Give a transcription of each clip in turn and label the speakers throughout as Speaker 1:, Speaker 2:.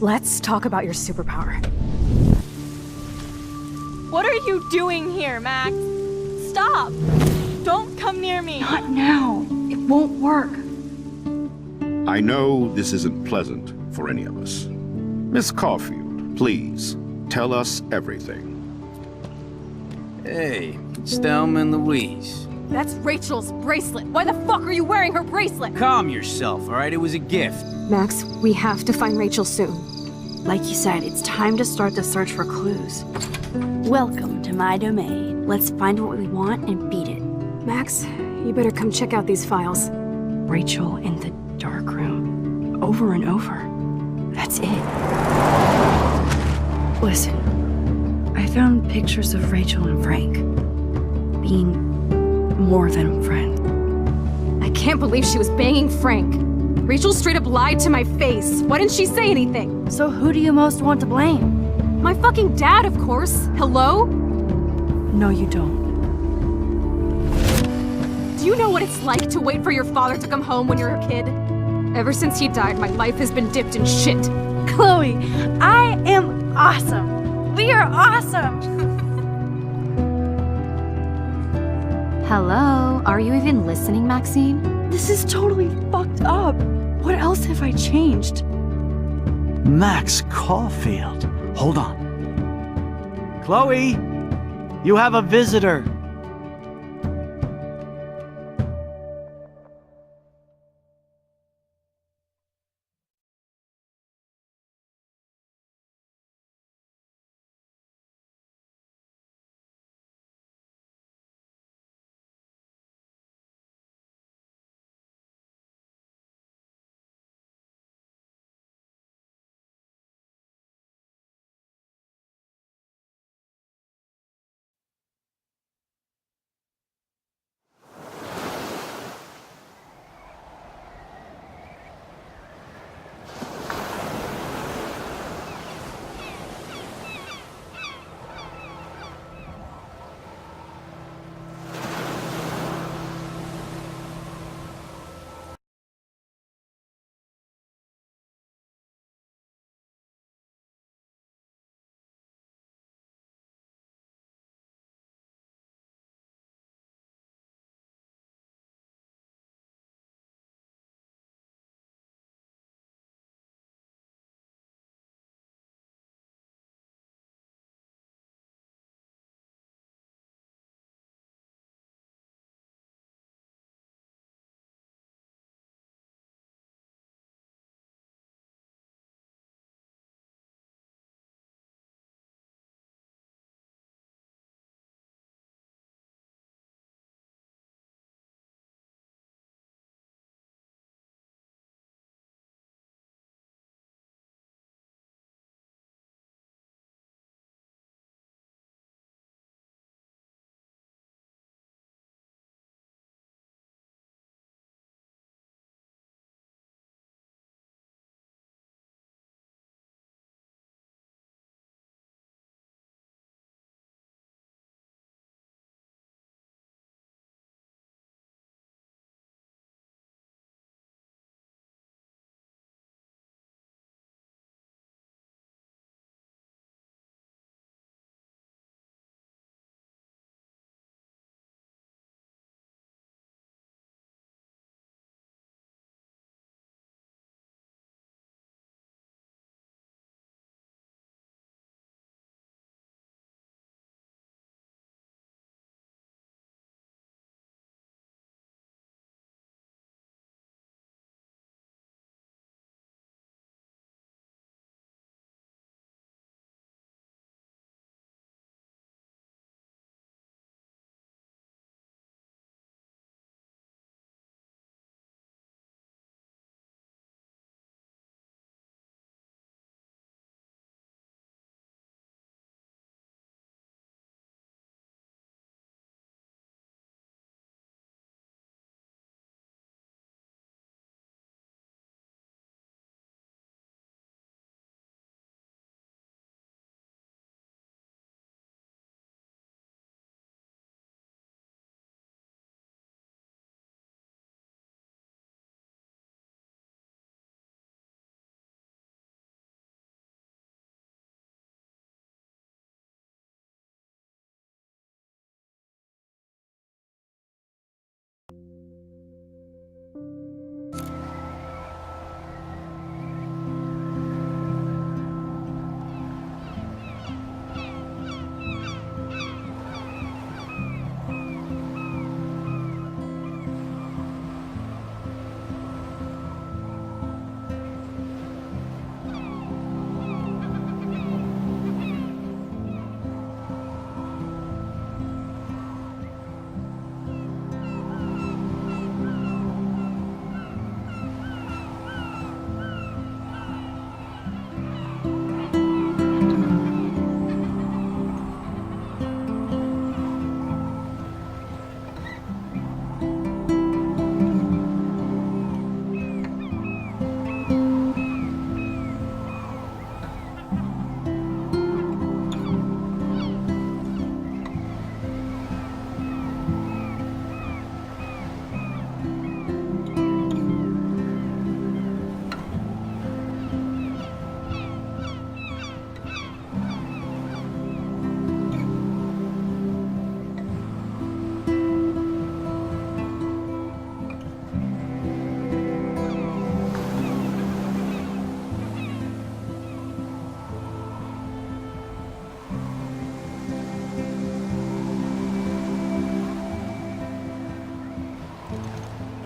Speaker 1: Let's talk about your superpower.
Speaker 2: What are you doing here, Max? Stop! Don't come near me!
Speaker 1: Not now. It won't work.
Speaker 3: I know this isn't pleasant for any of us. Miss Caulfield, please, tell us everything.
Speaker 4: Hey, it's Thelma and Louise.
Speaker 1: That's Rachel's bracelet. Why the fuck are you wearing her bracelet?
Speaker 4: Calm yourself, all right? It was a gift.
Speaker 1: Max, we have to find Rachel soon. Like you said, it's time to start the search for clues.
Speaker 5: Welcome to my domain. Let's find what we want and beat it.
Speaker 1: Max, you better come check out these files. Rachel in the dark room. Over and over. That's it. Listen, I found pictures of Rachel and Frank being more than a friend. I can't believe she was banging Frank. Rachel straight up lied to my face. Why didn't she say anything?
Speaker 5: So who do you most want to blame?
Speaker 1: My fucking dad, of course. Hello?
Speaker 5: No, you don't.
Speaker 1: Do you know what it's like to wait for your father to come home when you're a kid? Ever since he died, my life has been dipped in shit.
Speaker 5: Chloe, I am awesome. We are awesome.
Speaker 6: Hello? Are you even listening, Maxine?
Speaker 5: This is totally fucked up. What else have I changed?
Speaker 7: Max Caulfield. Hold on. Chloe, you have a visitor.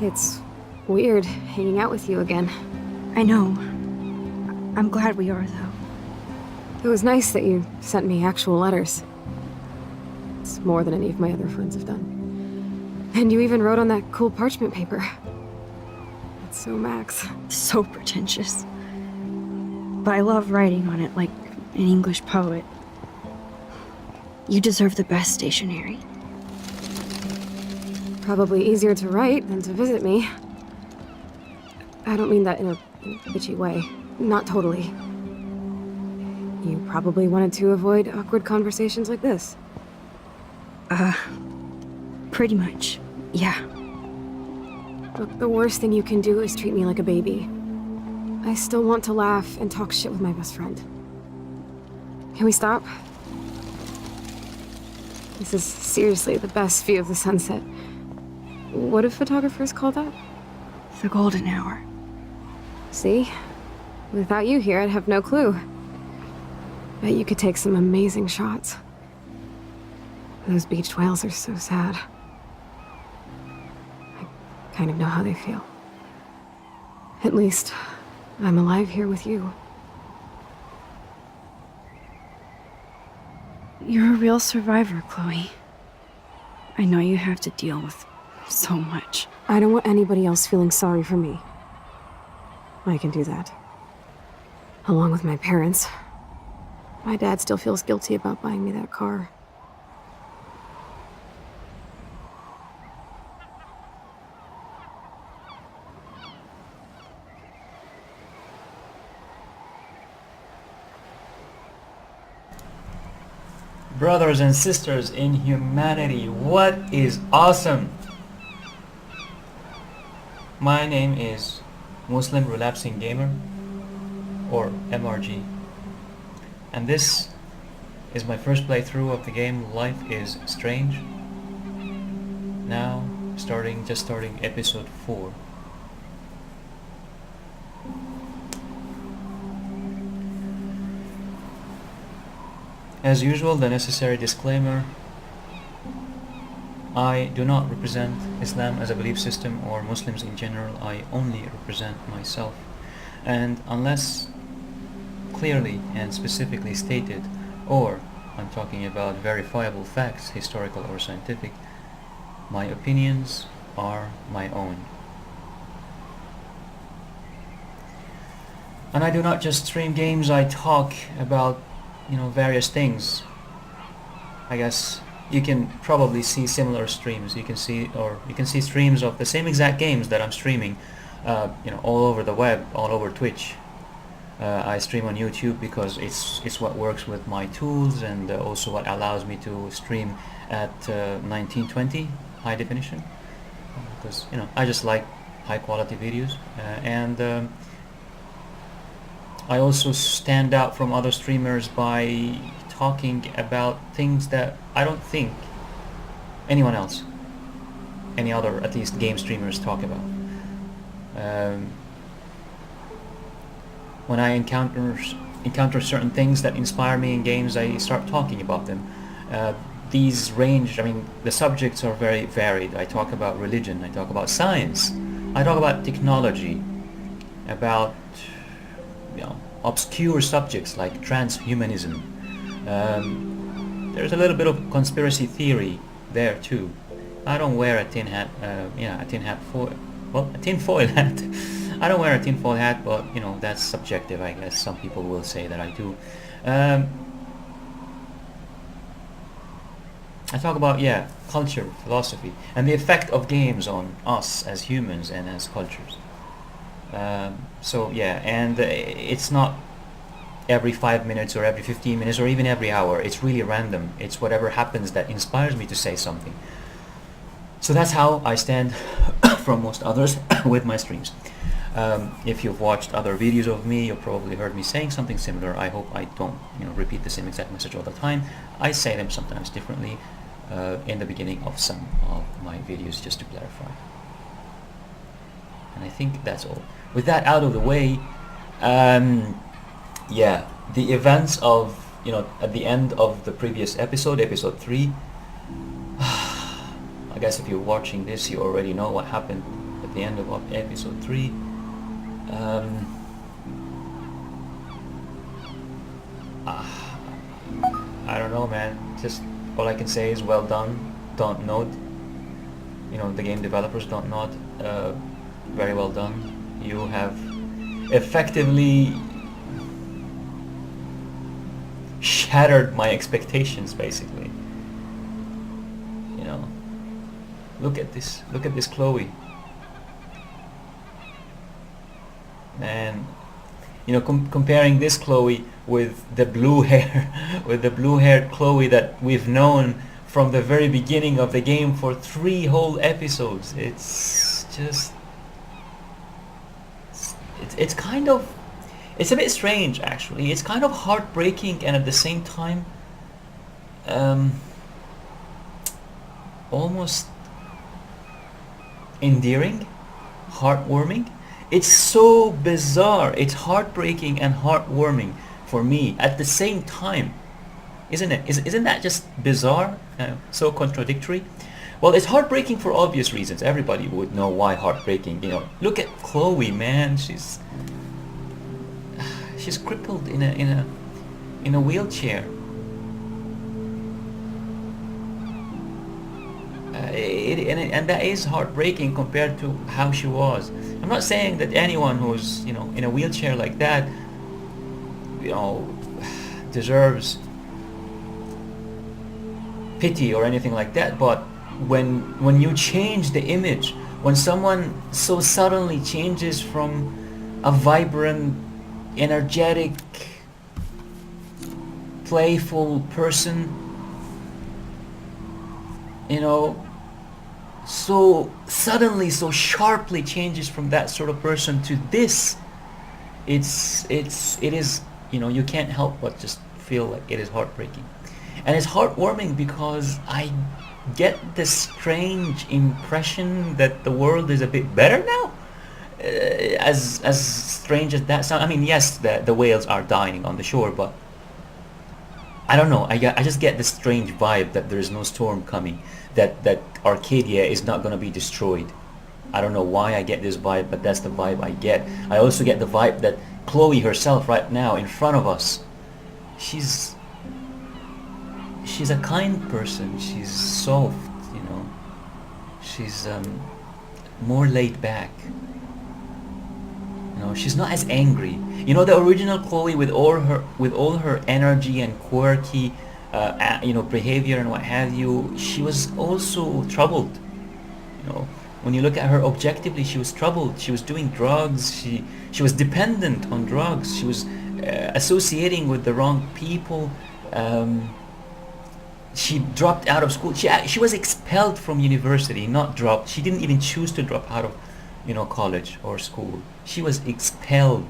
Speaker 1: It's weird hanging out with you again.
Speaker 5: I know. I'm glad we are, though.
Speaker 1: It was nice that you sent me actual letters. It's more than any of my other friends have done. And you even wrote on that cool parchment paper. It's so Max.
Speaker 5: So pretentious. But I love writing on it like an English poet. You deserve the best stationery.
Speaker 1: Probably easier to write than to visit me. I don't mean that in a bitchy way. Not totally. You probably wanted to avoid awkward conversations like this.
Speaker 5: Pretty much, yeah.
Speaker 1: Look, the worst thing you can do is treat me like a baby. I still want to laugh and talk shit with my best friend. Can we stop? This is seriously the best view of the sunset. What do photographers call that?
Speaker 5: The golden hour.
Speaker 1: See? Without you here, I'd have no clue. Bet you could take some amazing shots. Those beached whales are so sad. I kind of know how they feel. At least, I'm alive here with you.
Speaker 5: You're a real survivor, Chloe. I know you have to deal with so much.
Speaker 1: I don't want anybody else feeling sorry for me. I can do that. Along with my parents. My dad still feels guilty about buying me that car.
Speaker 8: Brothers and sisters in humanity, what is awesome? My name is Muslim Relapsing Gamer, or MRG, and this is my first playthrough of the game Life is Strange. Now just starting episode 4. As usual, the necessary disclaimer: I do not represent Islam as a belief system or Muslims in general. I only represent myself, and unless clearly and specifically stated, or I'm talking about verifiable facts, historical or scientific, my opinions are my own. And I do not just stream games, I talk about various things. I guess you can probably see similar streams. You can see streams of the same exact games that I'm streaming, all over the web, all over Twitch. I stream on YouTube because it's what works with my tools, and also what allows me to stream at 1920 high definition, because I just like high quality videos, and I also stand out from other streamers by talking about things that I don't think anyone else, any other, at least game streamers, talk about. When I encounter certain things that inspire me in games, I start talking about them. These range, the subjects are very varied. I talk about religion, I talk about science, I talk about technology, about obscure subjects like transhumanism. There's a little bit of conspiracy theory there too. I don't wear a tin hat, a tinfoil hat. I don't wear a tinfoil hat, but that's subjective, I guess. Some people will say that I do. I talk about culture, philosophy, and the effect of games on us as humans and as cultures. And it's not every 5 minutes or every 15 minutes or even every hour. It's really random. It's whatever happens that inspires me to say something. So that's how I stand from most others with my streams. If you've watched other videos of me, you've probably heard me saying something similar. I hope I don't repeat the same exact message all the time. I say them sometimes differently in the beginning of some of my videos, just to clarify. And I think that's all. With that out of the way, the events of, at the end of the previous episode, episode 3, I guess if you're watching this, you already know what happened. at the end of episode 3. I don't know, man. Just all I can say is well done. Don't note. You know, the game developers don't nod. Very well done. You have effectively shattered my expectations, basically. You know, look at this Chloe. And you know, comparing this Chloe with the blue hair, with the blue-haired Chloe that we've known from the very beginning of the game for 3 whole episodes. It's just, it's kind of, it's a bit strange actually. It's kind of heartbreaking and at the same time almost endearing, heartwarming. It's so bizarre. It's heartbreaking and heartwarming for me at the same time. Isn't it? Isn't that just bizarre? So contradictory? Well, it's heartbreaking for obvious reasons. Everybody would know why heartbreaking. You know, look at Chloe, man. She's crippled in a wheelchair. And that is heartbreaking compared to how she was. I'm not saying that anyone who's, you know, in a wheelchair like that, you know, deserves pity or anything like that, but when you change the image, when someone so suddenly changes from a vibrant, energetic, playful person, you know, so suddenly, so sharply changes from that sort of person to this, it is, you know, you can't help but just feel like it is heartbreaking. And it's heartwarming because I get this strange impression that the world is a bit better now. As strange as that sounds. I mean, yes, the whales are dying on the shore, but I don't know. I just get this strange vibe that there is no storm coming, that Arcadia is not going to be destroyed. I don't know why I get this vibe, but that's the vibe I get. I also get the vibe that Chloe herself right now in front of us, she's a kind person. She's soft, you know. She's more laid back. You know, she's not as angry. You know, the original Chloe with all her energy and quirky, you know, behavior and what have you, she was also troubled. You know, when you look at her objectively, she was troubled. She was doing drugs. She was dependent on drugs. She was associating with the wrong people. She dropped out of school. She was expelled from university, not dropped. She didn't even choose to drop out of, you know, college or school. She was expelled,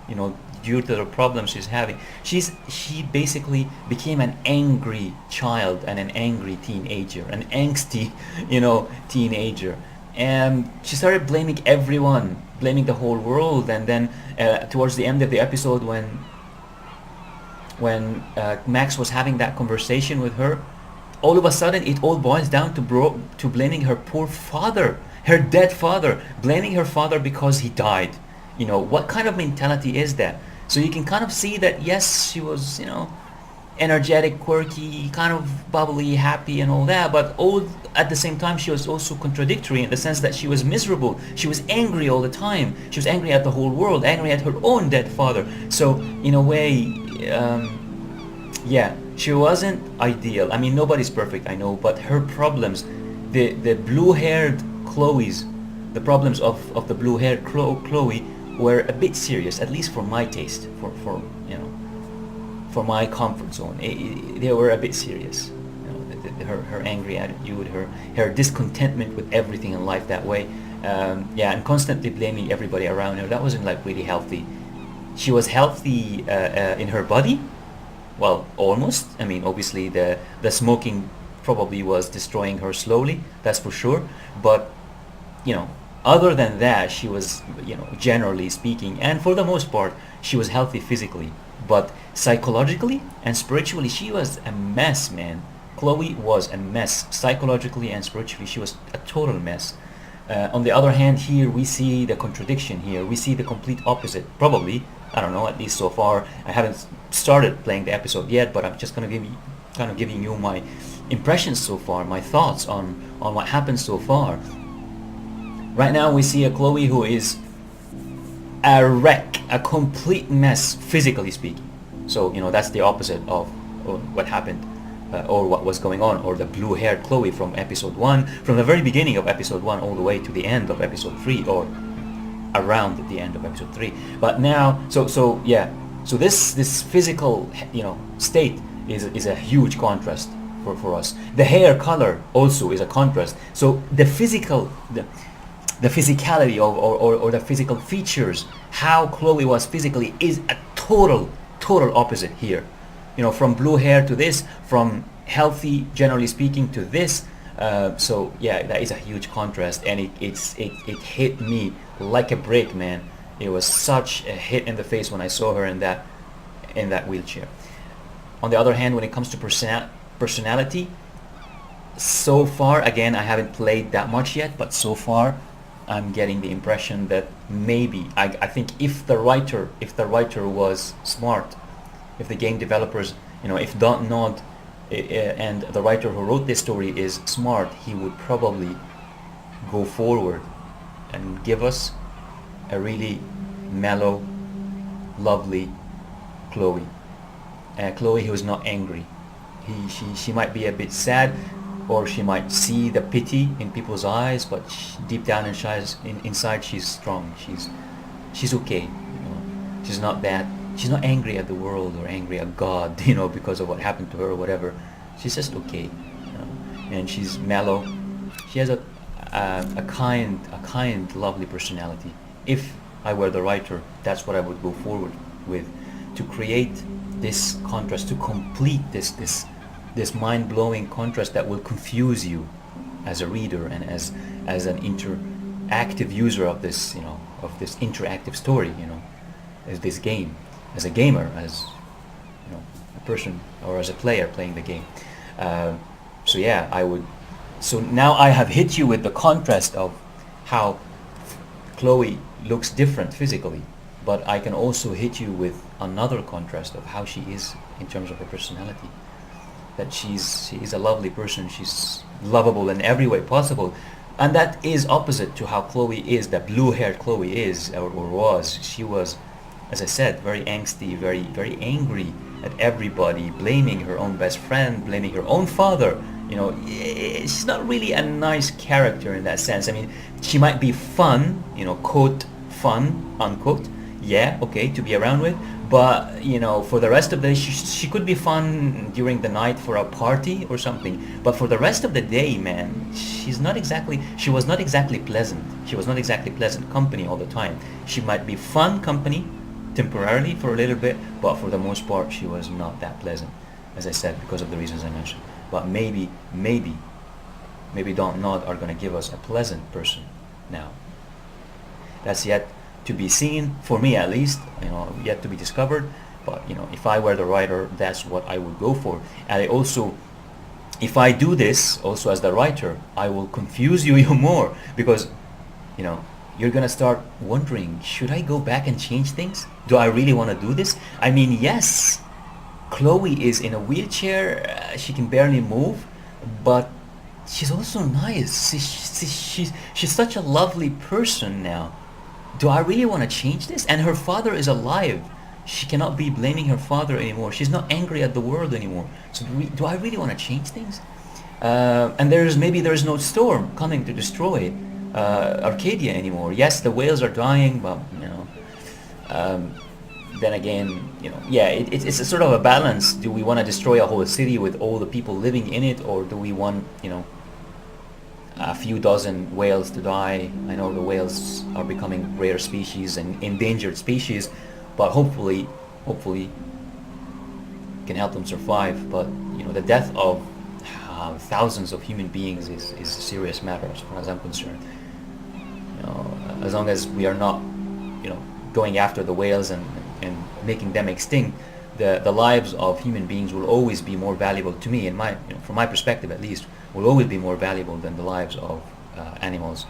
Speaker 8: you know, due to the problems she's having. She basically became an angry child and an angry teenager, an angsty, you know, teenager. And she started blaming everyone, blaming the whole world. And then towards the end of the episode, when Max was having that conversation with her, all of a sudden it all boils down to blaming her poor father, her dead father, blaming her father because he died. You know, what kind of mentality is that? So you can kind of see that, yes, she was, you know, energetic, quirky, kind of bubbly, happy and all that, but all at the same time she was also contradictory in the sense that she was miserable. She was angry all the time. She was angry at the whole world, angry at her own dead father. So in a way, yeah, she wasn't ideal. I mean, nobody's perfect, I know, but her problems, the blue-haired Chloe's, the problems of the blue-haired Chloe were a bit serious, at least for my taste, for you know, for my comfort zone. They were a bit serious. You know, her angry attitude, her discontentment with everything in life that way, yeah, and constantly blaming everybody around her. That wasn't like really healthy. She was healthy in her body, well, almost. I mean, obviously the smoking probably was destroying her slowly, that's for sure. But you know, other than that, she was, you know, generally speaking, and for the most part, she was healthy physically. But psychologically and spiritually, she was a mess, man. Chloe was a mess. Psychologically and spiritually, she was a total mess. On the other hand, here we see the contradiction here. We see the complete opposite, probably. I don't know, at least so far. I haven't started playing the episode yet, but I'm just going to kind of giving you my impressions so far, my thoughts on what happened so far. Right now we see a Chloe who is a wreck, a complete mess, physically speaking. So, that's the opposite of what happened or what was going on, or the blue-haired Chloe from episode 1, from the very beginning of episode 1 all the way to the end of episode 3, or around the end of episode 3. But now, so this physical, state is a huge contrast for us. The hair color also is a contrast. So the the physicality or the physical features, how Chloe was physically, is a total opposite here. From blue hair to this, from healthy, generally speaking, to this. So yeah, that is a huge contrast, and it hit me like a brick, man. It was such a hit in the face when I saw her in that wheelchair. On the other hand, when it comes to personality, so far, again, I haven't played that much yet, but so far I'm getting the impression that maybe I think if the writer was smart, if the game developers, if Don Nod and the writer who wrote this story is smart, he would probably go forward and give us a really mellow, lovely Chloe. Chloe who is not angry. She might be a bit sad, or she might see the pity in people's eyes, but deep down inside she's strong. She's okay. She's not angry at the world or angry at God, because of what happened to her or whatever. She's just okay, and she's mellow. She has a kind, lovely personality. If I were the writer, that's what I would go forward with, to create this contrast, to complete this mind-blowing contrast that will confuse you as a reader and as an interactive user of this, of this interactive story, as this game, as a gamer, as a person or as a player playing the game. So yeah, so now I have hit you with the contrast of how Chloe looks different physically, but I can also hit you with another contrast of how she is in terms of her personality. That she is a lovely person. She's lovable in every way possible, and that is opposite to how Chloe is, that blue-haired Chloe is or was. She was, as I said, very angsty, very, very angry at everybody, blaming her own best friend, blaming her own father. She's not really a nice character in that sense. I mean, she might be fun, quote, fun, unquote, yeah, okay, to be around with, but, for the rest of the day, she could be fun during the night for a party or something, but for the rest of the day, man, she was not exactly pleasant. She was not exactly pleasant company all the time. She might be fun company temporarily for a little bit, but for the most part, she was not that pleasant, as I said, because of the reasons I mentioned. But maybe Don't Nod are going to give us a pleasant person now. That's yet to be seen, for me at least, yet to be discovered. But if I were the writer, that's what I would go for. And I also, if I do this also as the writer, I will confuse you even more, because you're gonna start wondering, should I go back and change things? Do I really want to do this? I mean, yes, Chloe is in a wheelchair, she can barely move, but she's also nice. She's such a lovely person now. Do I really want to change this? And her father is alive. She cannot be blaming her father anymore. She's not angry at the world anymore. So do I really want to change things? And maybe there's no storm coming to destroy Arcadia anymore. Yes, the whales are dying, but then again, yeah, it's a sort of a balance. Do we want to destroy a whole city with all the people living in it, or do we want a few dozen whales to die? I know the whales are becoming rare species and endangered species, but hopefully can help them survive. But the death of thousands of human beings is a serious matter as far as I'm concerned. As long as we are not going after the whales and making them extinct, the lives of human beings will always be more valuable to me, from my perspective at least, will always be more valuable than the lives of animals.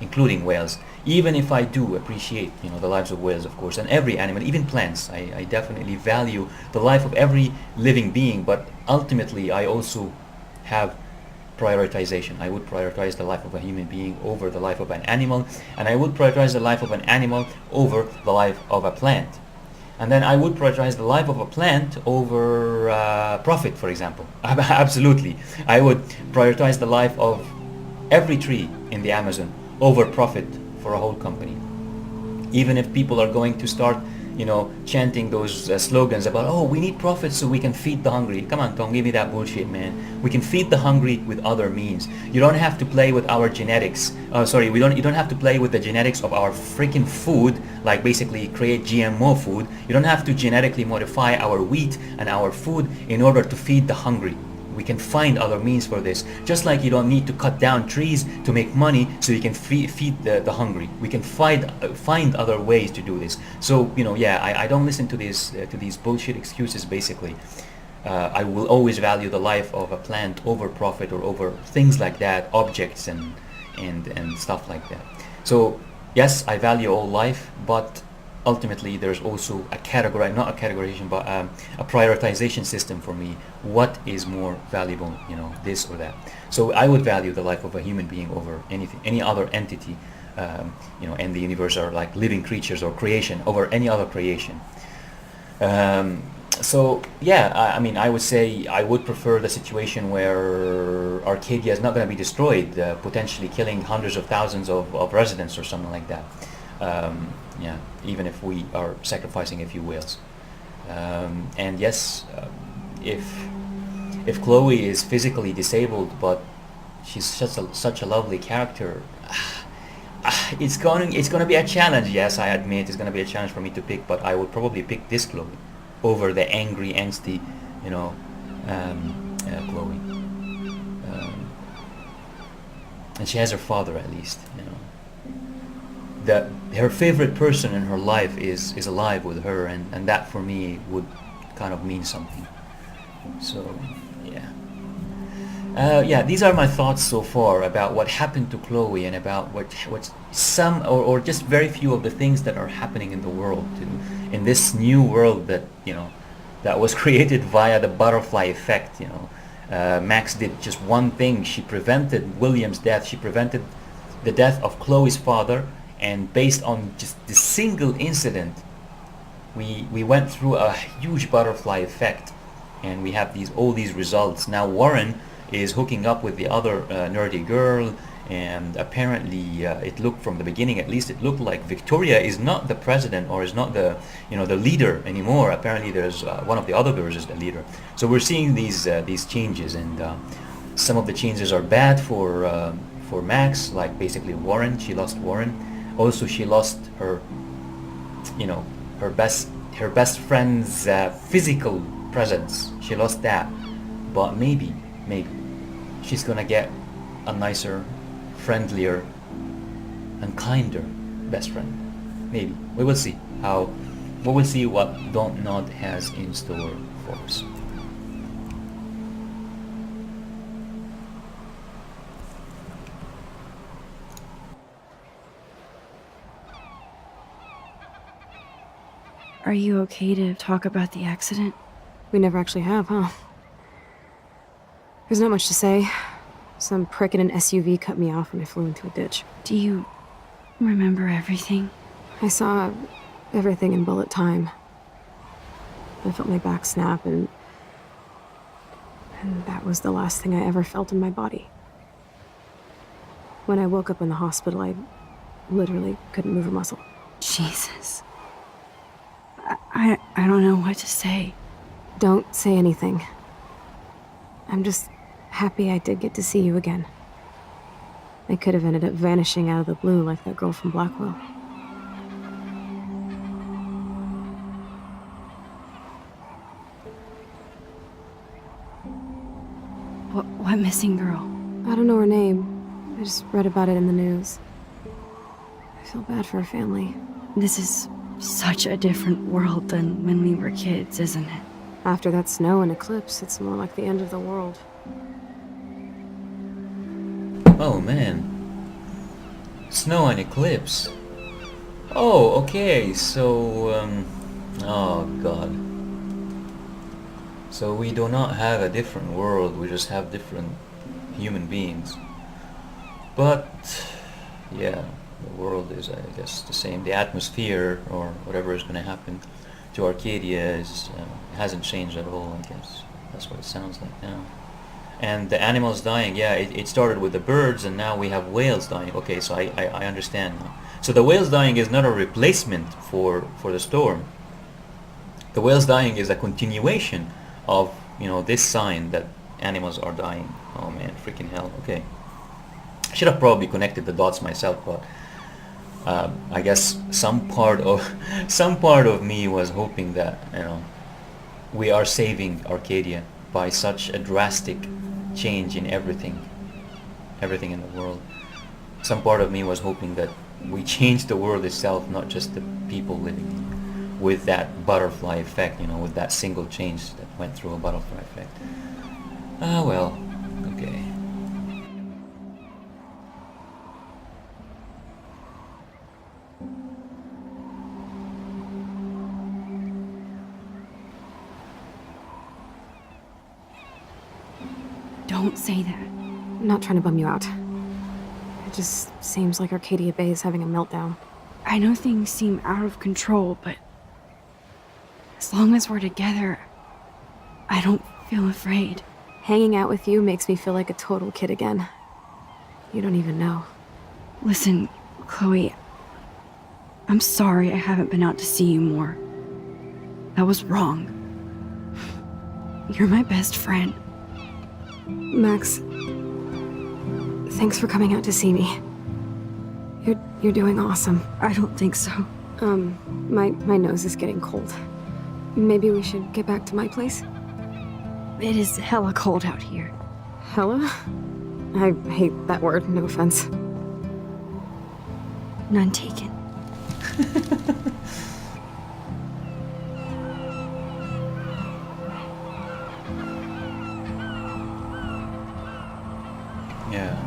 Speaker 8: including whales. Even if I do appreciate, you know, the lives of whales, of course, and every animal, even plants, I definitely value the life of every living being, but ultimately I also have prioritization. I would prioritize the life of a human being over the life of an animal, and I would prioritize the life of an animal over the life of a plant. And then I would prioritize the life of a plant over profit, for example. Absolutely. I would prioritize the life of every tree in the Amazon over profit for a whole company. Even if people are going to start, you know, chanting those slogans about, oh, we need profit so we can feed the hungry. Come on, don't give me that bullshit, man. We can feed the hungry with other means. You don't have to play with our genetics. You don't have to play with the genetics of our freaking food, like basically create GMO food. You don't have to genetically modify our wheat and our food in order to feed the hungry. We can find other means for this. Just like you don't need to cut down trees to make money so you can feed the hungry. We can find other ways to do this. So, you know, yeah, I don't listen to these bullshit excuses, basically. I will always value the life of a plant over profit or over things like that, objects and stuff like that. So, yes, I value all life, but ultimately there's also not a categorization, but a prioritization system for me. What is more valuable, you know, this or that? So I would value the life of a human being over any other entity, you know, in the universe, or like living creatures or creation over any other creation. So yeah, I mean, I would say I would prefer the situation where Arcadia is not going to be destroyed, potentially killing hundreds of thousands of residents or something like that. Yeah, even if we are sacrificing a few whales. And yes, if Chloe is physically disabled, but she's such a lovely character, it's going to be a challenge. Yes, I admit it's going to be a challenge for me to pick, but I would probably pick this Chloe over the angry, angsty, you know, Chloe. And she has her father, at least, you know. That her favorite person in her life is alive with her, and that for me would kind of mean something. So yeah, yeah, these are my thoughts so far about what happened to Chloe and about what some or just very few of the things that are happening in the world, in this new world that, you know, that was created via the butterfly effect. You know, Max did just one thing. She prevented William's death. She prevented the death of Chloe's father. And based on just this single incident, we went through a huge butterfly effect, and we have all these results. Now Warren is hooking up with the other nerdy girl, and apparently it looked, from the beginning at least, it looked like Victoria is not the president, or is not the, you know, the leader anymore. Apparently there's one of the other girls is the leader. So we're seeing these changes, and some of the changes are bad for Max, like basically Warren. She lost Warren. Also, she lost her, you know, her best friend's physical presence. She lost that, but maybe she's gonna get a nicer, friendlier, and kinder best friend. Maybe we will see what Don't Nod has in store for us.
Speaker 5: Are you okay to talk about the accident?
Speaker 1: We never actually have, huh? There's not much to say. Some prick in an SUV cut me off and I flew into a ditch.
Speaker 5: Do you remember everything?
Speaker 1: I saw everything in bullet time. I felt my back snap, and that was the last thing I ever felt in my body. When I woke up in the hospital, I literally couldn't move a muscle.
Speaker 5: Jesus. I don't know what to say.
Speaker 1: Don't say anything. I'm just happy I did get to see you again. I could have ended up vanishing out of the blue like that girl from Blackwell.
Speaker 5: What missing girl?
Speaker 1: I don't know her name. I just read about it in the news. I feel bad for her family.
Speaker 5: This is such a different world than when we were kids, isn't it?
Speaker 1: After that snow and eclipse, it's more like the end of the world.
Speaker 8: Oh man. Snow and eclipse. Oh, okay, so, oh god. So we do not have a different world, we just have different human beings. But, yeah, the world is, I guess, the same. The atmosphere, or whatever is going to happen to Arcadia hasn't changed at all, I guess. That's what it sounds like now. And the animals dying, yeah, it started with the birds, and now we have whales dying. Okay, so I understand now. So the whales dying is not a replacement for the storm. The whales dying is a continuation of, you know, this sign that animals are dying. Oh man, freaking hell. Okay. I should have probably connected the dots myself, but I guess some part of me was hoping that, you know, we are saving Arcadia by such a drastic change in everything in the world. Some part of me was hoping that we changed the world itself, not just the people living in it, with that butterfly effect, you know, with that single change that went through a butterfly effect. Ah, well, okay.
Speaker 1: Don't say that.
Speaker 9: I'm not trying to bum you out. It just seems like Arcadia Bay is having a meltdown.
Speaker 1: I know things seem out of control, but as long as we're together, I don't feel afraid.
Speaker 9: Hanging out with you makes me feel like a total kid again. You don't even know.
Speaker 1: Listen, Chloe, I'm sorry I haven't been out to see you more. That was wrong. You're my best friend.
Speaker 9: Max, thanks for coming out to see me. You're doing awesome.
Speaker 1: I don't think so.
Speaker 9: My nose is getting cold. Maybe we should get back to my place?
Speaker 1: It is hella cold out here.
Speaker 9: Hella? I hate that word, no offense.
Speaker 1: None taken.
Speaker 8: Yeah.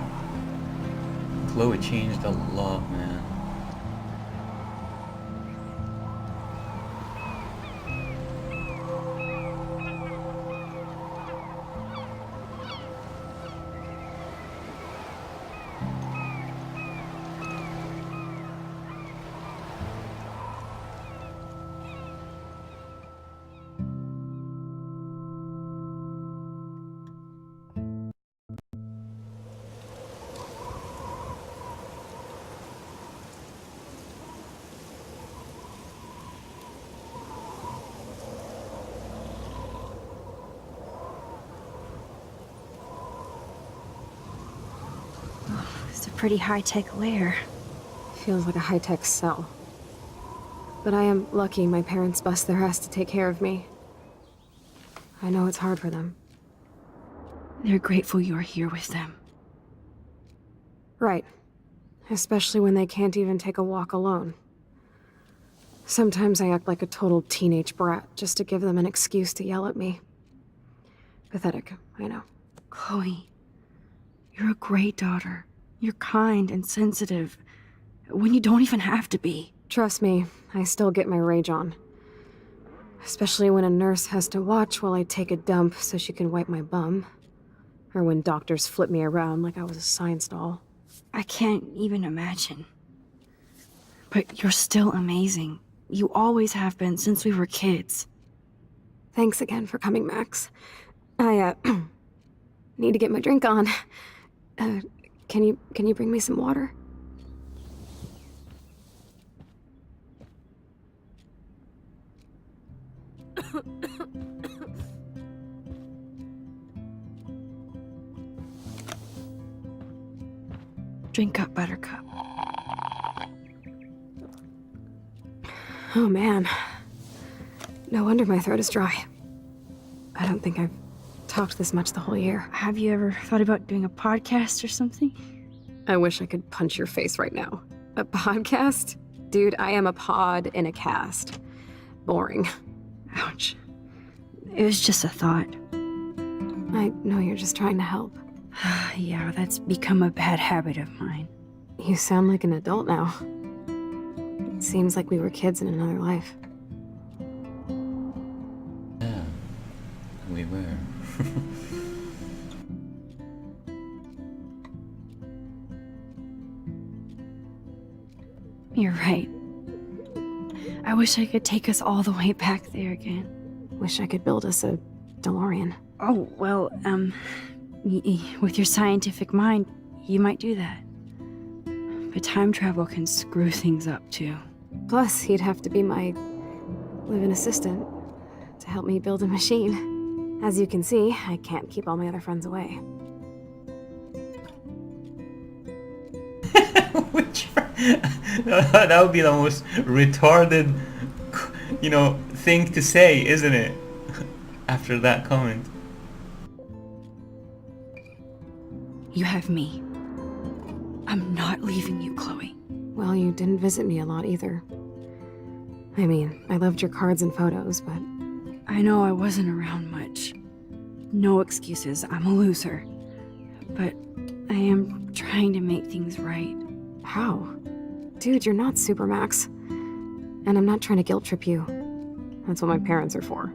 Speaker 8: Chloe changed a lot, man.
Speaker 1: It's a pretty high-tech lair.
Speaker 9: Feels like a high-tech cell. But I am lucky my parents bust their ass to take care of me. I know it's hard for them.
Speaker 1: They're grateful you're here with them.
Speaker 9: Right. Especially when they can't even take a walk alone. Sometimes I act like a total teenage brat just to give them an excuse to yell at me. Pathetic, I know.
Speaker 1: Chloe, you're a great daughter. You're kind and sensitive, when you don't even have to be.
Speaker 9: Trust me, I still get my rage on. Especially when a nurse has to watch while I take a dump so she can wipe my bum. Or when doctors flip me around like I was a science doll.
Speaker 1: I can't even imagine. But you're still amazing. You always have been since we were kids.
Speaker 9: Thanks again for coming, Max. I, need to get my drink on. Can you bring me some water?
Speaker 1: Drink up, Buttercup.
Speaker 9: Oh man. No wonder my throat is dry. I don't think I've talked this much the whole year.
Speaker 1: Have you ever thought about doing a podcast or something?
Speaker 9: I wish I could punch your face right now. A podcast? Dude, I am a pod in a cast. Boring.
Speaker 1: Ouch. It was just a thought.
Speaker 9: I know you're just trying to help.
Speaker 1: Yeah, that's become a bad habit of mine.
Speaker 9: You sound like an adult now. It seems like we were kids in another life.
Speaker 8: Yeah, we were.
Speaker 5: You're right. I wish I could take us all the way back there again.
Speaker 9: Wish I could build us a DeLorean.
Speaker 5: Oh, well, with your scientific mind, you might do that. But time travel can screw things up, too.
Speaker 9: Plus, he'd have to be my live-in assistant to help me build a machine. As you can see, I can't keep all my other friends away.
Speaker 8: Which that would be the most retarded, thing to say, isn't it? After that comment.
Speaker 5: You have me. I'm not leaving you, Chloe.
Speaker 9: Well, you didn't visit me a lot either. I mean, I loved your cards and photos, but...
Speaker 5: I know I wasn't around much. No excuses, I'm a loser. But I am trying to make things right.
Speaker 9: How? Dude, you're not Supermax. And I'm not trying to guilt trip you. That's what my parents are for.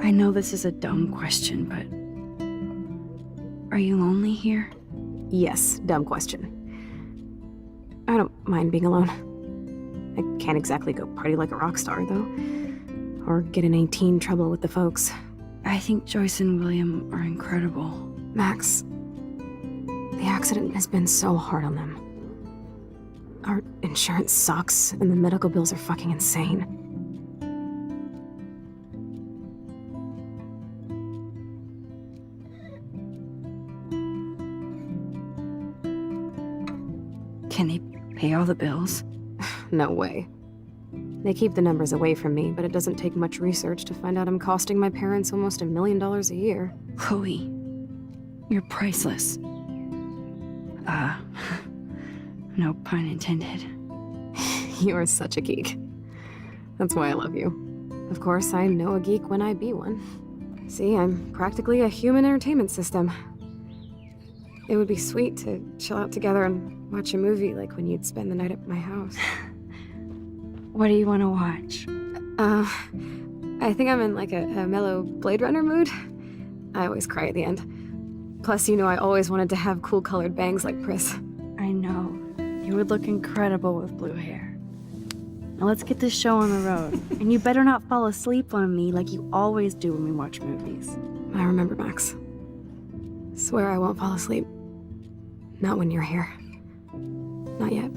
Speaker 5: I know this is a dumb question, but... Are you lonely here?
Speaker 9: Yes, dumb question. I don't mind being alone. I can't exactly go party like a rock star, though. Or get in any teen trouble with the folks.
Speaker 5: I think Joyce and William are incredible.
Speaker 9: Max, the accident has been so hard on them. Our insurance sucks, and the medical bills are fucking insane.
Speaker 5: Can they pay all the bills?
Speaker 9: No way. They keep the numbers away from me, but it doesn't take much research to find out I'm costing my parents almost $1 million a year.
Speaker 5: Chloe, you're priceless. No pun intended.
Speaker 9: You are such a geek. That's why I love you. Of course, I know a geek when I be one. See, I'm practically a human entertainment system. It would be sweet to chill out together and watch a movie like when you'd spend the night at my house.
Speaker 5: What do you want to watch?
Speaker 9: I think I'm in like a mellow Blade Runner mood. I always cry at the end. Plus, I always wanted to have cool colored bangs like Pris.
Speaker 5: I know. You would look incredible with blue hair. Now let's get this show on the road. And you better not fall asleep on me like you always do when we watch movies.
Speaker 9: I remember, Max. Swear I won't fall asleep. Not when you're here. Not yet.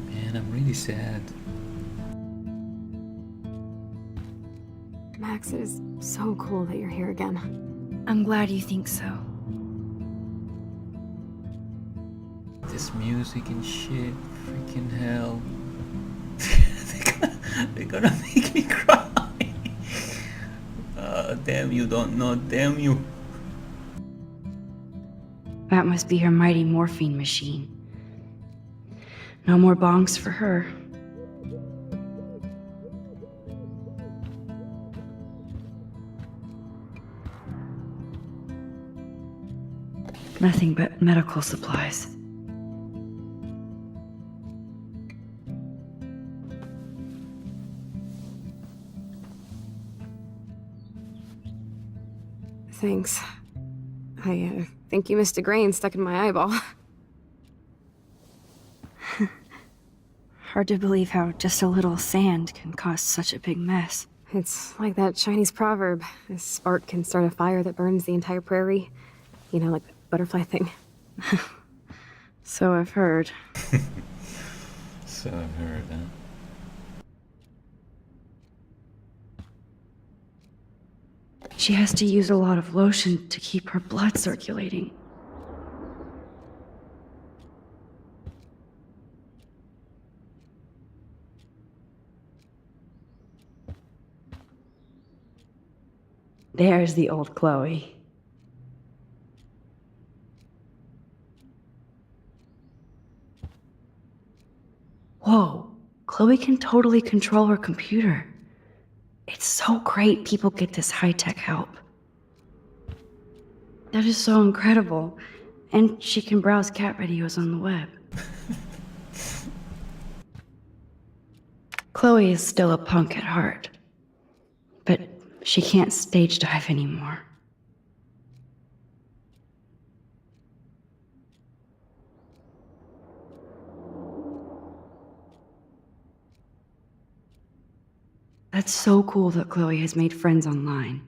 Speaker 8: Man, I'm really sad.
Speaker 9: Max, it is so cool that you're here again.
Speaker 5: I'm glad you think so.
Speaker 8: This music and shit, freaking hell. They're gonna make me cry. Damn you, don't know, damn you.
Speaker 5: That must be her mighty morphine machine. No more bongs for her. Nothing but medical supplies.
Speaker 9: Thanks. I think you missed a grain stuck in my eyeball.
Speaker 5: Hard to believe how just a little sand can cause such a big mess.
Speaker 9: It's like that Chinese proverb. A spark can start a fire that burns the entire prairie. Like the butterfly thing.
Speaker 5: So I've heard.
Speaker 8: So I've heard, huh?
Speaker 5: She has to use a lot of lotion to keep her blood circulating. There's the old Chloe. Whoa, Chloe can totally control her computer. It's so great people get this high-tech help. That is so incredible. And she can browse cat videos on the web. Chloe is still a punk at heart. But she can't stage dive anymore. That's so cool that Chloe has made friends online.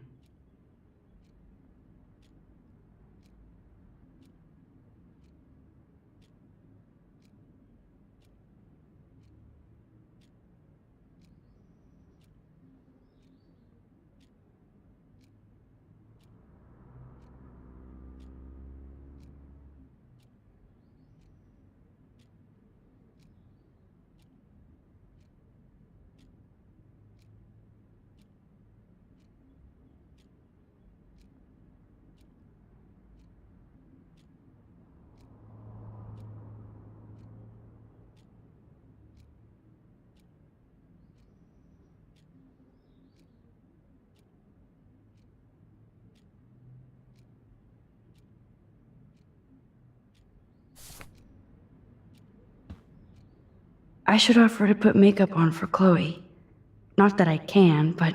Speaker 5: I should offer to put makeup on for Chloe. Not that I can, but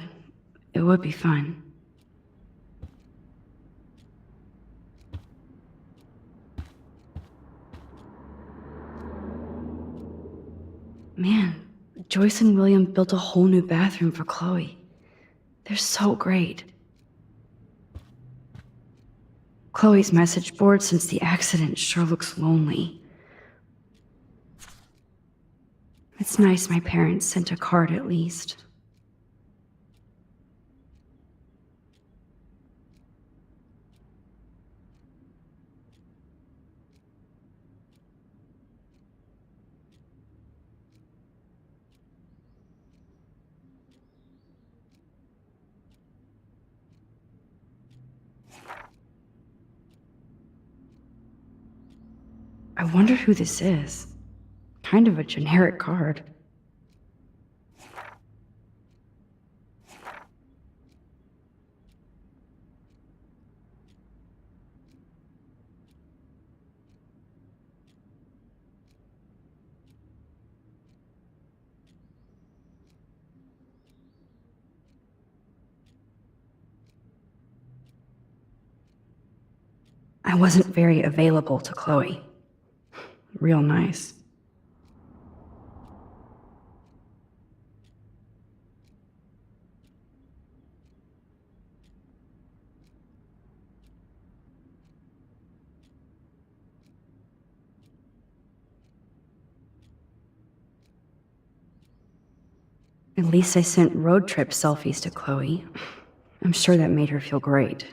Speaker 5: it would be fun. Man, Joyce and William built a whole new bathroom for Chloe. They're so great. Chloe's message board since the accident sure looks lonely. It's nice my parents sent a card at least. I wonder who this is. Kind of a generic card. I wasn't very available to Chloe. Real nice. At least I sent road trip selfies to Chloe. I'm sure that made her feel great.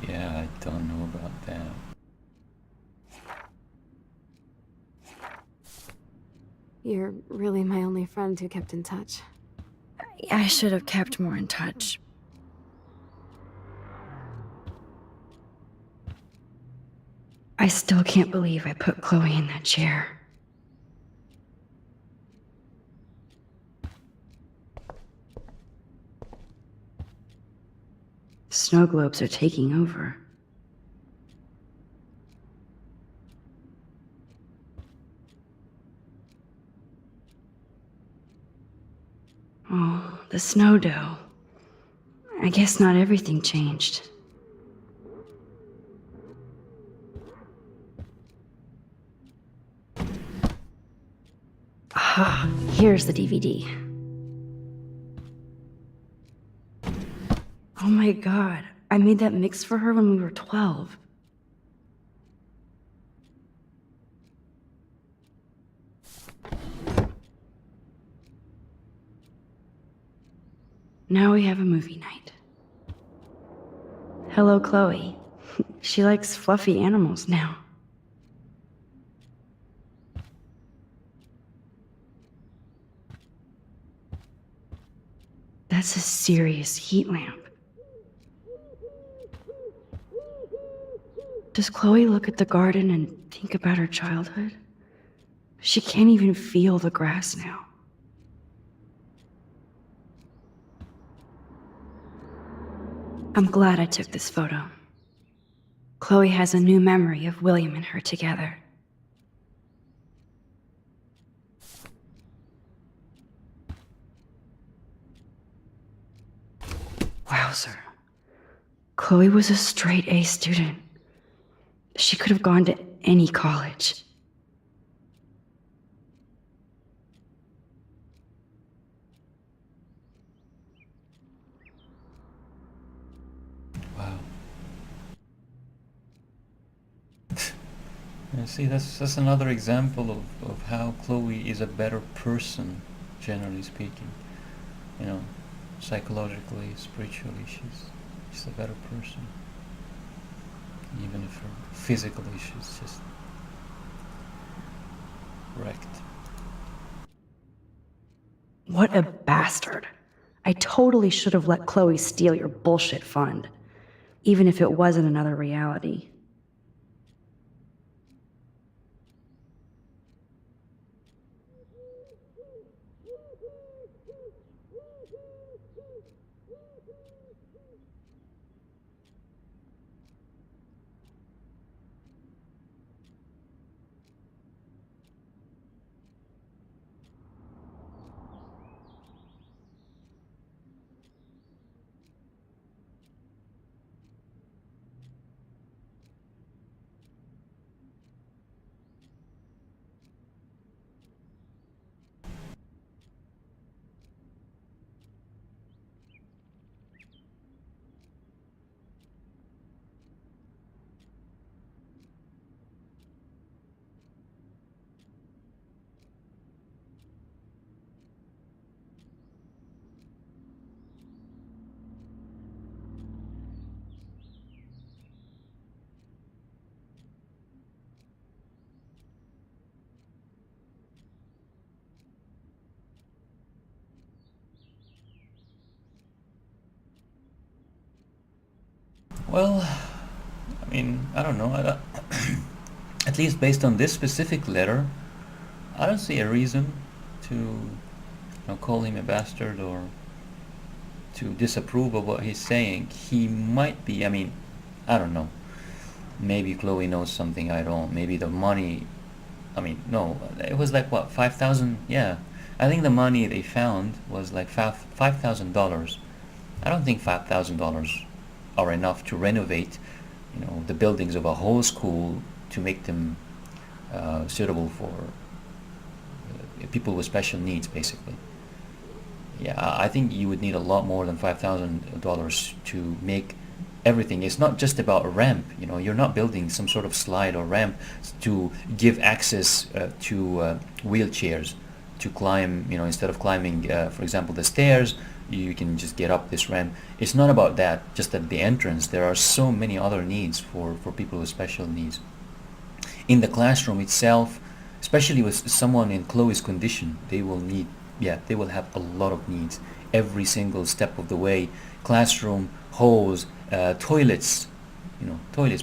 Speaker 8: Yeah, I don't know about that.
Speaker 9: You're really my only friend who kept in touch.
Speaker 5: I should have kept more in touch. I still can't believe I put Chloe in that chair. Snow globes are taking over. Oh, the snow dough. I guess not everything changed. Ah, here's the DVD. Oh my god, I made that mix for her when we were 12. Now we have a movie night. Hello, Chloe. She likes fluffy animals now. That's a serious heat lamp. Does Chloe look at the garden and think about her childhood? She can't even feel the grass now. I'm glad I took this photo. Chloe has a new memory of William and her together. Wowzer. Chloe was a straight A student. She could have gone to any college.
Speaker 8: Wow. You see, that's another example of how Chloe is a better person, generally speaking. You know, psychologically, spiritually, she's a better person. Even if her physically she's just wrecked.
Speaker 5: What a bastard. I totally should have let Chloe steal your bullshit fund, even if it wasn't another reality.
Speaker 8: Well, I mean, I don't know. At least based on this specific letter, I don't see a reason to call him a bastard or to disapprove of what he's saying. He might be, I mean, I don't know. Maybe Chloe knows something I don't. Maybe the money, I mean, no, it was like what, 5,000? Yeah. I think the money they found was like $5,000. I don't think $5,000 are enough to renovate, the buildings of a whole school to make them suitable for people with special needs, basically. Yeah, I think you would need a lot more than $5,000 to make everything. It's not just about a ramp. You're not building some sort of slide or ramp to give access to wheelchairs to climb. Instead of climbing, for example, the stairs, you can just get up this ramp. It's not about that. Just at the entrance, there are so many other needs for people with special needs. In the classroom itself, especially with someone in Chloe's condition, they will have a lot of needs every single step of the way. Classroom, halls, toilets,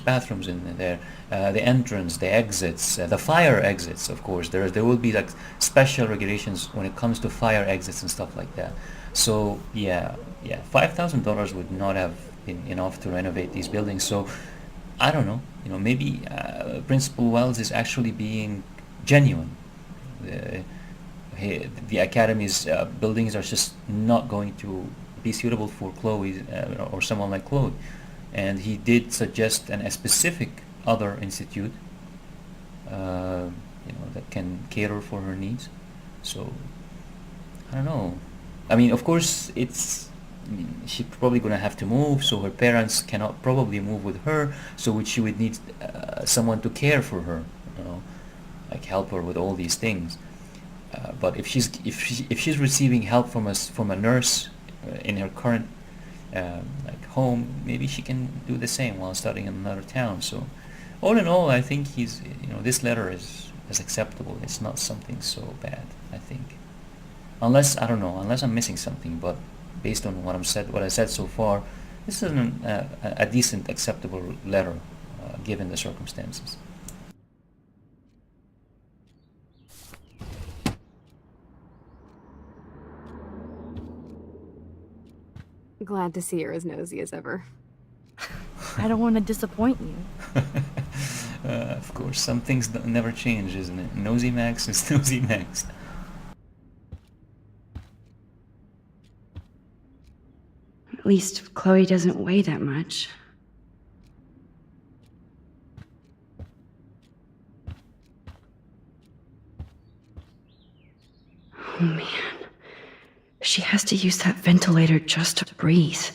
Speaker 8: bathrooms in there, the entrance, the exits, the fire exits, of course. There will be like special regulations when it comes to fire exits and stuff like that. So yeah, $5,000 would not have been enough to renovate these buildings. So I don't know, maybe Principal Wells is actually being genuine. The academy's buildings are just not going to be suitable for Chloe or someone like Chloe, and he did suggest a specific other institute, that can cater for her needs. So I don't know. I mean, of course, she's probably gonna have to move, so her parents cannot probably move with her. So she would need someone to care for her, like help her with all these things. But if she's receiving help from a nurse in her current like home, maybe she can do the same while studying in another town. So all in all, I think this letter is acceptable. It's not something so bad, I think. Unless, I don't know, unless I'm missing something, but based on what I said so far, this is a decent, acceptable letter, given the circumstances.
Speaker 9: Glad to see you're as nosy as ever.
Speaker 5: I don't want to disappoint you.
Speaker 8: Of course, some things never change, isn't it? Nosy Max is Nosy Max.
Speaker 1: At least Chloe doesn't weigh that much. Oh man. She has to use that ventilator just to breathe.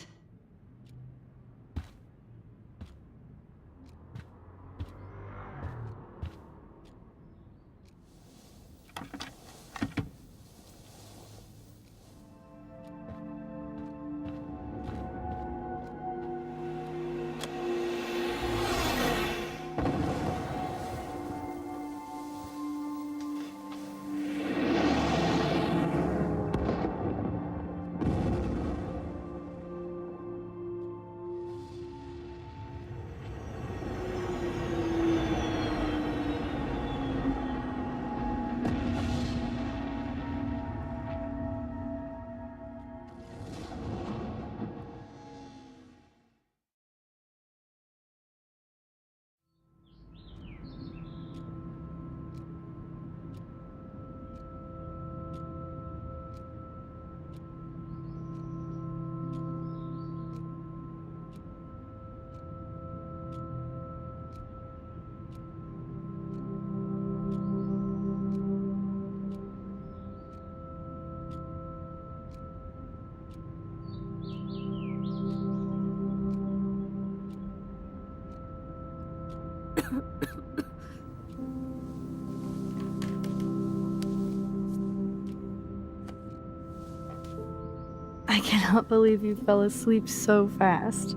Speaker 5: I cannot believe you fell asleep so fast.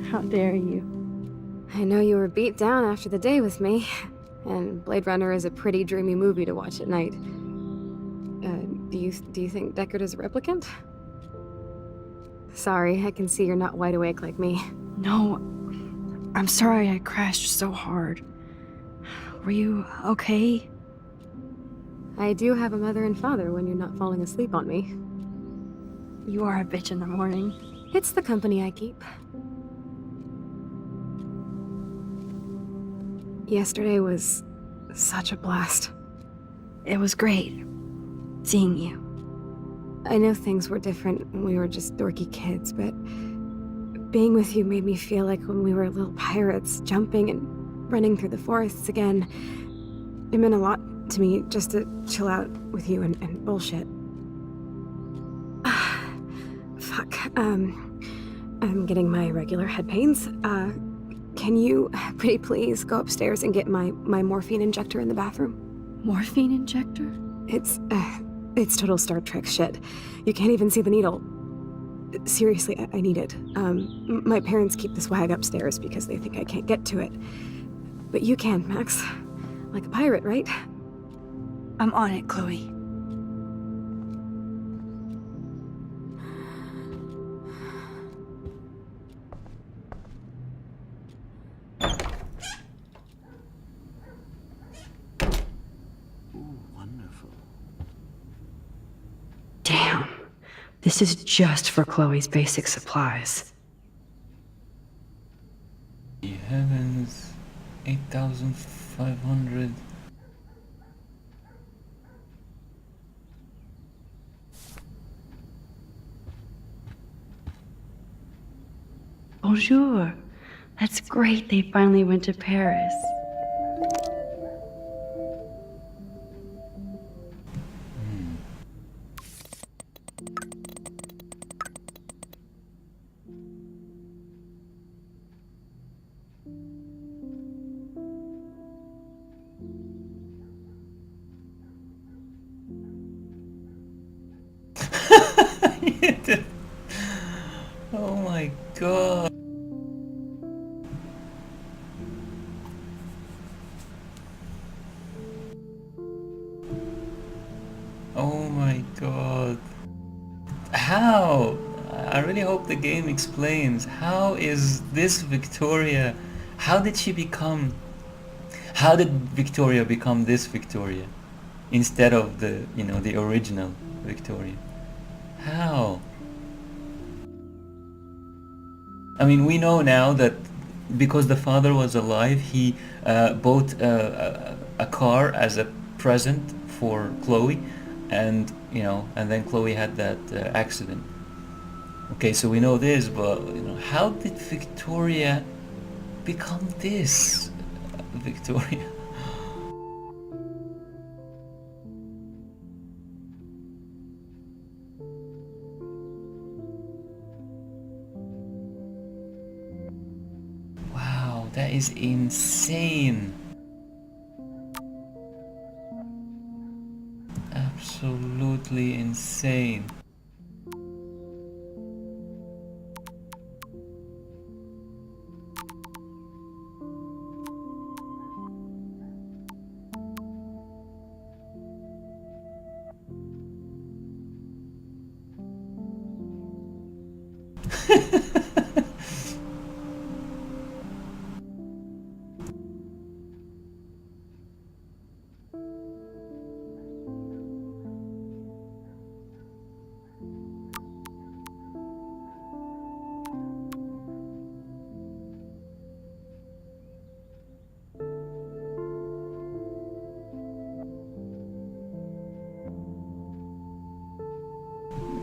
Speaker 5: How dare you?
Speaker 9: I know you were beat down after the day with me, and Blade Runner is a pretty dreamy movie to watch at night. Do you think Deckard is a replicant? Sorry, I can see you're not wide awake like me.
Speaker 5: No, I'm sorry I crashed so hard. Were you okay?
Speaker 9: I do have a mother and father when you're not falling asleep on me.
Speaker 5: You are a bitch in the morning.
Speaker 9: It's the company I keep. Yesterday was such a blast.
Speaker 5: It was great seeing you.
Speaker 9: I know things were different when we were just dorky kids, but being with you made me feel like when we were little pirates, jumping and running through the forests again. It meant a lot to me just to chill out with you and bullshit. Fuck. I'm getting my regular head pains. Can you pretty please go upstairs and get my morphine injector in the bathroom?
Speaker 5: Morphine injector?
Speaker 9: It's total Star Trek shit. You can't even see the needle. Seriously, I need it. My parents keep the swag upstairs because they think I can't get to it. But you can, Max. Like a pirate, right?
Speaker 5: I'm on it, Chloe. Damn. This is just for Chloe's basic supplies.
Speaker 8: Ye heavens, 8,500.
Speaker 5: Bonjour. That's great they finally went to Paris.
Speaker 8: Oh god. Oh my god. How? I really hope the game explains. How is this Victoria? How did she become... How did Victoria become this Victoria? Instead of the, you know, the original Victoria? How? I mean, we know now that because the father was alive, he bought a car as a present for Chloe, and you know, and then Chloe had that accident. Okay, so we know this, but you know, how did Victoria become this Victoria? Wow, that is insane. Absolutely insane.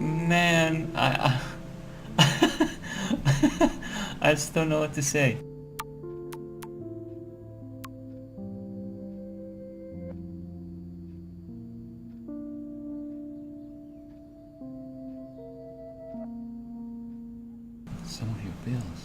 Speaker 8: Man, I just don't know what to say. Some of your bills.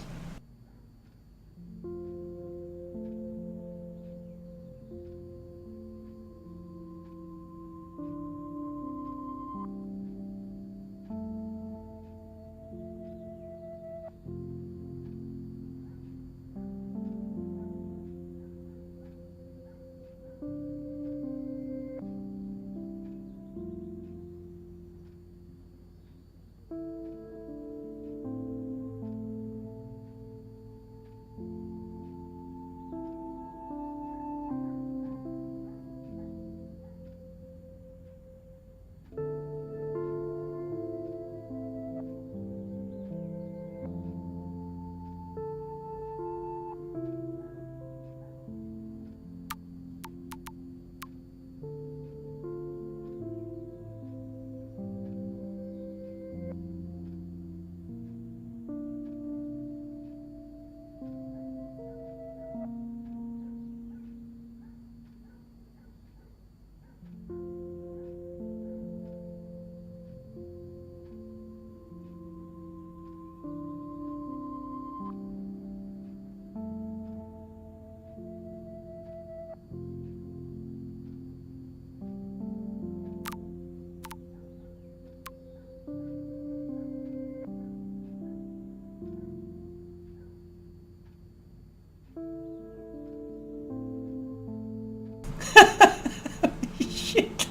Speaker 8: Shit,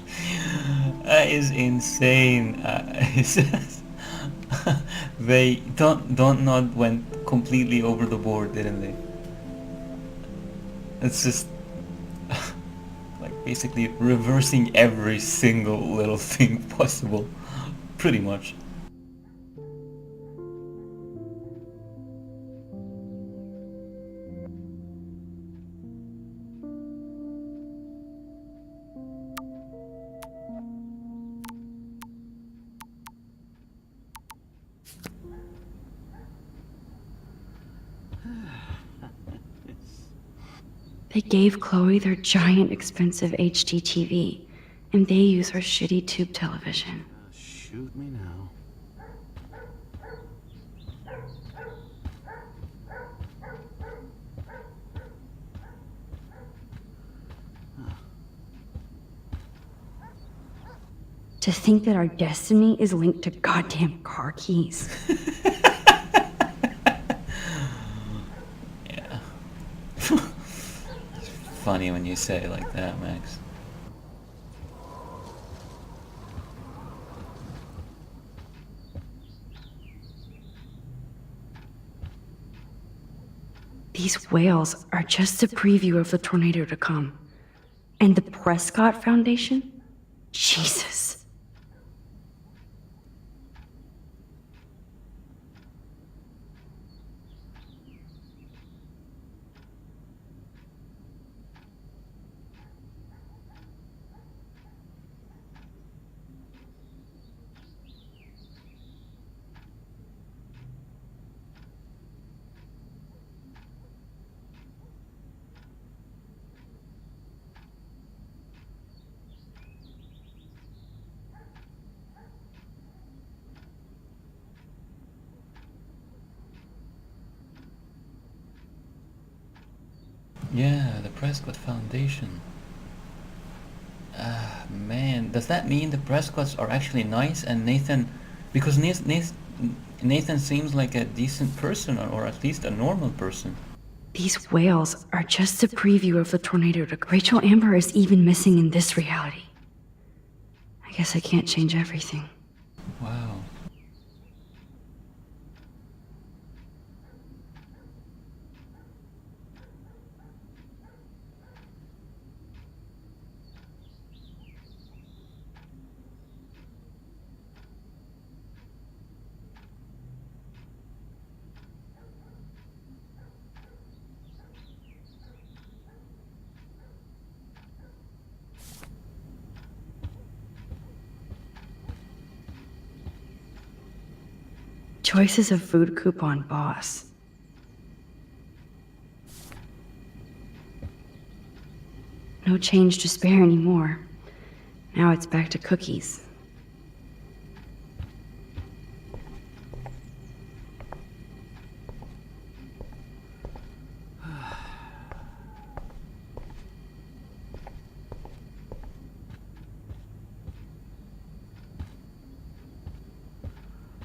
Speaker 8: that is insane. It's just they don't not went completely over the board, didn't they? It's just like basically reversing every single little thing possible, pretty much.
Speaker 5: They gave Chloe their giant, expensive HD TV, and they use her shitty tube television.
Speaker 4: Shoot me now.
Speaker 5: To think that our destiny is linked to goddamn car keys.
Speaker 8: funny when you say it like that, Max.
Speaker 5: These whales are just a preview of the tornado to come. And the Prescott Foundation? Jesus.
Speaker 8: Yeah, the Prescott Foundation. Ah, man, does that mean the Prescotts are actually nice and Nathan... Because Nathan seems like a decent person, or at least a normal person.
Speaker 5: These whales are just a preview of the tornado to... Rachel Amber is even missing in this reality. I guess I can't change everything.
Speaker 8: Wow.
Speaker 5: Choices of food coupon boss. No change to spare anymore. Now it's back to cookies.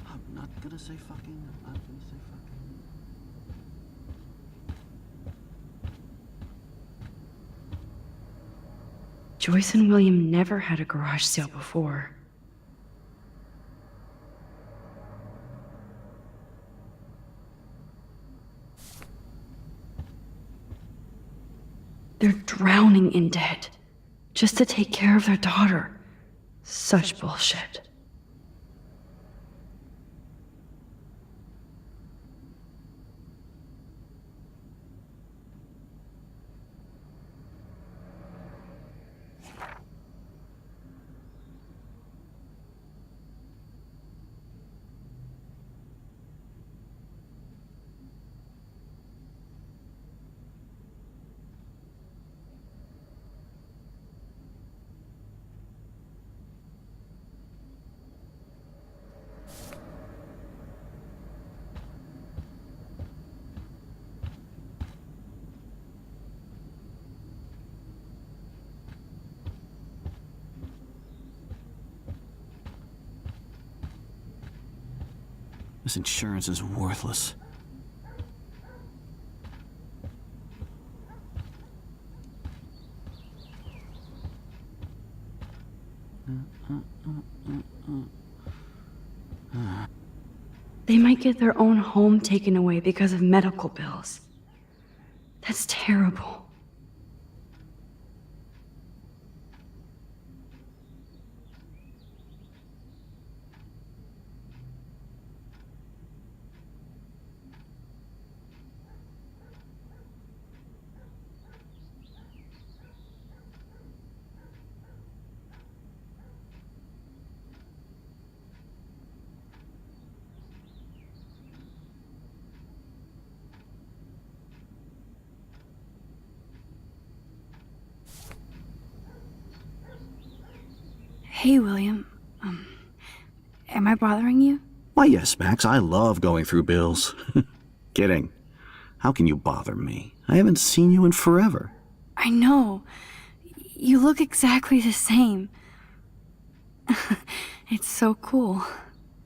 Speaker 7: I'm not gonna say fucking. I'm not gonna say fucking.
Speaker 5: Joyce and William never had a garage sale before. They're drowning in debt just to take care of their daughter. Such bullshit.
Speaker 7: This insurance is worthless.
Speaker 5: They might get their own home taken away because of medical bills. That's terrible. Hey, William. Am I bothering you?
Speaker 7: Why, yes, Max, I love going through bills. Kidding. How can you bother me? I haven't seen you in forever.
Speaker 5: I know. You look exactly the same. It's so cool.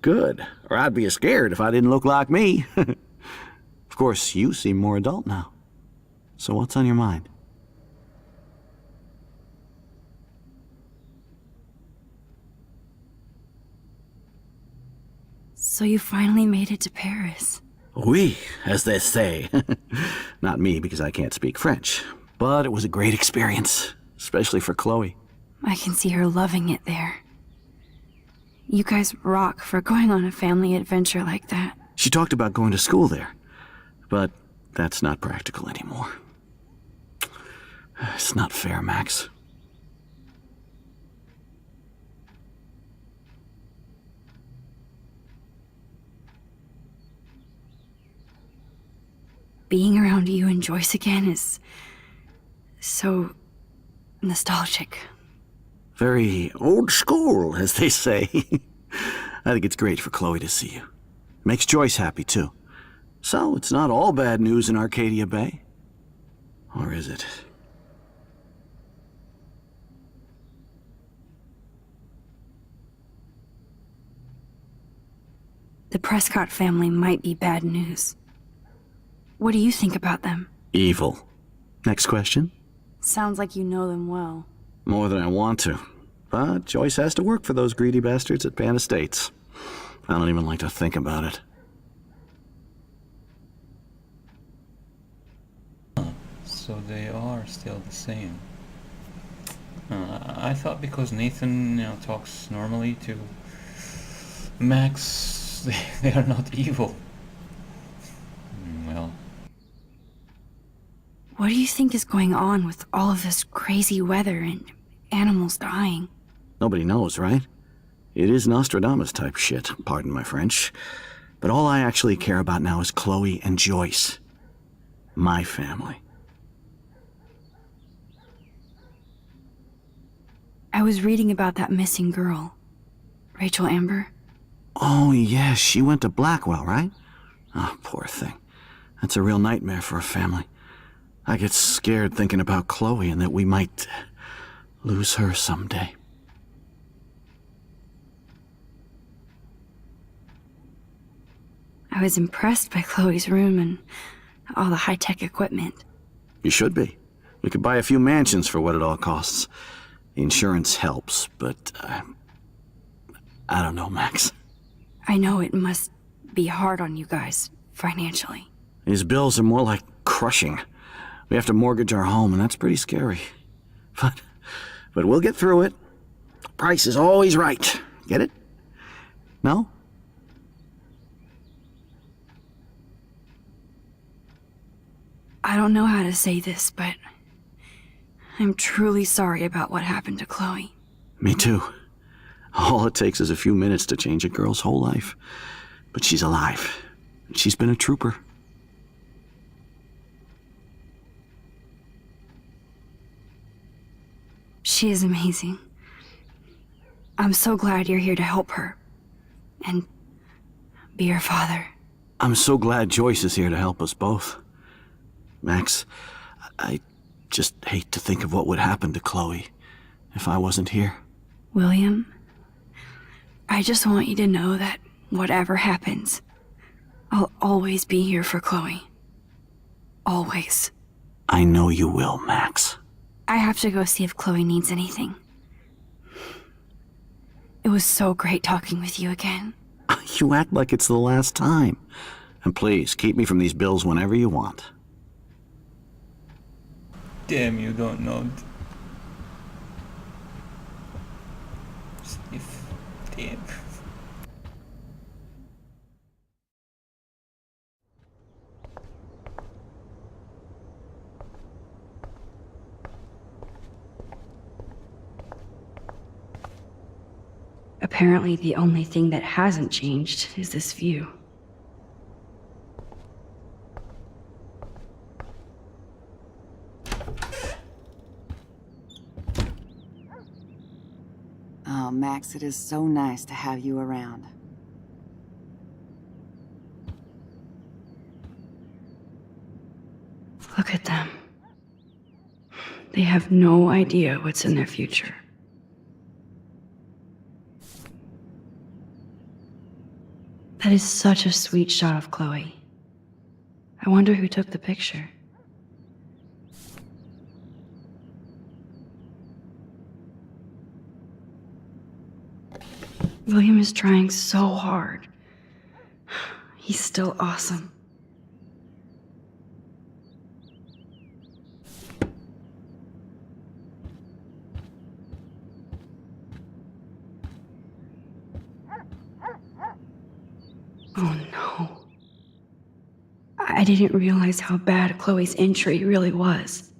Speaker 7: Good. Or I'd be scared if I didn't look like me. Of course, you seem more adult now. So what's on your mind?
Speaker 5: So you finally made it to Paris.
Speaker 7: Oui, as they say. Not me, because I can't speak French. But it was a great experience, especially for Chloe.
Speaker 5: I can see her loving it there. You guys rock for going on a family adventure like that.
Speaker 7: She talked about going to school there, but that's not practical anymore. It's not fair, Max.
Speaker 5: Being around you and Joyce again is so nostalgic.
Speaker 7: Very old school, as they say. I think it's great for Chloe to see you. Makes Joyce happy, too. So, it's not all bad news in Arcadia Bay. Or is it?
Speaker 5: The Prescott family might be bad news. What do you think about them?
Speaker 7: Evil. Next question?
Speaker 5: Sounds like you know them well.
Speaker 7: More than I want to. But Joyce has to work for those greedy bastards at Pan Estates. I don't even like to think about it.
Speaker 8: So they are still the same. I thought because Nathan, talks normally to Max, they are not evil. Well.
Speaker 5: What do you think is going on with all of this crazy weather and animals dying?
Speaker 7: Nobody knows, right? It is Nostradamus type shit, pardon my French. But all I actually care about now is Chloe and Joyce. My family.
Speaker 5: I was reading about that missing girl, Rachel Amber.
Speaker 7: Oh, yeah, she went to Blackwell, right? Oh, poor thing. That's a real nightmare for a family. I get scared thinking about Chloe and that we might lose her someday.
Speaker 5: I was impressed by Chloe's room and all the high-tech equipment.
Speaker 7: You should be. We could buy a few mansions for what it all costs. The insurance helps, but I don't know, Max.
Speaker 5: I know it must be hard on you guys, financially.
Speaker 7: These bills are more like crushing. We have to mortgage our home, and that's pretty scary. But we'll get through it. Price is always right. Get it? No?
Speaker 5: I don't know how to say this, but I'm truly sorry about what happened to Chloe.
Speaker 7: Me too. All it takes is a few minutes to change a girl's whole life. But she's alive. She's been a trooper.
Speaker 5: She is amazing. I'm so glad you're here to help her. And be her father.
Speaker 7: I'm so glad Joyce is here to help us both. Max, I just hate to think of what would happen to Chloe if I wasn't here.
Speaker 5: William, I just want you to know that whatever happens, I'll always be here for Chloe. Always.
Speaker 7: I know you will, Max.
Speaker 5: I have to go see if Chloe needs anything. It was so great talking with you again.
Speaker 7: You act like it's the last time. And please, keep me from these bills whenever you want.
Speaker 8: Damn, you don't know. Steve, damn.
Speaker 5: Apparently, the only thing that hasn't changed is this view.
Speaker 10: Oh, Max, it is so nice to have you around.
Speaker 5: Look at them. They have no idea what's in their future. That is such a sweet shot of Chloe. I wonder who took the picture. William is trying so hard. He's still awesome. Oh no. I didn't realize how bad Chloe's injury really was.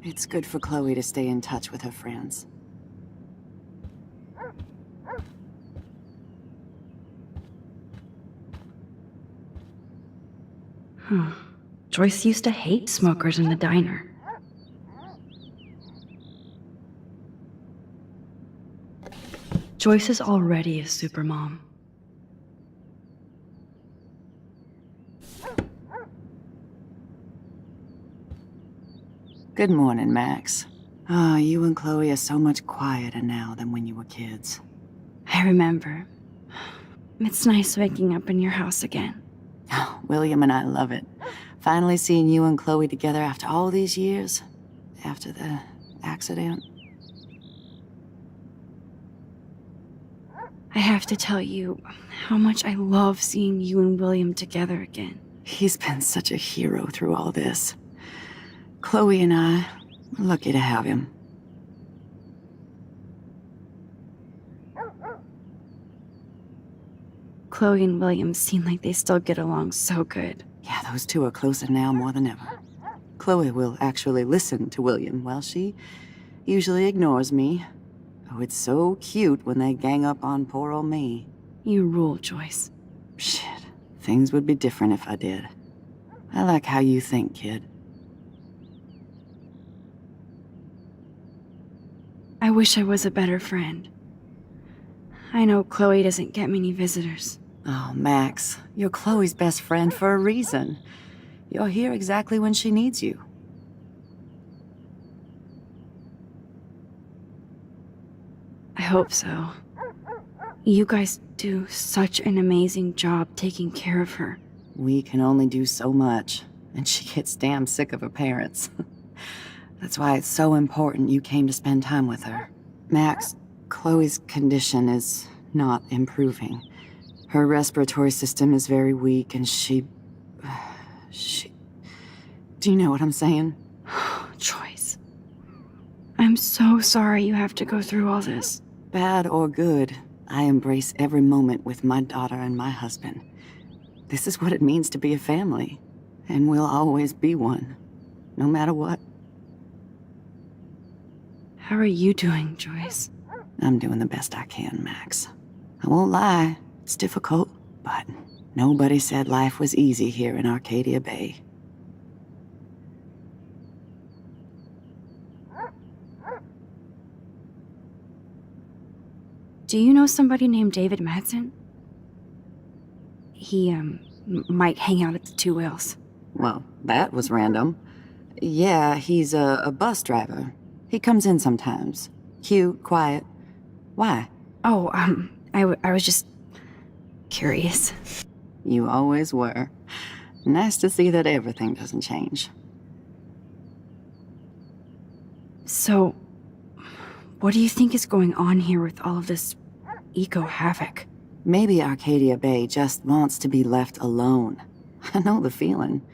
Speaker 10: It's good for Chloe to stay in touch with her friends.
Speaker 5: Joyce used to hate smokers in the diner. Joyce is already a supermom.
Speaker 10: Good morning, Max. Ah, you and Chloe are so much quieter now than when you were kids.
Speaker 5: I remember. It's nice waking up in your house again.
Speaker 10: Oh, William and I love it. Finally seeing you and Chloe together after all these years. After the accident.
Speaker 5: I have to tell you how much I love seeing you and William together again.
Speaker 10: He's been such a hero through all this. Chloe and I, we're lucky to have him.
Speaker 5: Chloe and William seem like they still get along so good.
Speaker 10: Yeah, those two are closer now more than ever. Chloe will actually listen to William, while she usually ignores me. Oh, it's so cute when they gang up on poor old me.
Speaker 5: You rule, Joyce.
Speaker 10: Shit, things would be different if I did. I like how you think, kid.
Speaker 5: I wish I was a better friend. I know Chloe doesn't get many visitors.
Speaker 10: Oh, Max, you're Chloe's best friend for a reason. You're here exactly when she needs you.
Speaker 5: I hope so. You guys do such an amazing job taking care of her.
Speaker 10: We can only do so much, and she gets damn sick of her parents. That's why it's so important you came to spend time with her. Max, Chloe's condition is not improving. Her respiratory system is very weak, and she... Do you know what I'm saying?
Speaker 5: Joyce. I'm so sorry you have to go through all this.
Speaker 10: Bad or good, I embrace every moment with my daughter and my husband. This is what it means to be a family, and we'll always be one, no matter what.
Speaker 5: How are you doing, Joyce?
Speaker 10: I'm doing the best I can, Max. I won't lie, it's difficult, but nobody said life was easy here in Arcadia Bay.
Speaker 5: Do you know somebody named David Madsen? He, might hang out at the Two Whales.
Speaker 10: Well, that was random. Yeah, he's a bus driver. He comes in sometimes. Cute, quiet. Why?
Speaker 5: Oh, I was just curious.
Speaker 10: You always were. Nice to see that everything doesn't change.
Speaker 5: So, what do you think is going on here with all of this eco-havoc?
Speaker 10: Maybe Arcadia Bay just wants to be left alone. I know the feeling.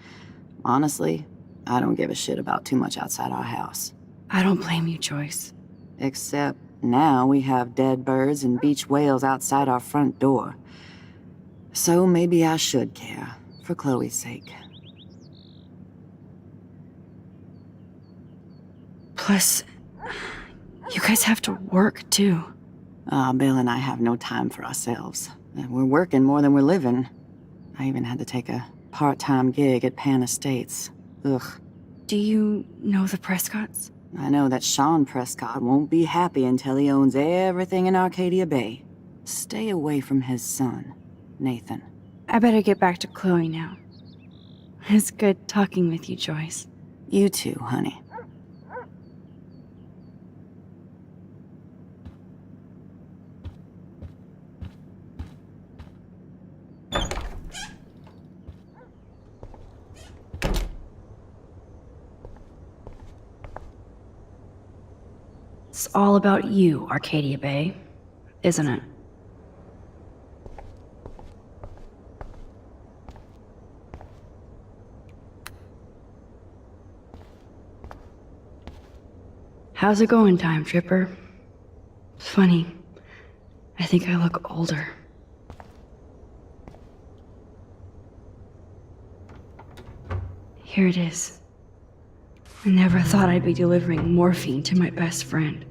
Speaker 10: Honestly, I don't give a shit about too much outside our house.
Speaker 5: I don't blame you, Joyce.
Speaker 10: Except now we have dead birds and beach whales outside our front door. So maybe I should care, for Chloe's sake.
Speaker 5: Plus, you guys have to work, too.
Speaker 10: Bill and I have no time for ourselves. We're working more than we're living. I even had to take a part-time gig at Pan Estates. Ugh.
Speaker 5: Do you know the Prescotts?
Speaker 10: I know that Sean Prescott won't be happy until he owns everything in Arcadia Bay. Stay away from his son, Nathan.
Speaker 5: I better get back to Chloe now. It's good talking with you, Joyce.
Speaker 10: You too, honey.
Speaker 5: It's all about you, Arcadia Bay, isn't it? How's it going, Time Tripper? Funny, I think I look older. Here it is. I never thought I'd be delivering morphine to my best friend.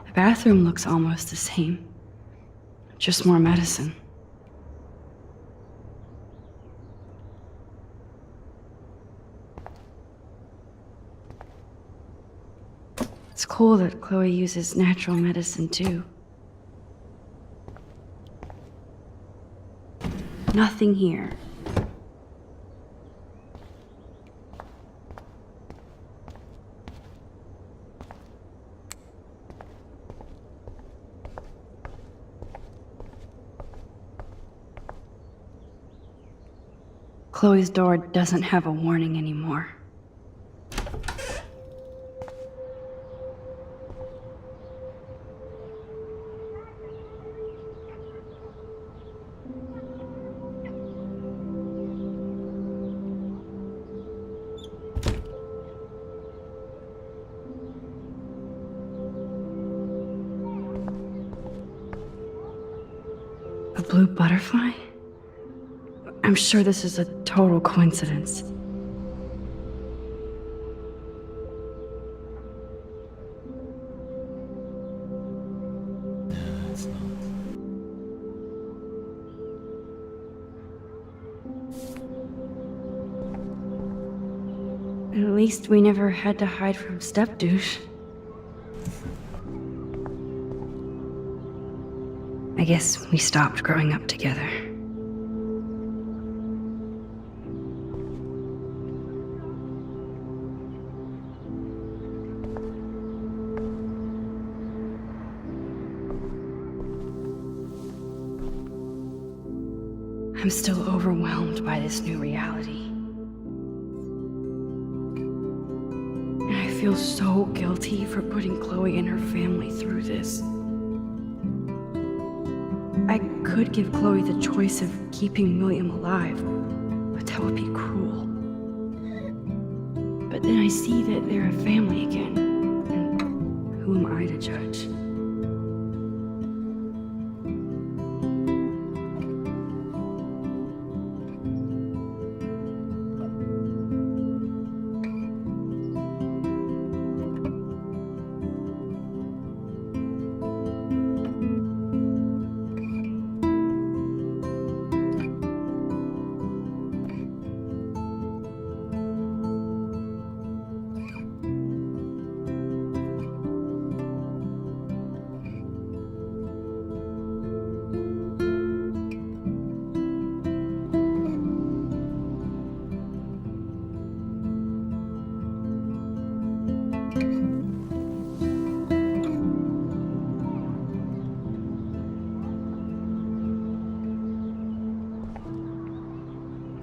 Speaker 5: The bathroom looks almost the same. Just more medicine. It's cool that Chloe uses natural medicine too. Nothing here. Chloe's door doesn't have a warning anymore. A blue butterfly? I'm sure this is a total coincidence. At least we never had to hide from Step Douche. I guess we stopped growing up together. I'm still overwhelmed by this new reality. And I feel so guilty for putting Chloe and her family through this. I could give Chloe the choice of keeping William alive, but that would be cruel. But then I see that they're a family again, and who am I to judge?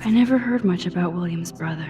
Speaker 5: I never heard much about William's brother.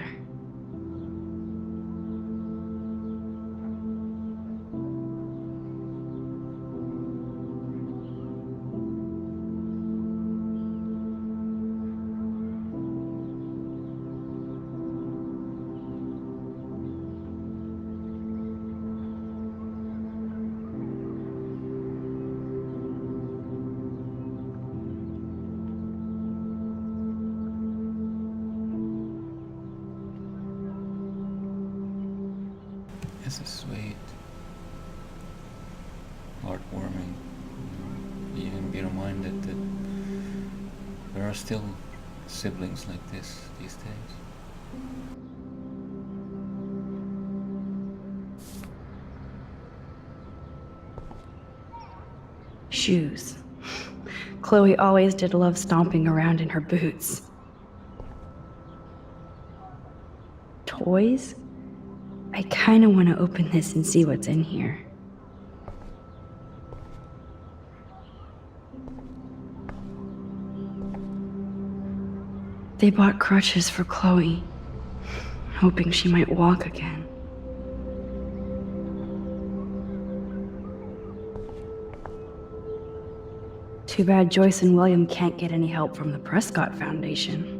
Speaker 8: you don't mind that there are still siblings like this these days.
Speaker 5: Shoes. Chloe always did love stomping around in her boots. Toys? I kinda wanna open this and see what's in here. They bought crutches for Chloe, hoping she might walk again. Too bad Joyce and William can't get any help from the Prescott Foundation.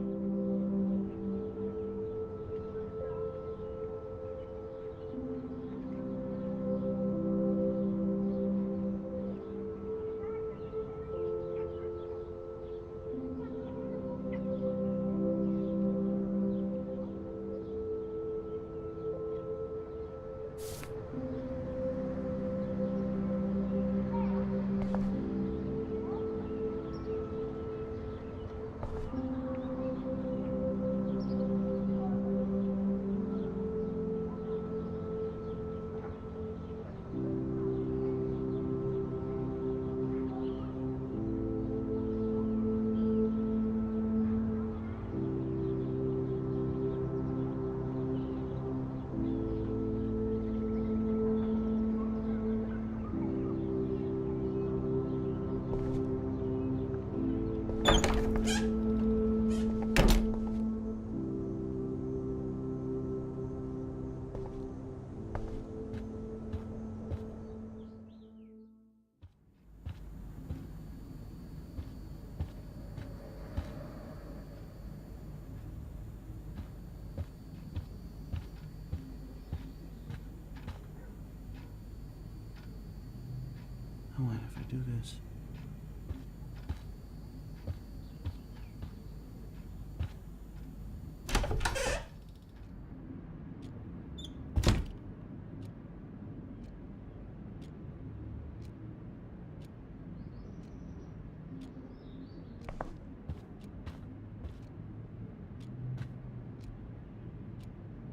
Speaker 7: I wonder if I do this.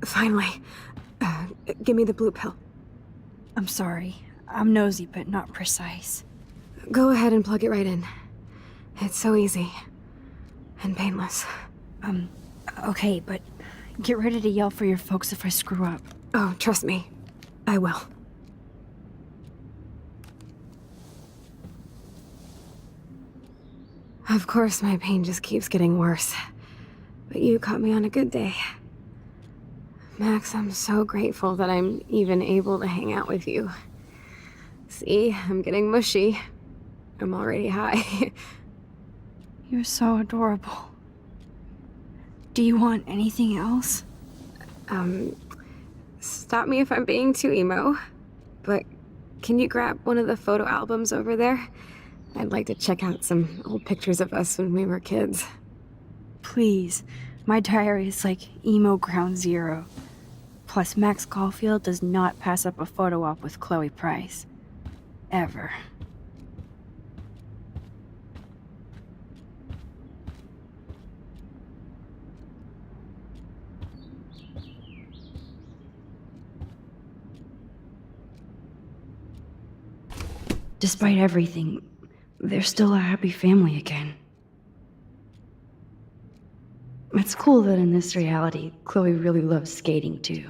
Speaker 9: Finally. Give me the blue pill.
Speaker 5: I'm sorry. I'm nosy, but not precise.
Speaker 9: Go ahead and plug it right in. It's so easy. And painless.
Speaker 5: Okay, but get ready to yell for your folks if I screw up.
Speaker 9: Oh, trust me. I will. Of course, my pain just keeps getting worse. But you caught me on a good day. Max, I'm so grateful that I'm even able to hang out with you. See, I'm getting mushy. I'm already high.
Speaker 5: You're so adorable. Do you want anything else?
Speaker 9: Stop me if I'm being too emo, but can you grab one of the photo albums over there? I'd like to check out some old pictures of us when we were kids.
Speaker 5: Please. My diary is like emo ground zero. Plus, Max Caulfield does not pass up a photo op with Chloe Price. Ever. Despite everything, they're still a happy family again. It's cool that in this reality, Chloe really loves skating too.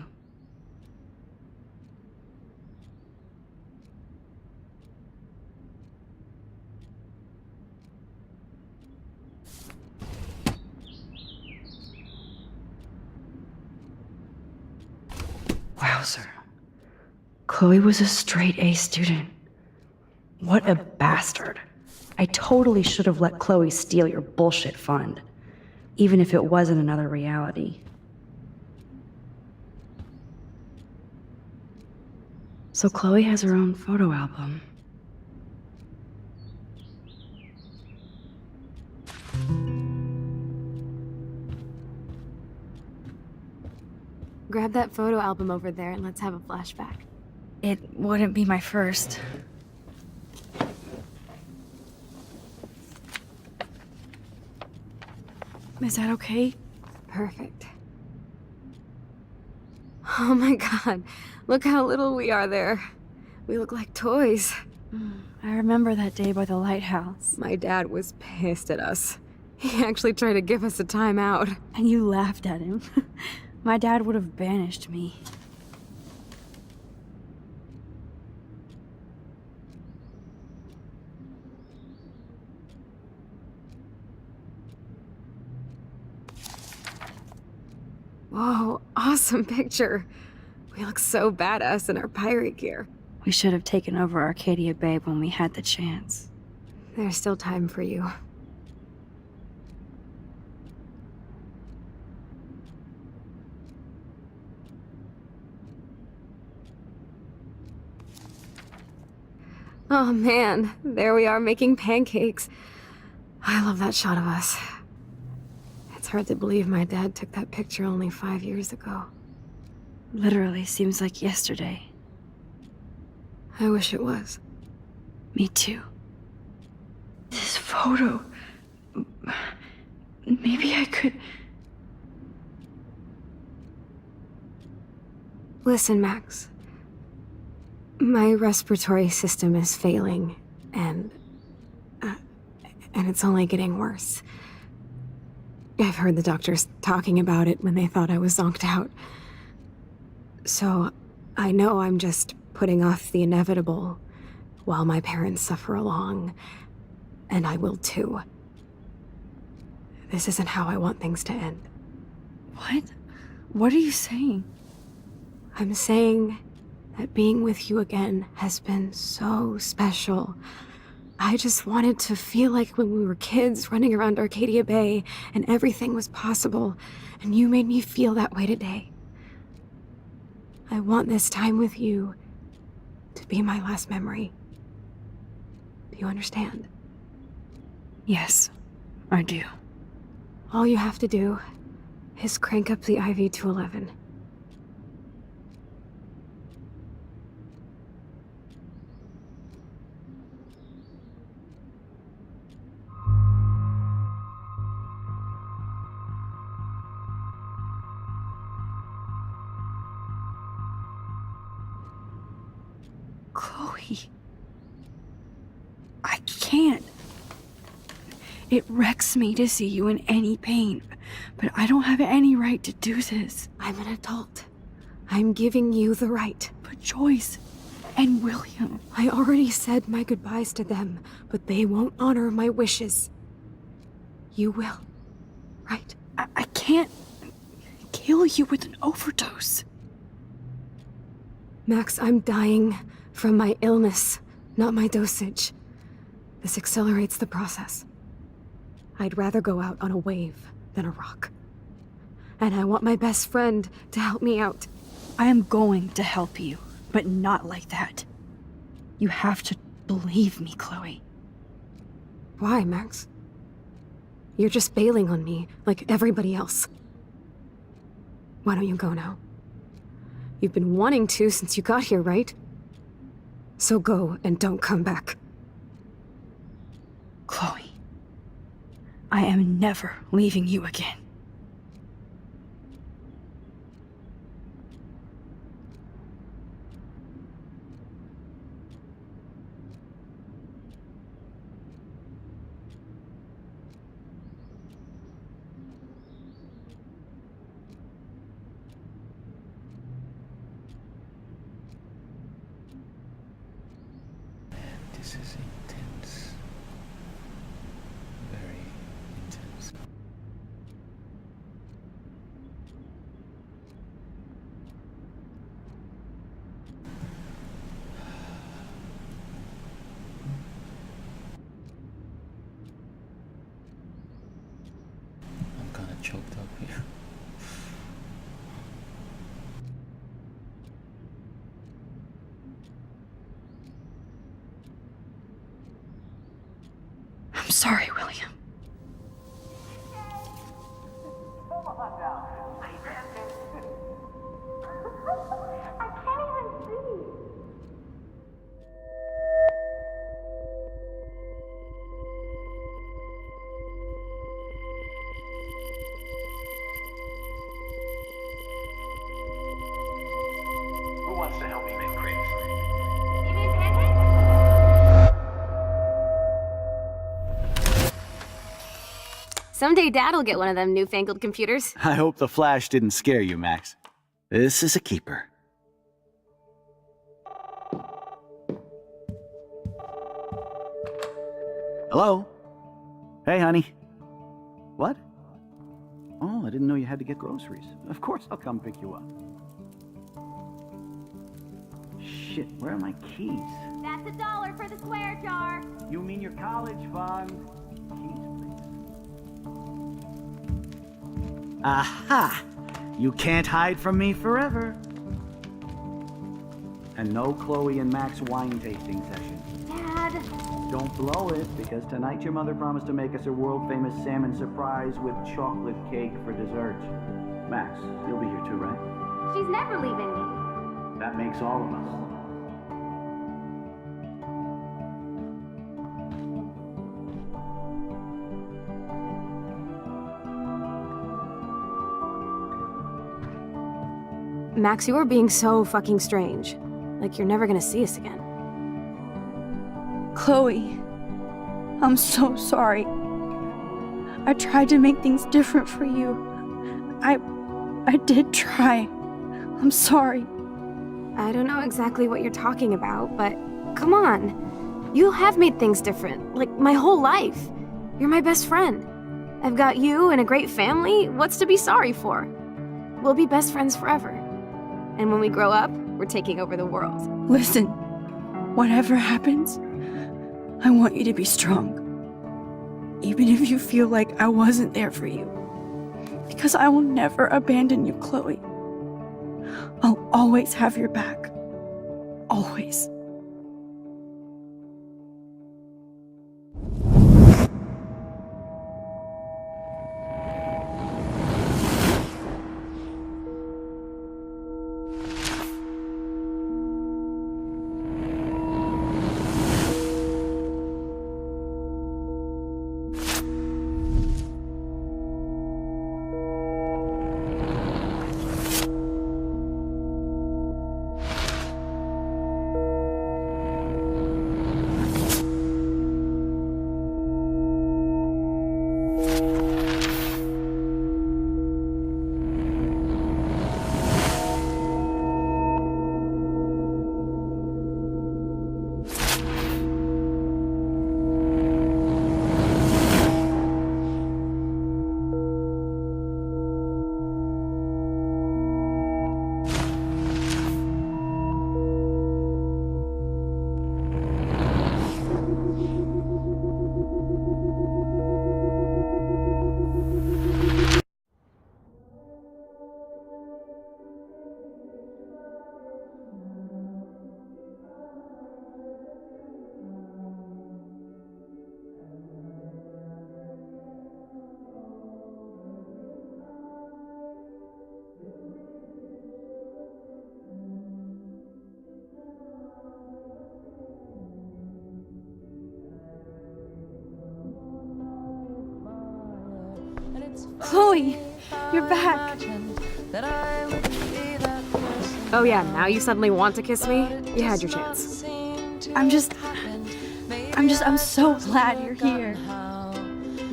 Speaker 5: Wowzer. Chloe was a straight A student. What a bastard. I totally should have let Chloe steal your bullshit fund, even if it wasn't another reality. So Chloe has her own photo album.
Speaker 9: Grab that photo album over there and let's have a flashback.
Speaker 5: It wouldn't be my first.
Speaker 1: Is that okay?
Speaker 9: Perfect. Oh my god, look how little we are there. We look like toys.
Speaker 1: I remember that day by the lighthouse.
Speaker 9: My dad was pissed at us. He actually tried to give us a timeout.
Speaker 1: And you laughed at him. My dad would have banished me.
Speaker 9: Whoa, awesome picture. We look so badass in our pirate gear.
Speaker 1: We should have taken over Arcadia Bay when we had the chance.
Speaker 9: There's still time for you. Oh man, there we are making pancakes. I love that shot of us. It's hard to believe my dad took that picture only 5 years ago.
Speaker 1: Literally seems like yesterday.
Speaker 9: I wish it was.
Speaker 1: Me too.
Speaker 5: This photo. Maybe I could.
Speaker 9: Listen, Max. My respiratory system is failing, and it's only getting worse. I've heard the doctors talking about it when they thought I was zonked out. So, I know I'm just putting off the inevitable while my parents suffer along, and I will too. This isn't how I want things to end.
Speaker 1: What? What are you saying?
Speaker 9: I'm saying that being with you again has been so special. I just wanted to feel like when we were kids running around Arcadia Bay and everything was possible, and you made me feel that way today. I want this time with you to be my last memory. Do you understand?
Speaker 1: Yes, I do.
Speaker 9: All you have to do is crank up the IV to 11.
Speaker 1: Chloe. I can't. It wrecks me to see you in any pain, but I don't have any right to do this.
Speaker 9: I'm an adult. I'm giving you the right.
Speaker 1: But Joyce and William.
Speaker 9: I already said my goodbyes to them, but they won't honor my wishes. You will, right?
Speaker 1: I can't kill you with an overdose.
Speaker 9: Max, I'm dying from my illness, not my dosage. This accelerates the process. I'd rather go out on a wave than a rock. And I want my best friend to help me out.
Speaker 1: I am going to help you, but not like that. You have to believe me, Chloe.
Speaker 9: Why, Max? You're just bailing on me like everybody else. Why don't you go now? You've been wanting to since you got here, right? So go and don't come back.
Speaker 1: Chloe, I am never leaving you again.
Speaker 8: This is intense. Very intense. I'm kinda choked up here.
Speaker 1: I'm sorry, William.
Speaker 6: Someday Dad'll get one of them newfangled computers.
Speaker 7: I hope the flash didn't scare you, Max. This is a keeper. Hello? Hey, honey. What? Oh, I didn't know you had to get groceries. Of course I'll come pick you up. Shit, where are my keys?
Speaker 6: That's $1 for the square jar.
Speaker 7: You mean your college fund? Keys, please. Aha! You can't hide from me forever. And no Chloe and Max wine tasting session.
Speaker 6: Dad.
Speaker 7: Don't blow it, because tonight your mother promised to make us a world-famous salmon surprise with chocolate cake for dessert. Max, you'll be here too, right?
Speaker 6: She's never leaving me.
Speaker 7: That makes all of us.
Speaker 9: Max, you are being so fucking strange. Like you're never gonna see us again.
Speaker 5: Chloe, I'm so sorry. I tried to make things different for you. I did try. I'm sorry.
Speaker 9: I don't know exactly what you're talking about, but come on. You have made things different, like my whole life. You're my best friend. I've got you and a great family. What's to be sorry for? We'll be best friends forever. And when we grow up, we're taking over the world.
Speaker 5: Listen, whatever happens, I want you to be strong. Even if you feel like I wasn't there for you. Because I will never abandon you, Chloe. I'll always have your back. Always. Chloe, you're back.
Speaker 9: Oh yeah, now you suddenly want to kiss me? You had your chance.
Speaker 5: I'm so glad you're here.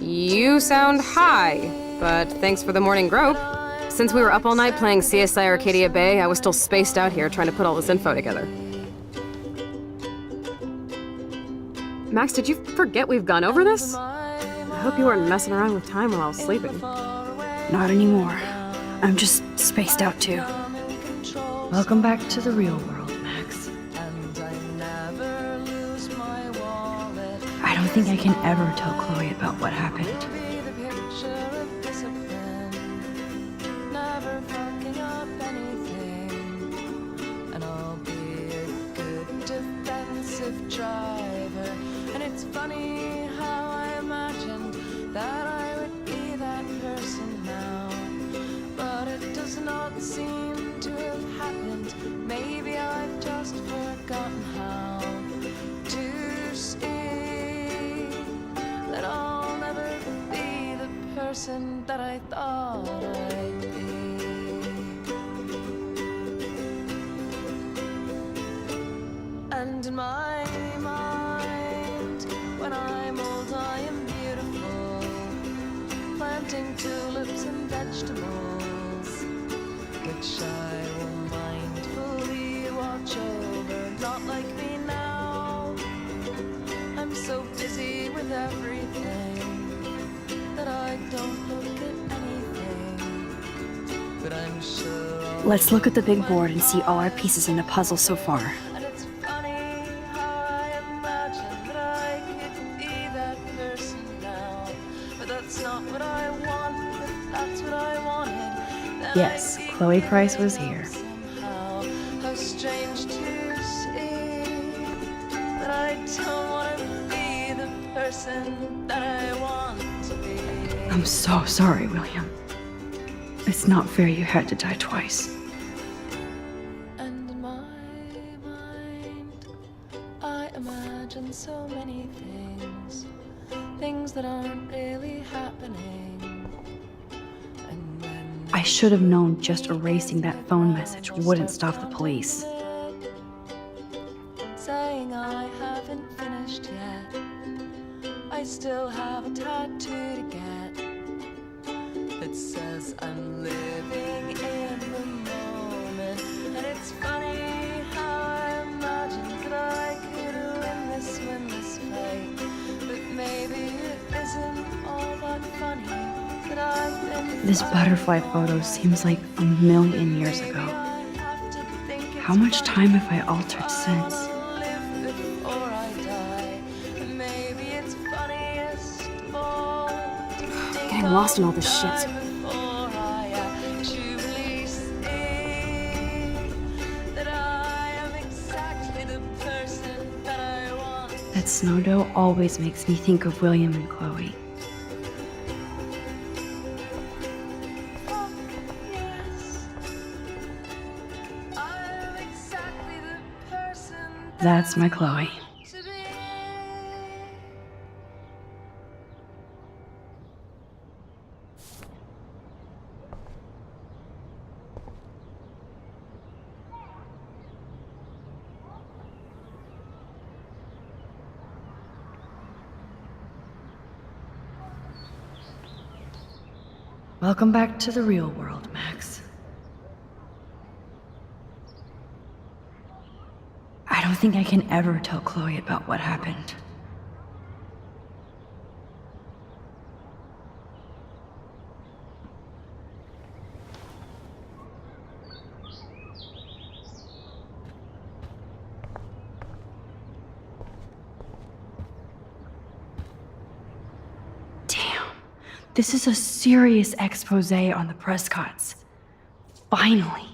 Speaker 9: You sound high, but thanks for the morning grope. Since we were up all night playing CSI Arcadia Bay, I was still spaced out here trying to put all this info together. Max, did you forget we've gone over this? I hope you weren't messing around with time while I was sleeping.
Speaker 5: Not anymore. I'm just spaced out too. Welcome back to the real world, Max. I don't think I can ever tell Chloe about what happened.
Speaker 11: That I thought I'd be. And in my mind, when I'm old, I am beautiful. planting tulips and vegetables, which I will mindfully watch over. Not like me now. I'm so busy with everything that I don't look at anything. But I'm sure
Speaker 5: Let's look at the big board and see all our pieces in the puzzle so far.
Speaker 11: and it's funny how I imagine that I could be that person now. But that's not what I want, but that's what I wanted. Then
Speaker 5: Yes,
Speaker 11: I
Speaker 5: Chloe
Speaker 11: became
Speaker 5: Price was here.
Speaker 11: somehow. How strange to see that I don't want to be the person that I want to be.
Speaker 5: I'm so sorry, William. It's not fair you had to die twice.
Speaker 11: And in my mind, I imagine so many things, things that aren't really happening. And when
Speaker 5: I should have known just erasing that phone message wouldn't stop the police.
Speaker 11: saying I haven't finished yet, I still have a tattoo to get that says I'm living in the moment. And it's funny how I imagined that I could win this fight. But maybe it isn't all that funny that I've been
Speaker 5: This butterfly photo seems like a million years ago.
Speaker 11: have to think it's
Speaker 5: How much
Speaker 11: funny
Speaker 5: time have I altered since?
Speaker 11: I'll live before I die. And maybe it's funniest of all to think
Speaker 9: Getting lost in all this
Speaker 11: I'll
Speaker 9: shit.
Speaker 11: die before I actually see that I am exactly the person that I want.
Speaker 5: That snow dough always makes me think of William and Chloe.
Speaker 11: Fuck yes. I'm exactly the person that
Speaker 5: That's my Chloe.
Speaker 11: to be.
Speaker 5: Welcome back to the real world, Max. I don't think I can ever tell Chloe about what happened. Damn, this is a serious expose on the Prescotts. Finally.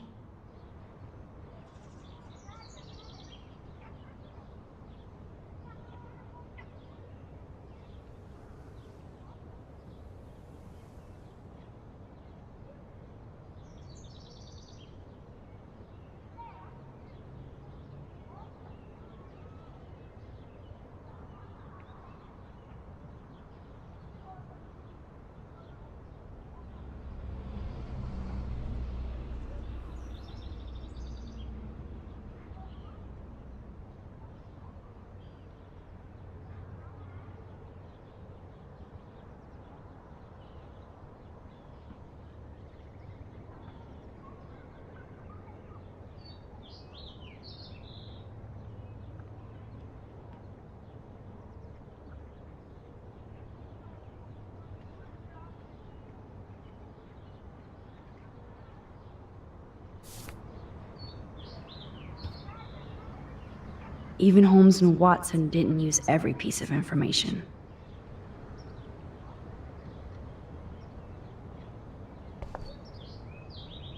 Speaker 5: Even Holmes and Watson didn't use every piece of information.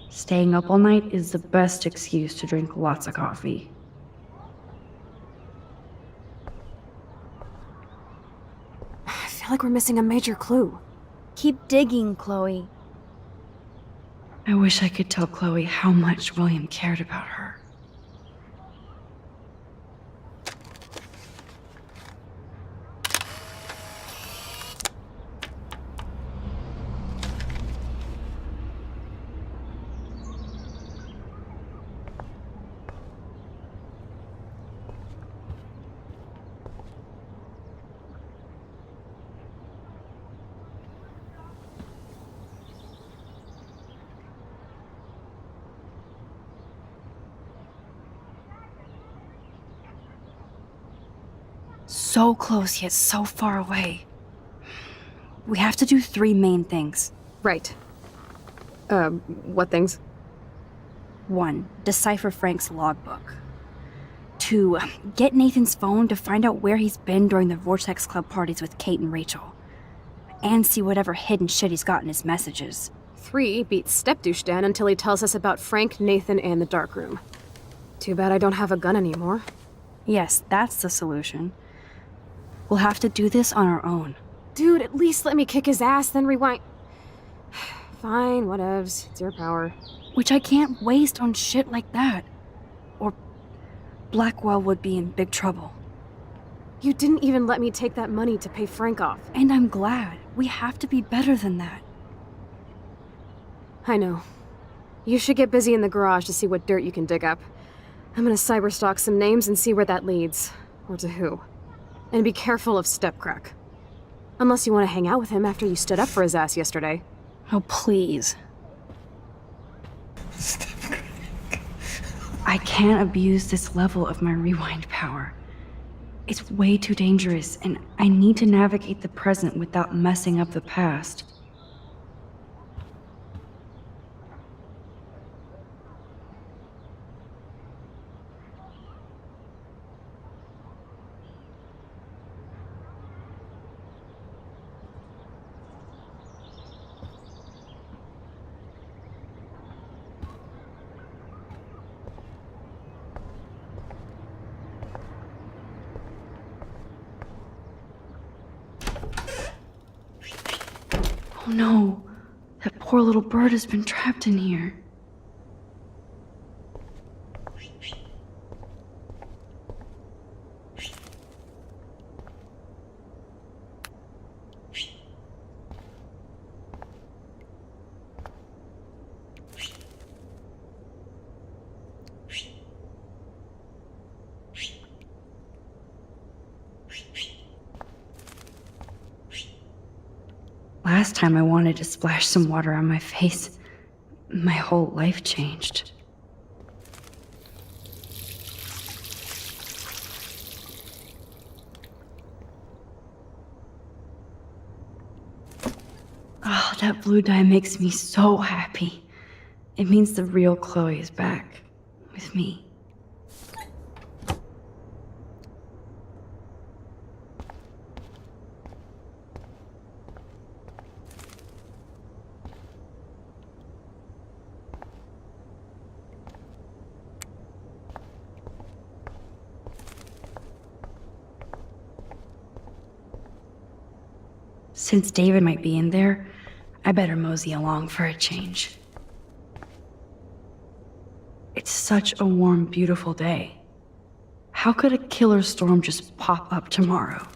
Speaker 5: Staying up all night is the best excuse to drink lots of coffee.
Speaker 9: I feel like we're missing a major clue.
Speaker 1: Keep digging, Chloe.
Speaker 5: I wish I could tell Chloe how much William cared about her. So close yet so far away. We have to do 3 main things.
Speaker 9: Right. What things?
Speaker 5: 1. Decipher Frank's logbook. 2. Get Nathan's phone to find out where he's been during the Vortex Club parties with Kate and Rachel. And see whatever hidden shit he's got in his messages.
Speaker 9: 3. Beat Step-douche Dan until he tells us about Frank, Nathan, and the darkroom. Too bad I don't have a gun anymore.
Speaker 5: Yes, that's the solution. We'll have to do this on our own.
Speaker 9: Dude, at least let me kick his ass, then rewind. Fine, whatevs. It's your power.
Speaker 5: Which I can't waste on shit like that. Or Blackwell would be in big trouble.
Speaker 9: You didn't even let me take that money to pay Frank off.
Speaker 5: And I'm glad. We have to be better than that.
Speaker 9: I know. You should get busy in the garage to see what dirt you can dig up. I'm gonna cyberstalk some names and see where that leads. Or to who. And be careful of Stepcrack. Unless you want to hang out with him after you stood up for his ass yesterday.
Speaker 5: Oh, please. I can't abuse this level of my rewind power. It's way too dangerous, and I need to navigate the present without messing up the past. Oh no, that poor little bird has been trapped in here. Last time I wanted to splash some water on my face, my whole life changed. Oh, that blue dye makes me so happy. It means the real Chloe is back with me. Since David might be in there, I better mosey along for a change. It's such a warm, beautiful day. How could a killer storm just pop up tomorrow?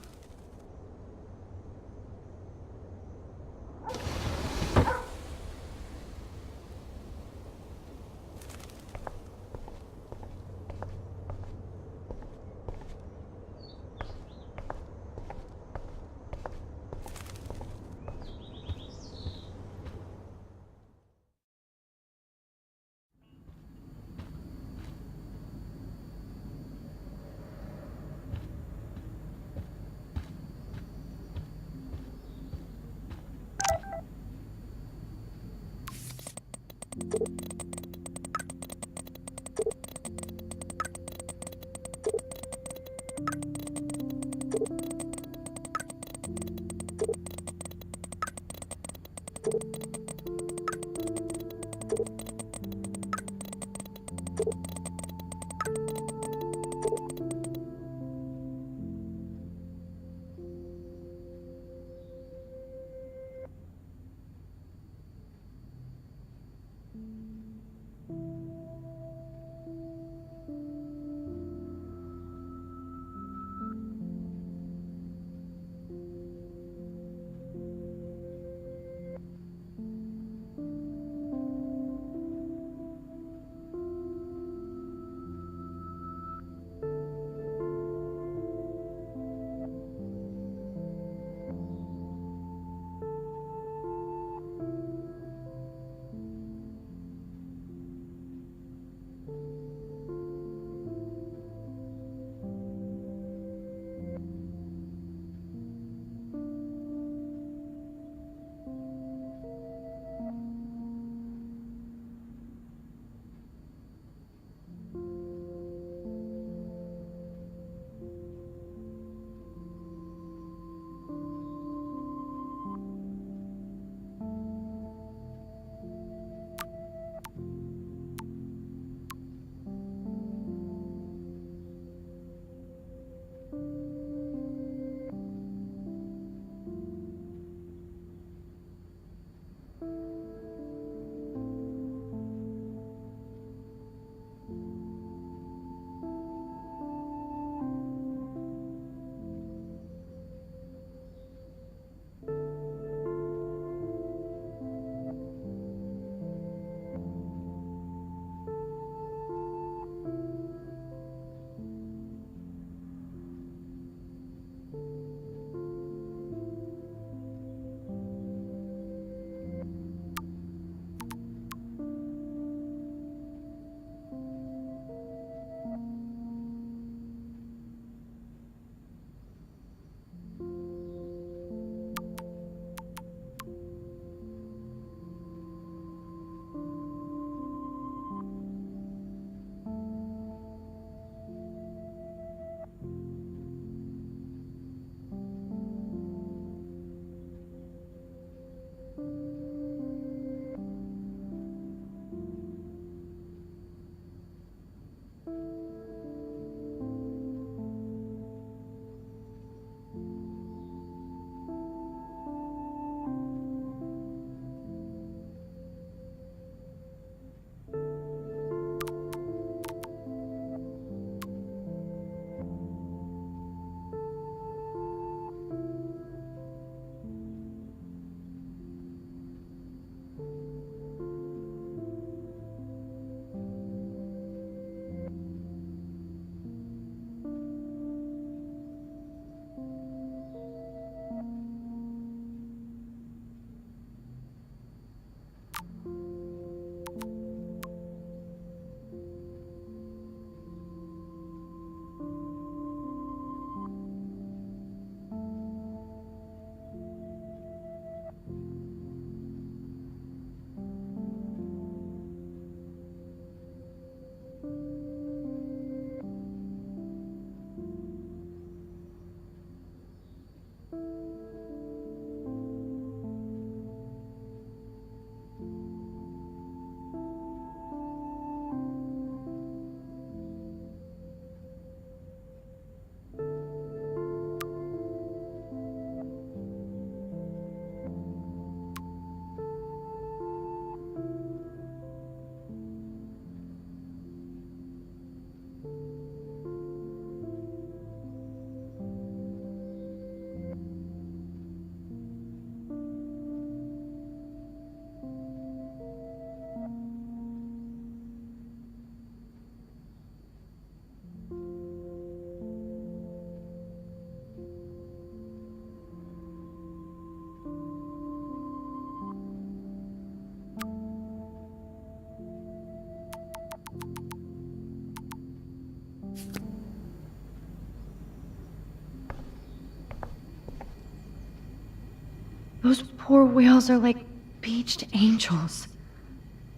Speaker 5: Those poor whales are like beached angels.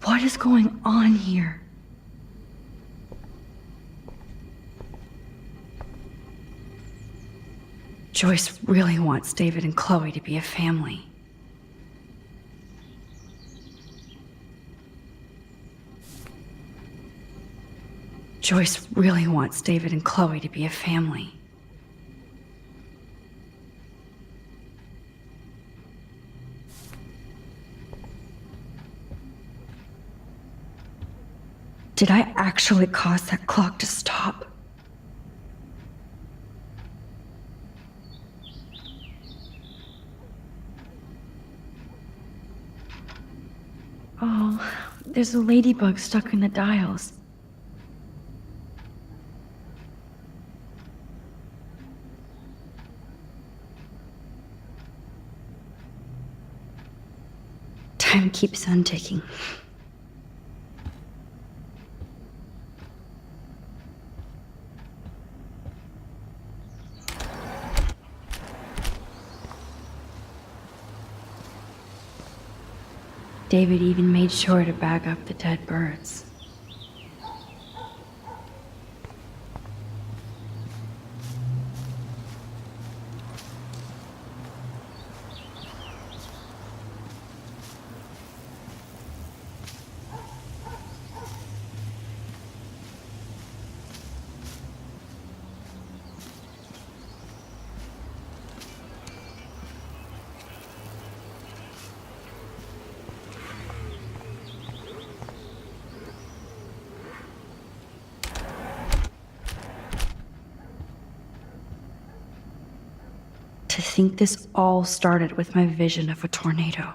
Speaker 5: What is going on here? Joyce really wants David and Chloe to be a family. Joyce really wants David and Chloe to be a family. Did I actually cause that clock to stop? Oh, there's a ladybug stuck in the dials. Time keeps on ticking. David even made sure to bag up the dead birds. To think this all started with my vision of a tornado.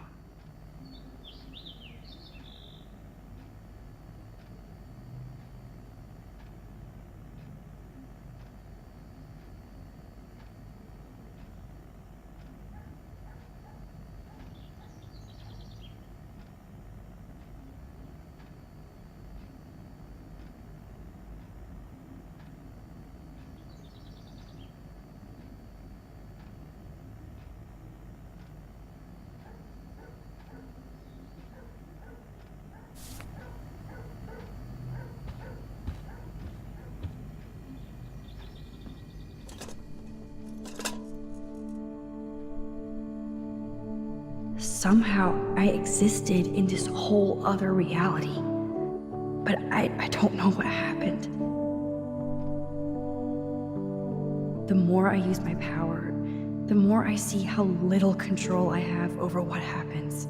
Speaker 5: Somehow I existed in this whole other reality. But I don't know what happened. The more I use my power, the more I see how little control I have over what happens.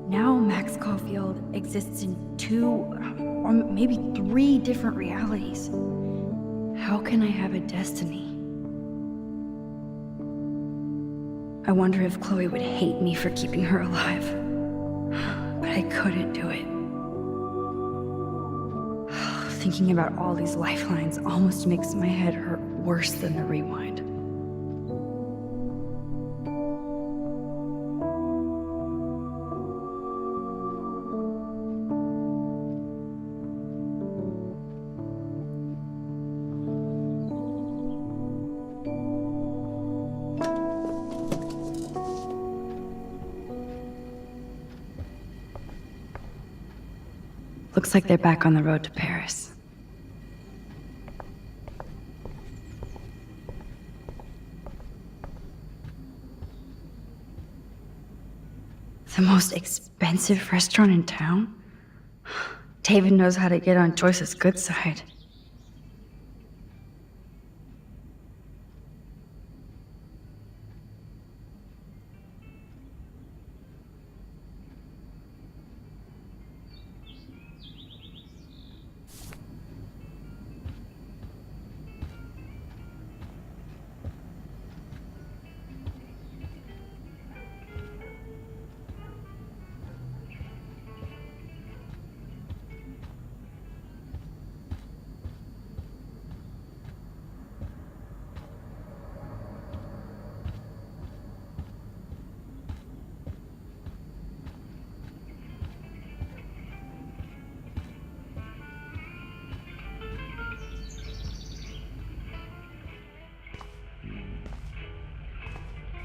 Speaker 5: Now Max Caulfield exists in 2 or maybe 3 different realities. How can I have a destiny? I wonder if Chloe would hate me for keeping her alive. But I couldn't do it. Thinking about all these lifelines almost makes my head hurt worse than the rewind. Looks like they're back on the road to Paris. The most expensive restaurant in town? David knows how to get on Joyce's good side.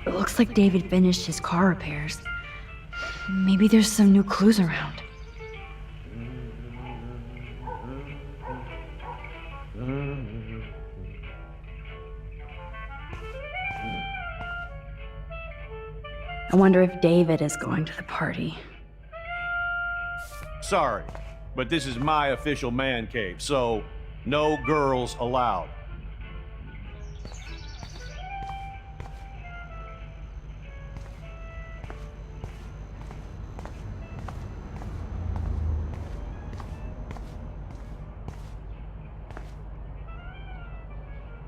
Speaker 5: It looks like David finished his car repairs. Maybe there's some new clues around. I wonder if David is going to the party.
Speaker 12: Sorry, but this is my official man cave, so no girls allowed.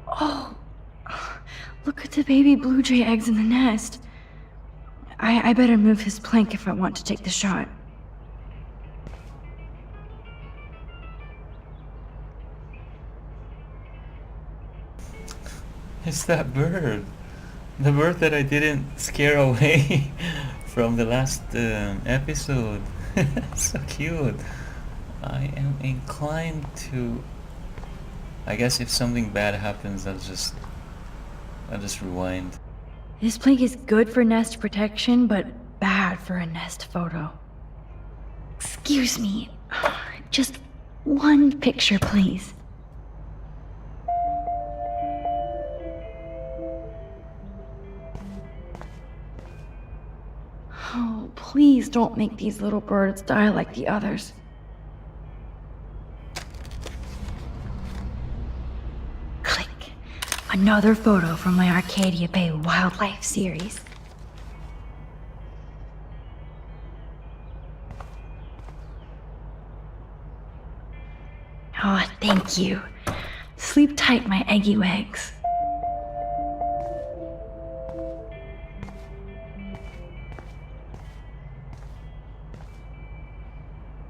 Speaker 5: Oh, look at the baby blue jay eggs in the nest. I better move his plank if I want to take the shot.
Speaker 8: It's that bird. The bird that I didn't scare away from the last episode. So cute. I am inclined to... I guess if something bad happens, I'll just rewind.
Speaker 5: This plank is good for nest protection, but bad for a nest photo. Excuse me. Just one picture, please. Oh, please don't make these little birds die like the others. Click. Another photo from my Arcadia Bay wildlife series. Oh, thank you. Sleep tight, my eggy legs.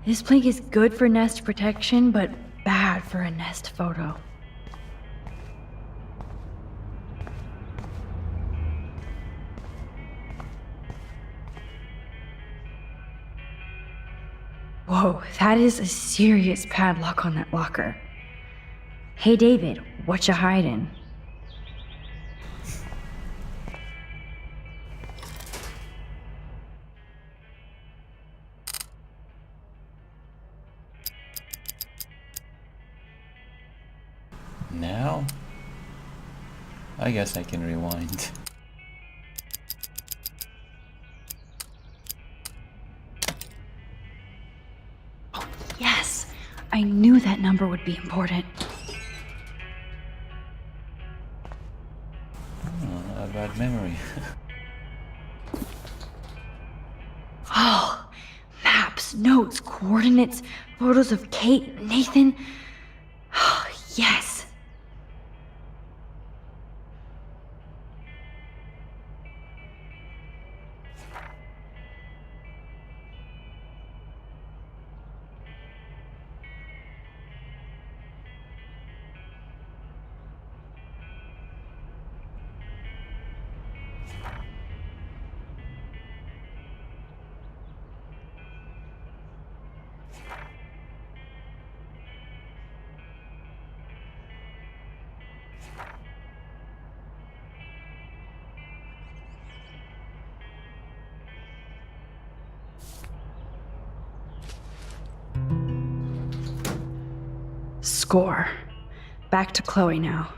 Speaker 5: This plank is good for nest protection, but bad for a nest photo. Whoa, that is a serious padlock on that locker. Hey David, what you hiding?
Speaker 8: Now, I guess I can rewind.
Speaker 5: Oh, yes! I knew that number would be important.
Speaker 8: Oh, a bad memory.
Speaker 5: Oh, maps, notes, coordinates, photos of Kate, Nathan. Oh, yes. Score. Back to Chloe now.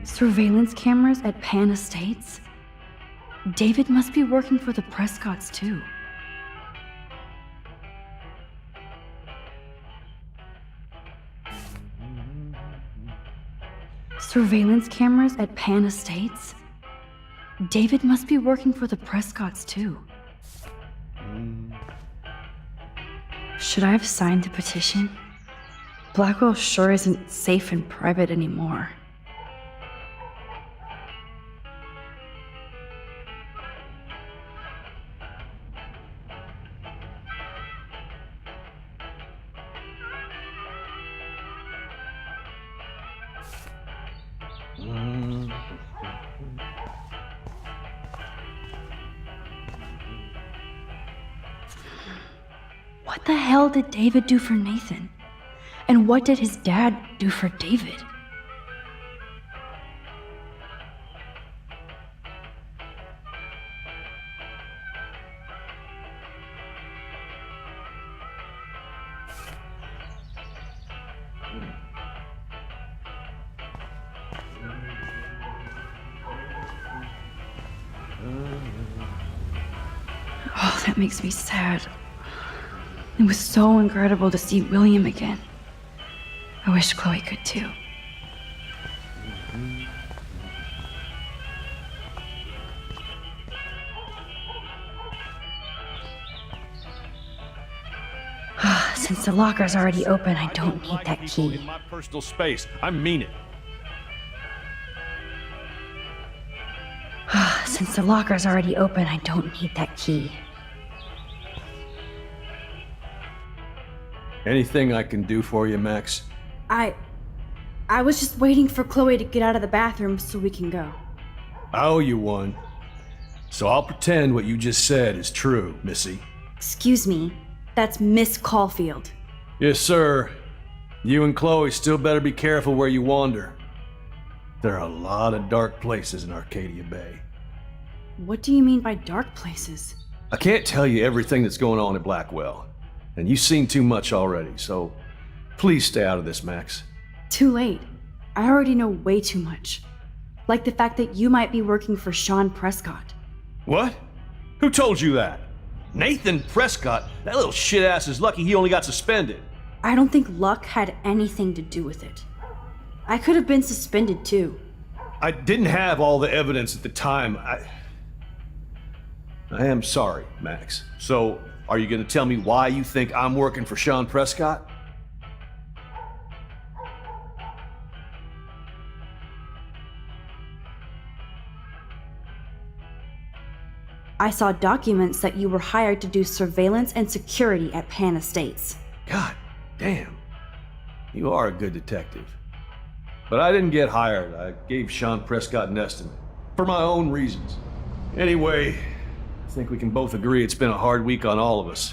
Speaker 5: Surveillance cameras at Pan Estates? David must be working for the Prescotts too. Surveillance cameras at Pan Estates? David must be working for the Prescotts too. Should I have signed the petition? Blackwell sure isn't safe and private anymore. What the hell did David do for Nathan? And what did his dad do for David? Oh, that makes me sad. It was so incredible to see William again. I wish Chloe could too. Since the locker's already open, I don't need that key.
Speaker 12: In my personal space. I mean it.
Speaker 5: Since the locker's already open, I don't need that key.
Speaker 12: Anything I can do for you, Max?
Speaker 1: I was just waiting for Chloe to get out of the bathroom so we can go.
Speaker 12: I owe you one. So I'll pretend what you just said is true, Missy.
Speaker 1: Excuse me, that's Miss Caulfield.
Speaker 12: Yes, sir. You and Chloe still better be careful where you wander. There are a lot of dark places in Arcadia Bay.
Speaker 1: What do you mean by dark places?
Speaker 12: I can't tell you everything that's going on at Blackwell, and you've seen too much already, so please stay out of this, Max.
Speaker 1: Too late. I already know way too much. Like the fact that you might be working for Sean Prescott.
Speaker 12: What? Who told you that? Nathan Prescott? That little shit-ass is lucky he only got suspended.
Speaker 1: I don't think luck had anything to do with it. I could have been suspended too.
Speaker 12: I didn't have all the evidence at the time. I am sorry, Max. So, are you gonna tell me why you think I'm working for Sean Prescott?
Speaker 1: I saw documents that you were hired to do surveillance and security at Pan Estates.
Speaker 12: God damn. You are a good detective. But I didn't get hired. I gave Sean Prescott an estimate. For my own reasons. Anyway, I think we can both agree it's been a hard week on all of us.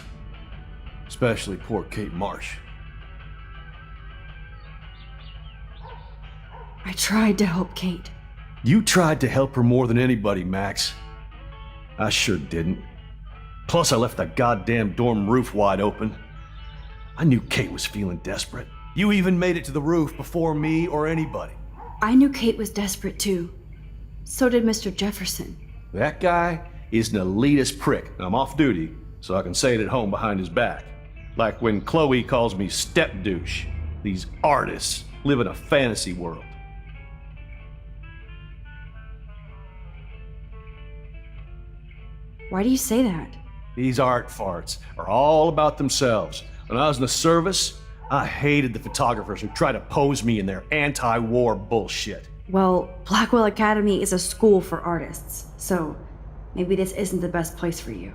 Speaker 12: Especially poor Kate Marsh.
Speaker 1: I tried to help Kate.
Speaker 12: You tried to help her more than anybody, Max. I sure didn't. Plus, I left that goddamn dorm roof wide open. I knew Kate was feeling desperate. You even made it to the roof before me or anybody.
Speaker 1: I knew Kate was desperate too. So did Mr. Jefferson.
Speaker 12: That guy is an elitist prick, and I'm off duty, so I can say it at home behind his back. Like when Chloe calls me step douche. These artists live in a fantasy world.
Speaker 1: Why do you say that?
Speaker 12: These art farts are all about themselves. When I was in the service, I hated the photographers who try to pose me in their anti-war bullshit.
Speaker 1: Well, Blackwell Academy is a school for artists, so maybe this isn't the best place for you.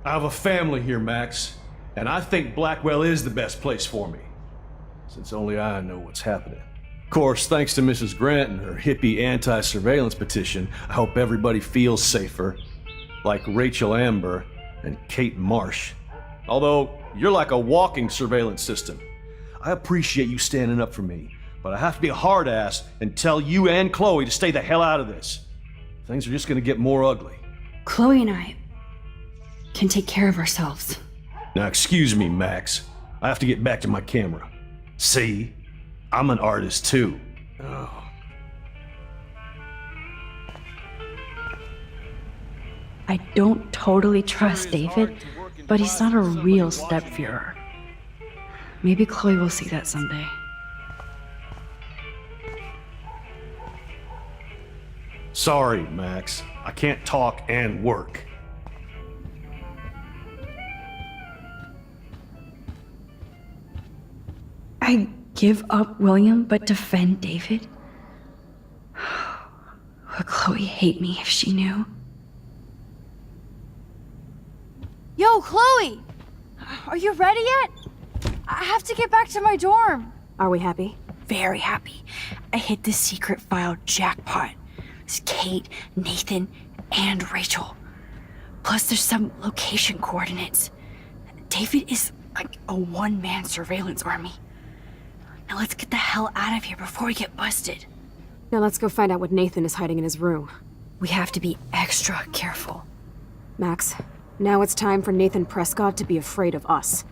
Speaker 12: I have a family here, Max, and I think Blackwell is the best place for me, since only I know what's happening. Of course, thanks to Mrs. Grant and her hippie anti-surveillance petition, I hope everybody feels safer, like Rachel Amber and Kate Marsh. Although, you're like a walking surveillance system. I appreciate you standing up for me, but I have to be a hard ass and tell you and Chloe to stay the hell out of this. Things are just gonna get more ugly.
Speaker 1: Chloe and I can take care of ourselves.
Speaker 12: Now excuse me, Max. I have to get back to my camera. See? I'm an artist too. Oh.
Speaker 5: I don't totally trust David, but he's not a real stepfuhrer. Maybe Chloe will see that someday.
Speaker 12: Sorry, Max. I can't talk and work.
Speaker 5: I give up William but defend David? Would Chloe hate me if she knew?
Speaker 2: Yo, Chloe! Are you ready yet? I have to get back to my dorm.
Speaker 9: Are we happy?
Speaker 5: Very happy. I hit the secret file jackpot. It's Kate, Nathan, and Rachel. Plus there's some location coordinates. David is like a one-man surveillance army. Now let's get the hell out of here before we get busted.
Speaker 9: Now let's go find out what Nathan is hiding in his room.
Speaker 5: We have to be extra careful.
Speaker 9: Max, now it's time for Nathan Prescott to be afraid of us.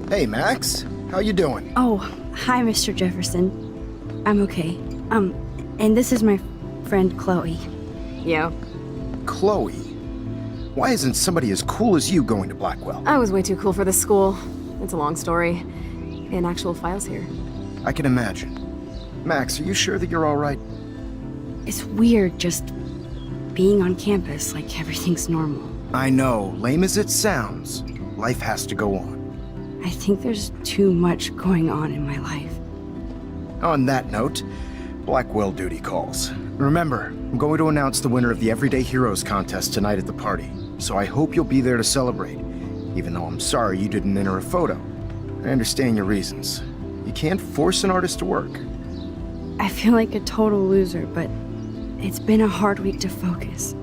Speaker 13: Hey, Max. How you doing?
Speaker 5: Oh, hi, Mr. Jefferson. I'm okay. And this is my friend Chloe.
Speaker 9: Yeah.
Speaker 13: Chloe? Why isn't somebody as cool as you going to Blackwell?
Speaker 9: I was way too cool for this school. It's a long story. And actual files here.
Speaker 13: I can imagine. Max, are you sure that you're all right?
Speaker 5: It's weird just being on campus like everything's normal.
Speaker 13: I know, lame as it sounds, life has to go on.
Speaker 5: I think there's too much going on in my life.
Speaker 13: On that note, Blackwell duty calls. Remember, I'm going to announce the winner of the Everyday Heroes contest tonight at the party, so I hope you'll be there to celebrate, even though I'm sorry you didn't enter a photo. I understand your reasons. You can't force an artist to work.
Speaker 5: I feel like a total loser, but it's been a hard week to focus.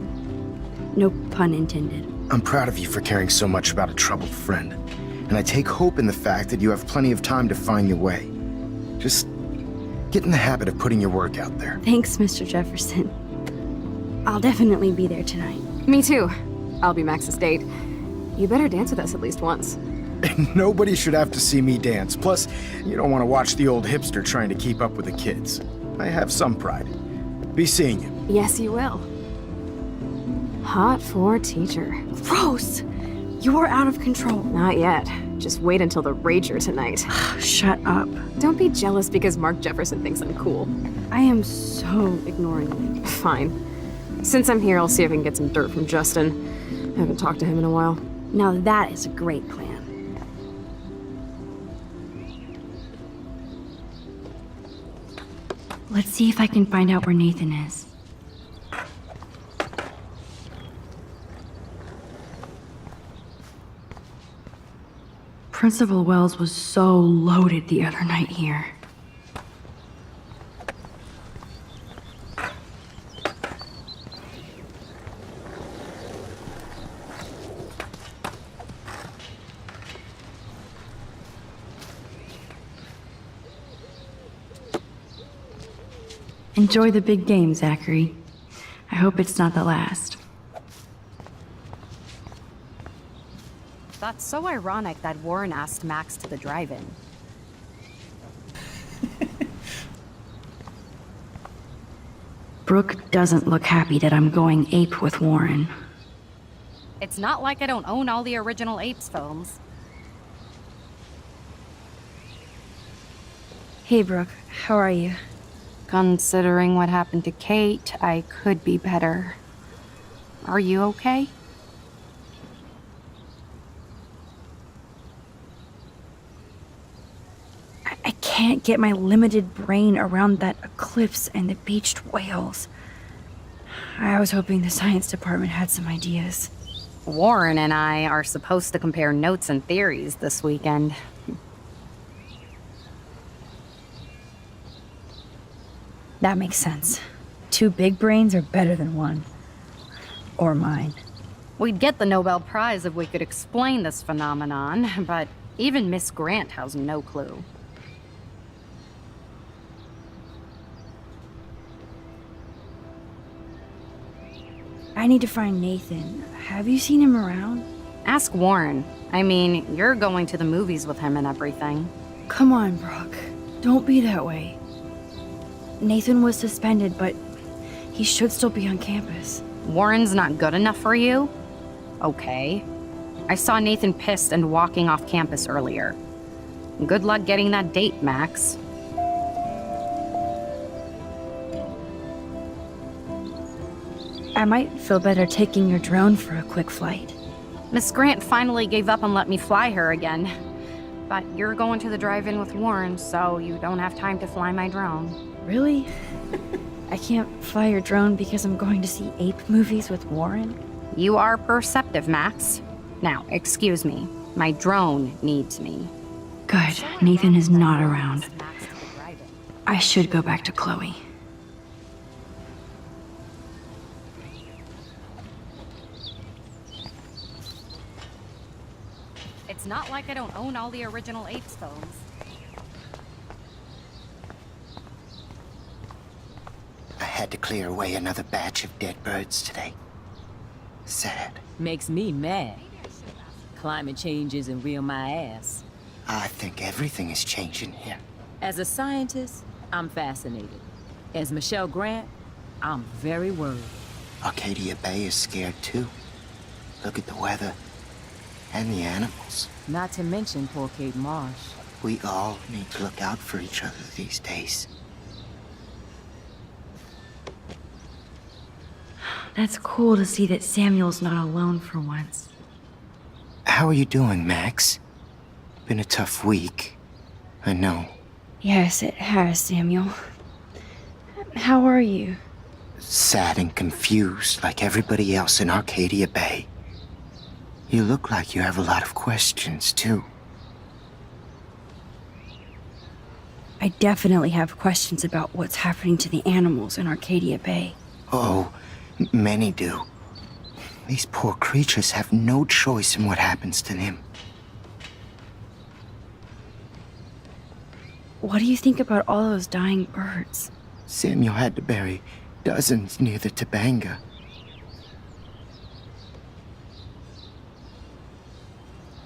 Speaker 5: No pun intended.
Speaker 13: I'm proud of you for caring so much about a troubled friend, and I take hope in the fact that you have plenty of time to find your way. Just get in the habit of putting your work out there.
Speaker 5: Thanks, Mr. Jefferson. I'll definitely be there tonight.
Speaker 9: Me too. I'll be Max's date. You better dance with us at least once.
Speaker 13: Nobody should have to see me dance. Plus, you don't want to watch the old hipster trying to keep up with the kids. I have some pride. Be seeing you.
Speaker 9: Yes, you will. Hot for teacher.
Speaker 5: Gross! You're out of control.
Speaker 9: Not yet. Just wait until the Rager tonight.
Speaker 5: Shut up.
Speaker 9: Don't be jealous because Mark Jefferson thinks I'm cool.
Speaker 5: I am so ignoring you.
Speaker 9: Fine. Since I'm here, I'll see if I can get some dirt from Justin. I haven't talked to him in a while.
Speaker 5: Now that is a great plan. Let's see if I can find out where Nathan is. Principal Wells was so loaded the other night here. Enjoy the big game, Zachary. I hope it's not the last.
Speaker 14: That's so ironic that Warren asked Max to the drive-in.
Speaker 5: Brooke doesn't look happy that I'm going ape with Warren.
Speaker 14: It's not like I don't own all the original Apes films.
Speaker 5: Hey, Brooke. How are you?
Speaker 14: Considering what happened to Kate, I could be better. Are you okay?
Speaker 5: I can't get my limited brain around that eclipse and the beached whales. I was hoping the science department had some ideas.
Speaker 14: Warren and I are supposed to compare notes and theories this weekend.
Speaker 5: That makes sense. 2 big brains are better than 1. Or mine.
Speaker 14: We'd get the Nobel Prize if we could explain this phenomenon, but even Miss Grant has no clue.
Speaker 5: I need to find Nathan. Have you seen him around?
Speaker 14: Ask Warren. I mean, you're going to the movies with him and everything.
Speaker 5: Come on, Brooke. Don't be that way. Nathan was suspended, but he should still be on campus.
Speaker 14: Warren's not good enough for you? Okay. I saw Nathan pissed and walking off campus earlier. Good luck getting that date, Max.
Speaker 5: I might feel better taking your drone for a quick flight.
Speaker 14: Miss Grant finally gave up and let me fly her again. But you're going to the drive-in with Warren, so you don't have time to fly my drone.
Speaker 5: Really? I can't fly your drone because I'm going to see ape movies with Warren?
Speaker 14: You are perceptive, Max. Now, excuse me. My drone needs me.
Speaker 5: Good. Nathan is not around. I should go back to Chloe.
Speaker 14: It's not like I don't own all the original Apes phones.
Speaker 15: I had to clear away another batch of dead birds today. Sad.
Speaker 16: Makes me mad. Climate change isn't real my ass.
Speaker 15: I think everything is changing here.
Speaker 16: As a scientist, I'm fascinated. As Michelle Grant, I'm very worried.
Speaker 15: Arcadia Bay is scared too. Look at the weather. And the animals.
Speaker 16: Not to mention poor Kate Marsh.
Speaker 15: We all need to look out for each other these days.
Speaker 5: That's cool to see that Samuel's not alone for once.
Speaker 15: How are you doing, Max? Been a tough week. I know.
Speaker 5: Yes, it has, Samuel. How are you?
Speaker 15: Sad and confused like everybody else in Arcadia Bay. You look like you have a lot of questions, too.
Speaker 5: I definitely have questions about what's happening to the animals in Arcadia Bay.
Speaker 15: Oh, many do. These poor creatures have no choice in what happens to them.
Speaker 5: What do you think about all those dying birds?
Speaker 15: Samuel had to bury dozens near the Tabanga.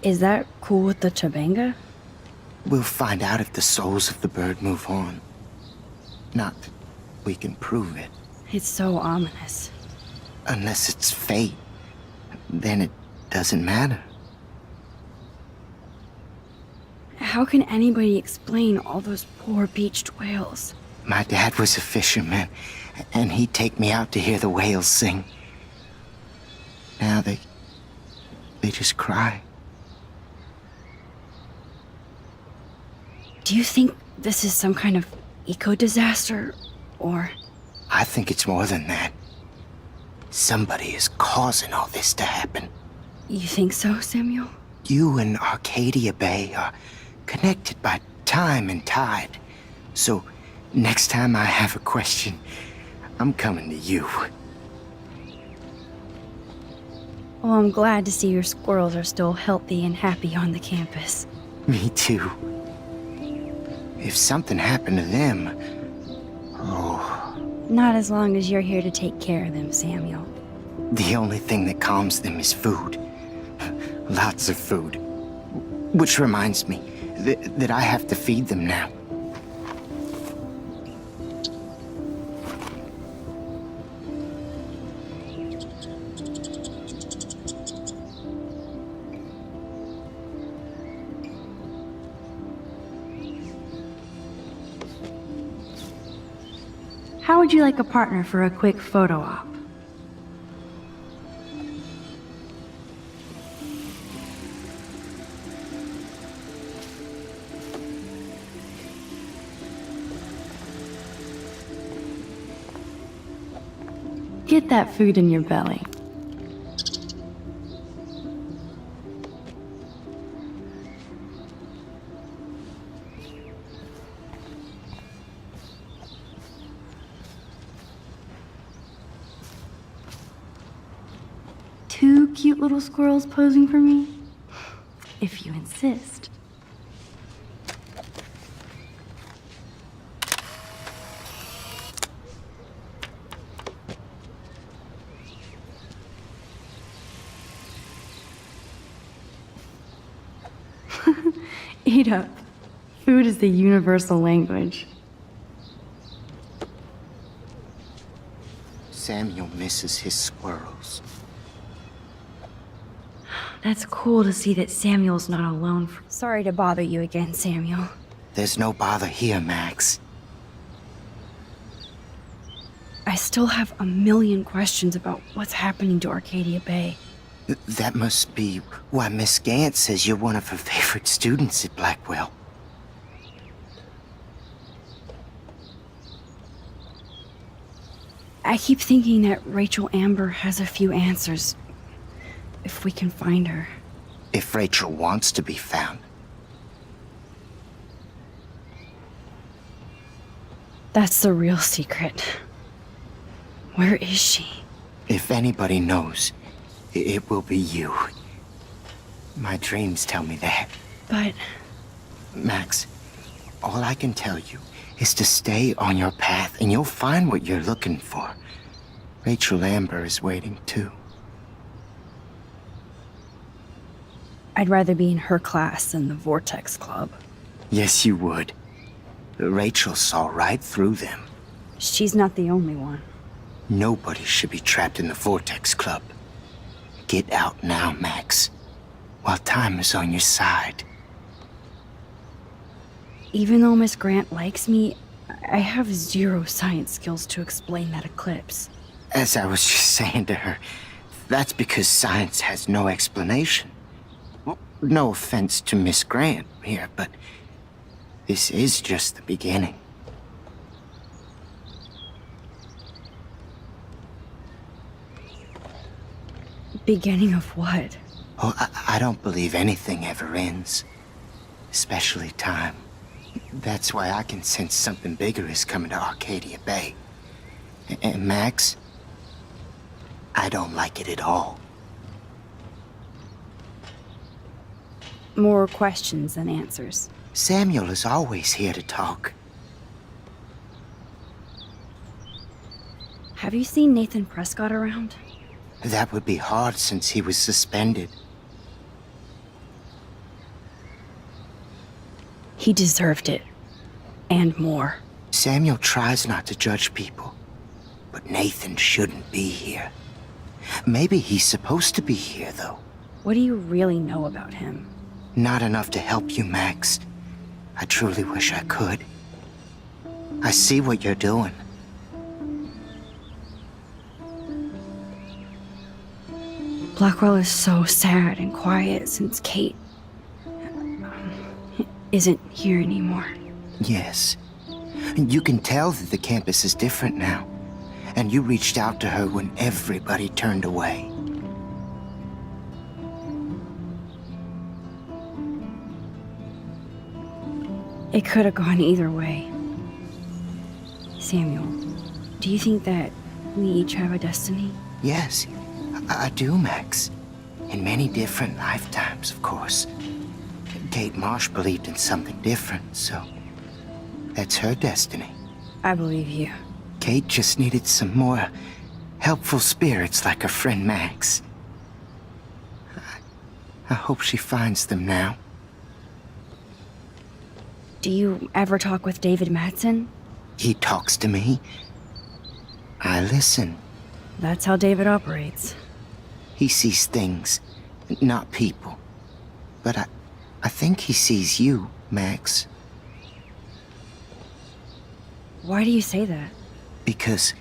Speaker 5: Is that cool with the Tabanga?
Speaker 15: We'll find out if the souls of the bird move on. Not that we can prove it.
Speaker 5: It's so ominous.
Speaker 15: Unless it's fate, then it doesn't matter.
Speaker 5: How can anybody explain all those poor beached whales?
Speaker 15: My dad was a fisherman, and he'd take me out to hear the whales sing. Now they just cry.
Speaker 5: Do you think this is some kind of eco-disaster, or...?
Speaker 15: I think it's more than that. Somebody is causing all this to happen.
Speaker 5: You think so, Samuel?
Speaker 15: You and Arcadia Bay are connected by time and tide. So, next time I have a question, I'm coming to you.
Speaker 5: Well, I'm glad to see your squirrels are still healthy and happy on the campus.
Speaker 15: Me too. If something happened to them... Oh...
Speaker 5: Not as long as you're here to take care of them, Samuel.
Speaker 15: The only thing that calms them is food. Lots of food. Which reminds me that I have to feed them now.
Speaker 5: How would you like a partner for a quick photo op? Get that food in your belly. Two cute little squirrels posing for me? If you insist. Eat up. Food is the universal language.
Speaker 15: Samuel misses his squirrels.
Speaker 5: That's cool to see that Samuel's not alone. Sorry to bother you again, Samuel.
Speaker 15: There's no bother here, Max.
Speaker 5: I still have a million questions about what's happening to Arcadia Bay.
Speaker 15: That must be why Miss Gant says you're one of her favorite students at Blackwell.
Speaker 5: I keep thinking that Rachel Amber has a few answers. If we can find her.
Speaker 15: If Rachel wants to be found.
Speaker 5: That's the real secret. Where is she?
Speaker 15: If anybody knows, it will be you. My dreams tell me that.
Speaker 5: But...
Speaker 15: Max, all I can tell you is to stay on your path and you'll find what you're looking for. Rachel Amber is waiting too.
Speaker 5: I'd rather be in her class than the Vortex Club.
Speaker 15: Yes, you would. Rachel saw right through them.
Speaker 5: She's not the only one.
Speaker 15: Nobody should be trapped in the Vortex Club. Get out now, Max, while time is on your side.
Speaker 5: Even though Miss Grant likes me, I have zero science skills to explain that eclipse.
Speaker 15: As I was just saying to her, that's because science has no explanation. Well, no offense to Miss Grant here, but this is just the beginning.
Speaker 5: Beginning of what?
Speaker 15: Oh, I don't believe anything ever ends. Especially time. That's why I can sense something bigger is coming to Arcadia Bay. And Max, I don't like it at all.
Speaker 5: More questions than answers.
Speaker 15: Samuel is always here to talk.
Speaker 5: Have you seen Nathan Prescott around?
Speaker 15: That would be hard since he was suspended.
Speaker 5: He deserved it. And more.
Speaker 15: Samuel tries not to judge people. But Nathan shouldn't be here. Maybe he's supposed to be here, though.
Speaker 5: What do you really know about him?
Speaker 15: Not enough to help you, Max. I truly wish I could. I see what you're doing.
Speaker 5: Blackwell is so sad and quiet since Kate isn't here anymore.
Speaker 15: Yes. You can tell that the campus is different now. And you reached out to her when everybody turned away.
Speaker 5: It could have gone either way. Samuel, do you think that we each have a destiny?
Speaker 15: Yes, I do, Max. In many different lifetimes, of course. Kate Marsh believed in something different, so that's her destiny.
Speaker 5: I believe you.
Speaker 15: Kate just needed some more helpful spirits like her friend Max. I hope she finds them now.
Speaker 5: Do you ever talk with David Madsen?
Speaker 15: He talks to me. I listen.
Speaker 5: That's how David operates.
Speaker 15: He sees things, not people. But I think he sees you, Max.
Speaker 5: Why do you say that?
Speaker 15: Because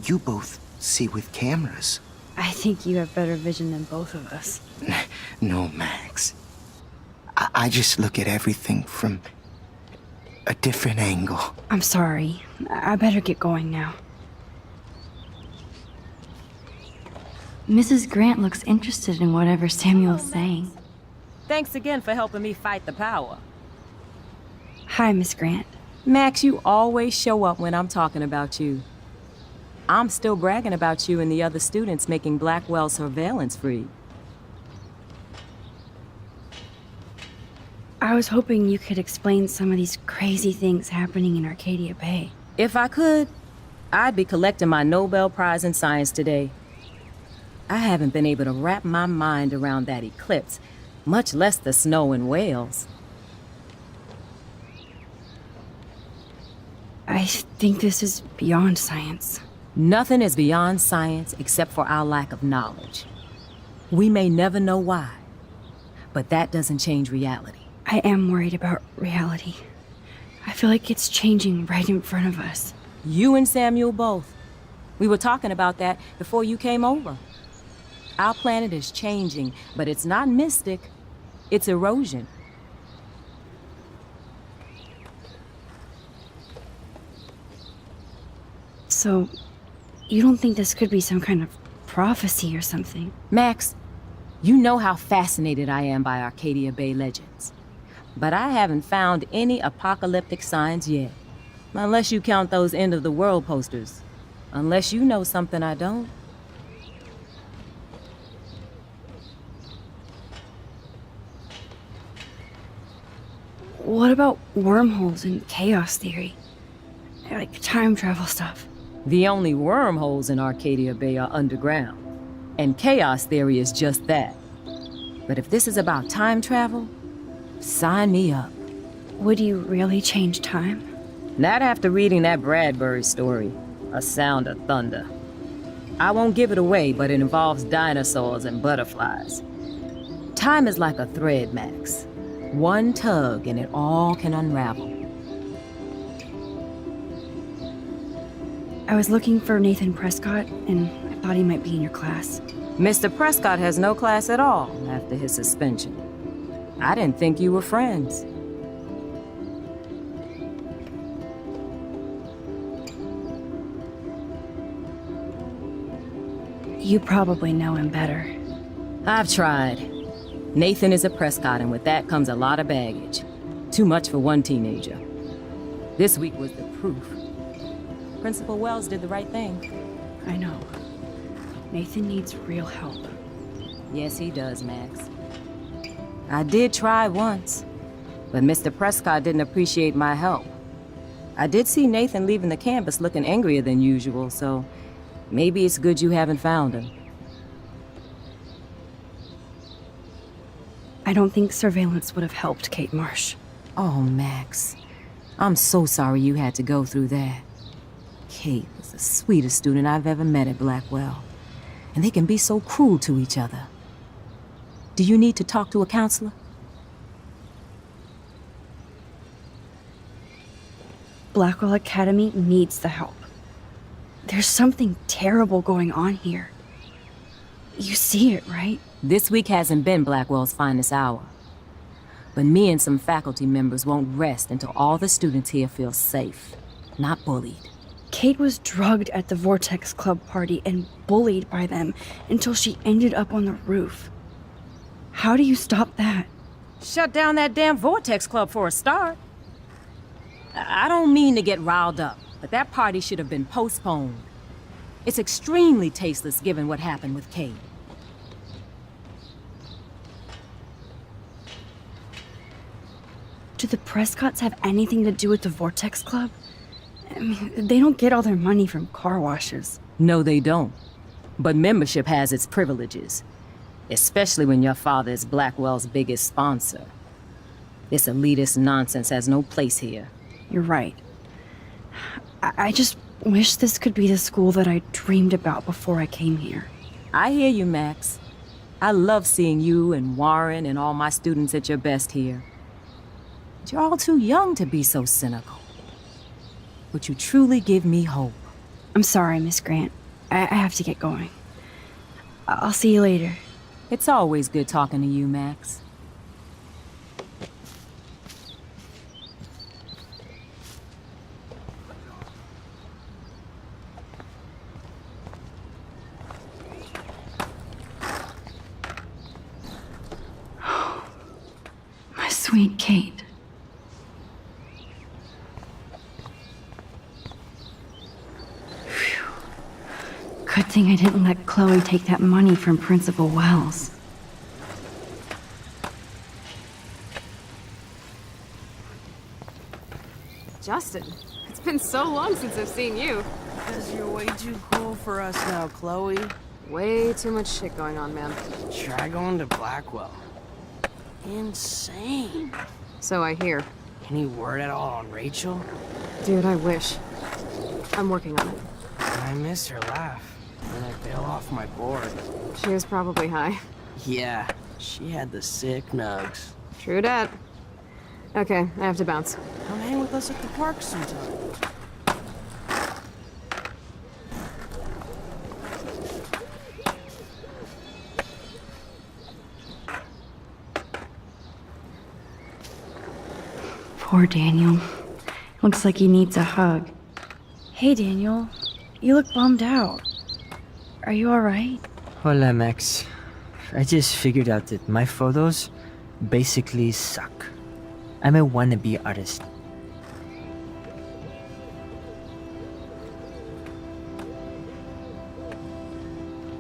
Speaker 15: you both see with cameras.
Speaker 5: I think you have better vision than both of us.
Speaker 15: No, Max. I just look at everything from a different angle.
Speaker 5: I'm sorry. I better get going now. Mrs. Grant looks interested in whatever Samuel's saying.
Speaker 16: Thanks again for helping me fight the power.
Speaker 5: Hi, Miss Grant.
Speaker 16: Max, you always show up when I'm talking about you. I'm still bragging about you and the other students making Blackwell surveillance free.
Speaker 5: I was hoping you could explain some of these crazy things happening in Arcadia Bay.
Speaker 16: If I could, I'd be collecting my Nobel Prize in Science today. I haven't been able to wrap my mind around that eclipse, much less the snow in Wales.
Speaker 5: I think this is beyond science.
Speaker 16: Nothing is beyond science except for our lack of knowledge. We may never know why, but that doesn't change reality.
Speaker 5: I am worried about reality. I feel like it's changing right in front of us.
Speaker 16: You and Samuel both. We were talking about that before you came over. Our planet is changing, but it's not mystic. It's erosion.
Speaker 5: So, you don't think this could be some kind of prophecy or something?
Speaker 16: Max, you know how fascinated I am by Arcadia Bay legends. But I haven't found any apocalyptic signs yet. Unless you count those end-of-the-world posters. Unless you know something I don't.
Speaker 5: What about wormholes and chaos theory? Like time travel stuff.
Speaker 16: The only wormholes in Arcadia Bay are underground. And chaos theory is just that. But if this is about time travel, sign me up.
Speaker 5: Would you really change time?
Speaker 16: Not after reading that Bradbury story, A Sound of Thunder. I won't give it away, but it involves dinosaurs and butterflies. Time is like a thread, Max. One tug and it all can unravel.
Speaker 5: I was looking for Nathan Prescott, and I thought he might be in your class.
Speaker 16: Mr. Prescott has no class at all after his suspension. I didn't think you were friends.
Speaker 5: You probably know him better.
Speaker 16: I've tried. Nathan is a Prescott, and with that comes a lot of baggage. Too much for one teenager. This week was the proof. Principal Wells did the right thing.
Speaker 5: I know. Nathan needs real help.
Speaker 16: Yes, he does, Max. I did try once, but Mr. Prescott didn't appreciate my help. I did see Nathan leaving the campus looking angrier than usual, so maybe it's good you haven't found him.
Speaker 5: I don't think surveillance would have helped Kate Marsh.
Speaker 16: Oh, Max. I'm so sorry you had to go through that. Kate was the sweetest student I've ever met at Blackwell. And they can be so cruel to each other. Do you need to talk to a counselor?
Speaker 5: Blackwell Academy needs the help. There's something terrible going on here. You see it, right?
Speaker 16: This week hasn't been Blackwell's finest hour. But me and some faculty members won't rest until all the students here feel safe, not bullied.
Speaker 5: Kate was drugged at the Vortex Club party and bullied by them until she ended up on the roof. How do you stop that?
Speaker 16: Shut down that damn Vortex Club for a start. I don't mean to get riled up, but that party should have been postponed. It's extremely tasteless given what happened with Kate.
Speaker 5: Do the Prescotts have anything to do with the Vortex Club? I mean, they don't get all their money from car washes.
Speaker 16: No, they don't. But membership has its privileges. Especially when your father is Blackwell's biggest sponsor. This elitist nonsense has no place here.
Speaker 5: You're right. I just wish this could be the school that I dreamed about before I came here.
Speaker 16: I hear you, Max. I love seeing you and Warren and all my students at your best here. But you're all too young to be so cynical. But you truly give me hope.
Speaker 5: I'm sorry, Miss Grant. I have to get going. I'll see you later.
Speaker 16: It's always good talking to you, Max.
Speaker 5: My sweet Kate. Good thing I didn't let Chloe take that money from Principal Wells.
Speaker 9: Justin, it's been so long since I've seen you.
Speaker 17: Because you're way too cool for us now, Chloe.
Speaker 9: Way too much shit going on, man.
Speaker 17: Try going to Blackwell. Insane.
Speaker 9: So I hear.
Speaker 17: Any word at all on Rachel?
Speaker 9: Dude, I wish. I'm working on it.
Speaker 17: I miss her laugh when I bail off my board.
Speaker 9: She was probably high.
Speaker 17: Yeah, she had the sick nugs.
Speaker 9: True dat. Okay, I have to bounce.
Speaker 17: Come hang with us at the park sometime.
Speaker 5: Poor Daniel. Looks like he needs a hug. Hey, Daniel. You look bummed out. Are you alright?
Speaker 18: Hola, Max. I just figured out that my photos basically suck. I'm a wannabe artist.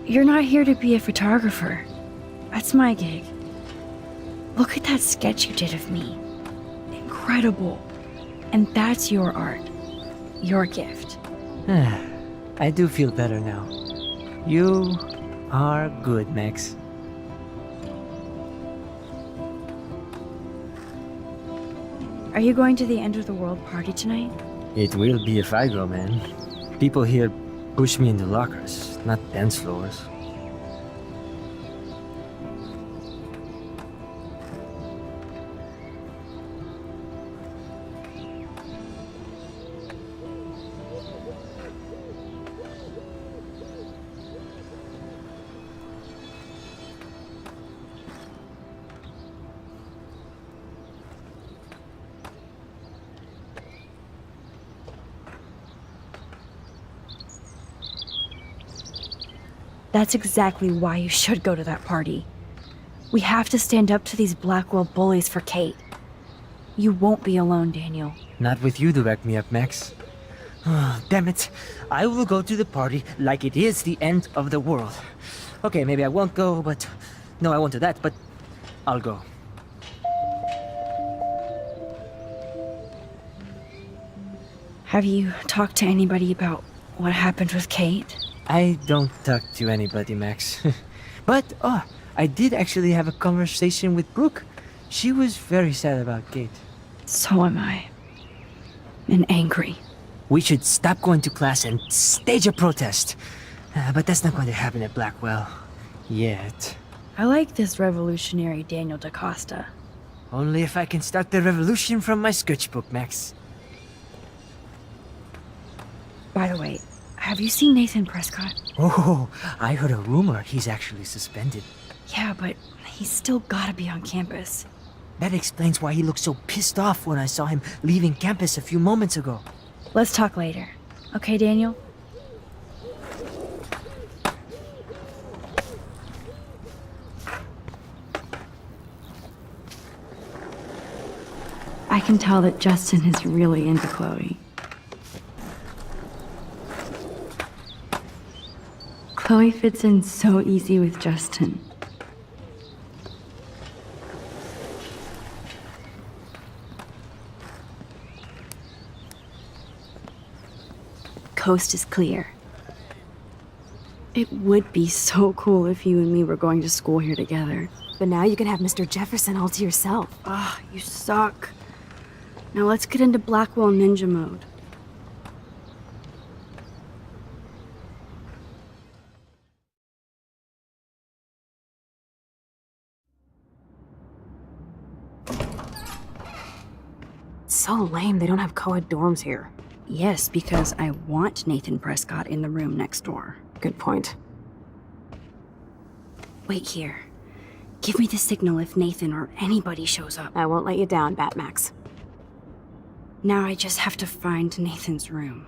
Speaker 5: You're not here to be a photographer. That's my gig. Look at that sketch you did of me. Incredible. And that's your art. Your gift.
Speaker 18: I do feel better now. You are good, Max.
Speaker 5: Are you going to the end of the world party tonight?
Speaker 18: It will be if I go, man. People here push me into lockers, not dance floors.
Speaker 5: That's exactly why you should go to that party. We have to stand up to these Blackwell bullies for Kate. You won't be alone, Daniel.
Speaker 18: Not with you to back me up, Max. Damn it. I will go to the party like it is the end of the world. Okay, maybe I won't go, but... No, I won't do that, but... I'll go.
Speaker 5: Have you talked to anybody about what happened with Kate?
Speaker 18: I don't talk to anybody, Max. But, I did actually have a conversation with Brooke. She was very sad about Kate.
Speaker 5: So am I. And angry.
Speaker 18: We should stop going to class and stage a protest. But that's not going to happen at Blackwell. Yet.
Speaker 5: I like this revolutionary Daniel DaCosta.
Speaker 18: Only if I can start the revolution from my sketchbook, Max.
Speaker 5: By the way, have you seen Nathan Prescott?
Speaker 18: Oh, I heard a rumor he's actually suspended.
Speaker 5: Yeah, but he's still gotta be on campus.
Speaker 18: That explains why he looked so pissed off when I saw him leaving campus a few moments ago.
Speaker 5: Let's talk later. Okay, Daniel? I can tell that Justin is really into Chloe. Chloe fits in so easy with Justin. Coast is clear. It would be so cool if you and me were going to school here together.
Speaker 9: But now you can have Mr. Jefferson all to yourself.
Speaker 5: Ah, you suck. Now let's get into Blackwell Ninja mode.
Speaker 9: So lame they don't have co-ed dorms here.
Speaker 5: Yes, because I want Nathan Prescott in the room next door.
Speaker 9: Good point.
Speaker 5: Wait here. Give me the signal if Nathan or anybody shows up.
Speaker 9: I won't let you down, Batmax.
Speaker 5: Now I just have to find Nathan's room.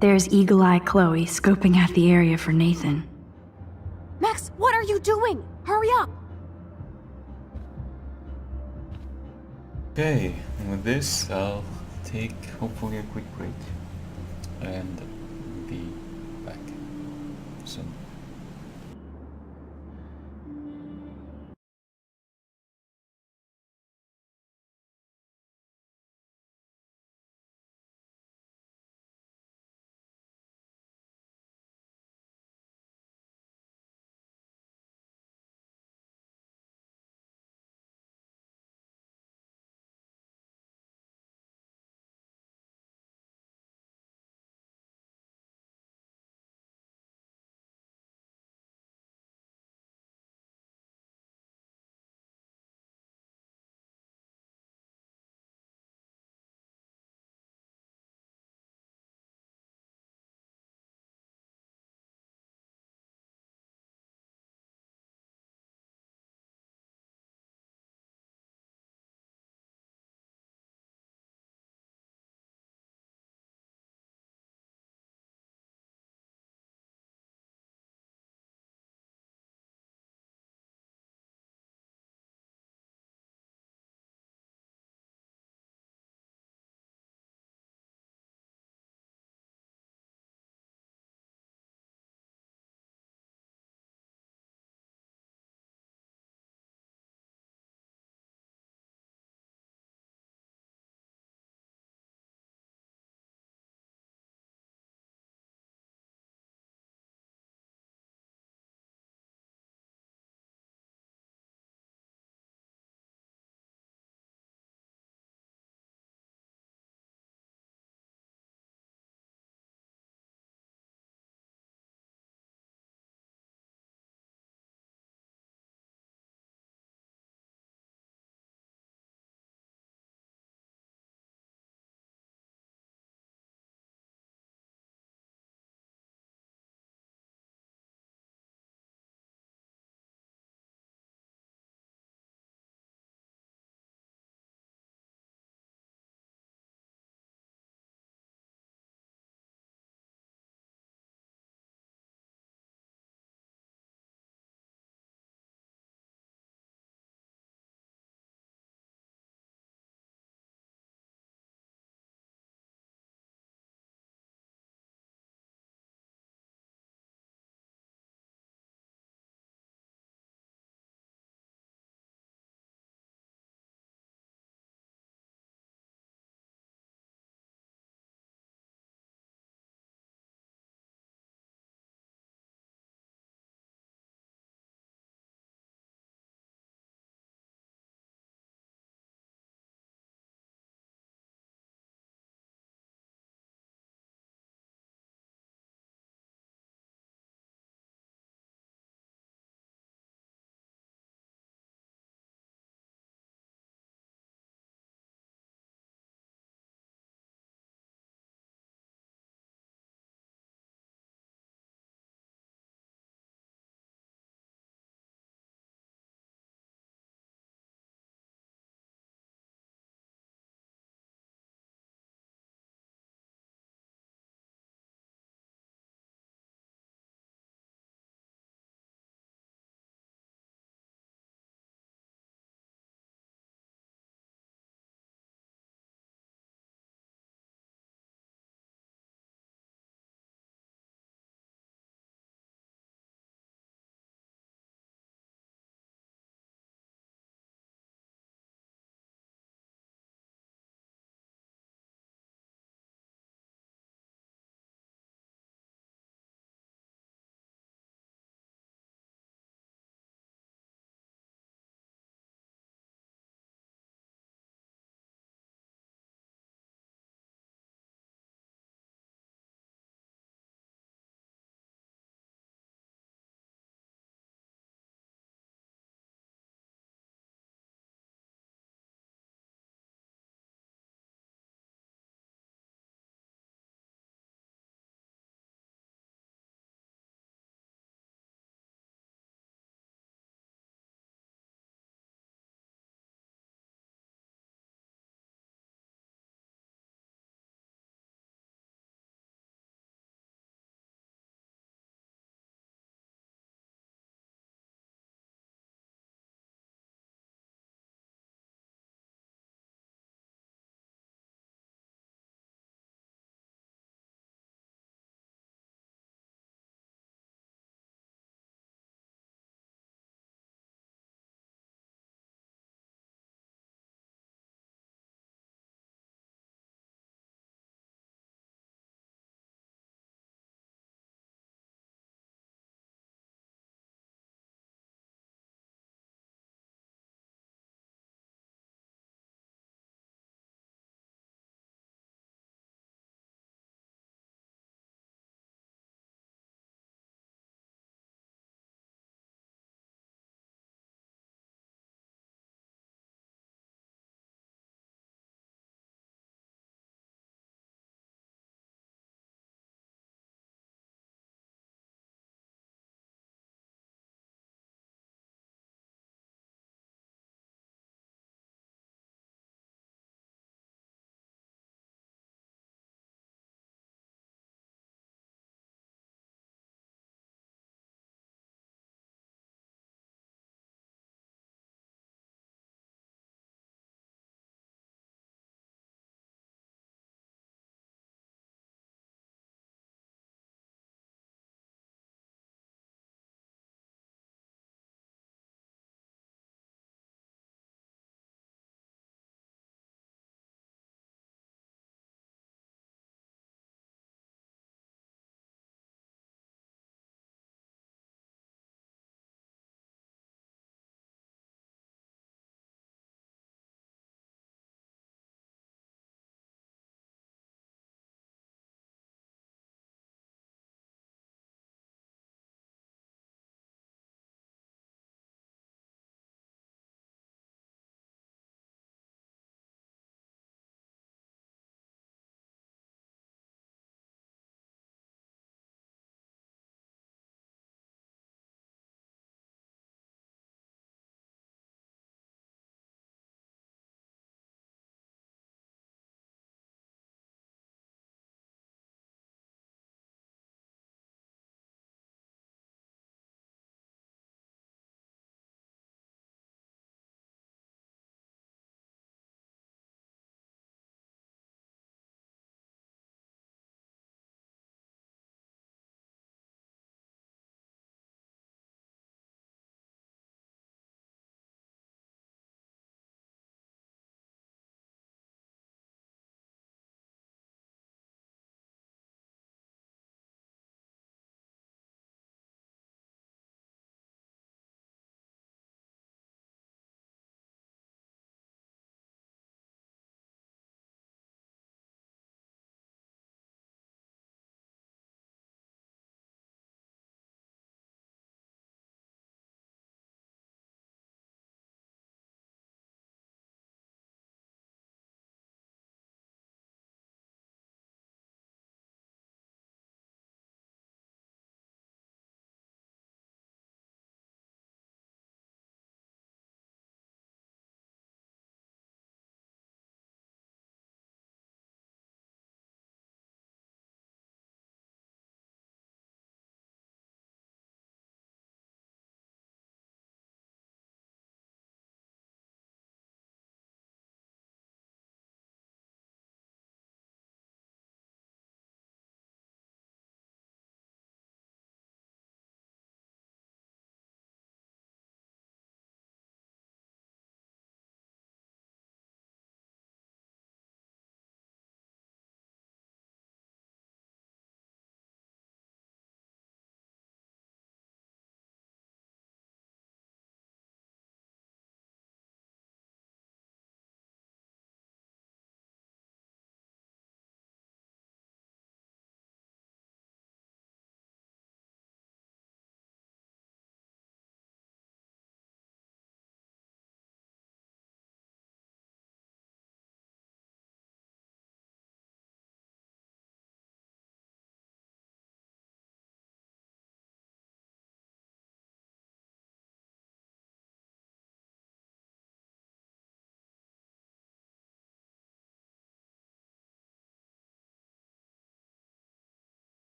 Speaker 5: There's Eagle Eye Chloe scoping out the area for Nathan.
Speaker 9: Max, what are you doing? Hurry up!
Speaker 8: Okay, and with this, I'll take hopefully a quick break and be back soon.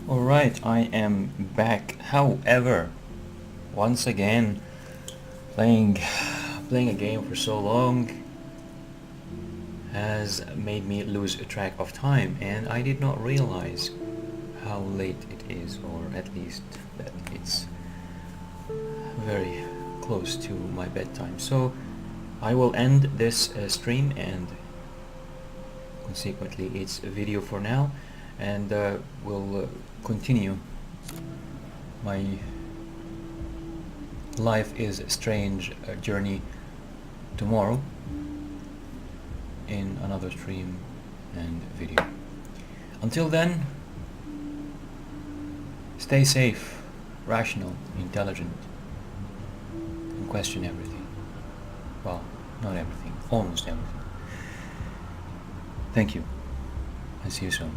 Speaker 8: Alright, I am back. However, once again, playing a game for so long has made me lose track of time, and I did not realize how late it is, or at least that it's very close to my bedtime. So I will end this stream and consequently its video for now, and we'll continue my Life is Strange journey tomorrow in another stream and video. Until then, stay safe, rational, intelligent, and question everything. Well, not everything, almost everything. Thank you, and see you soon.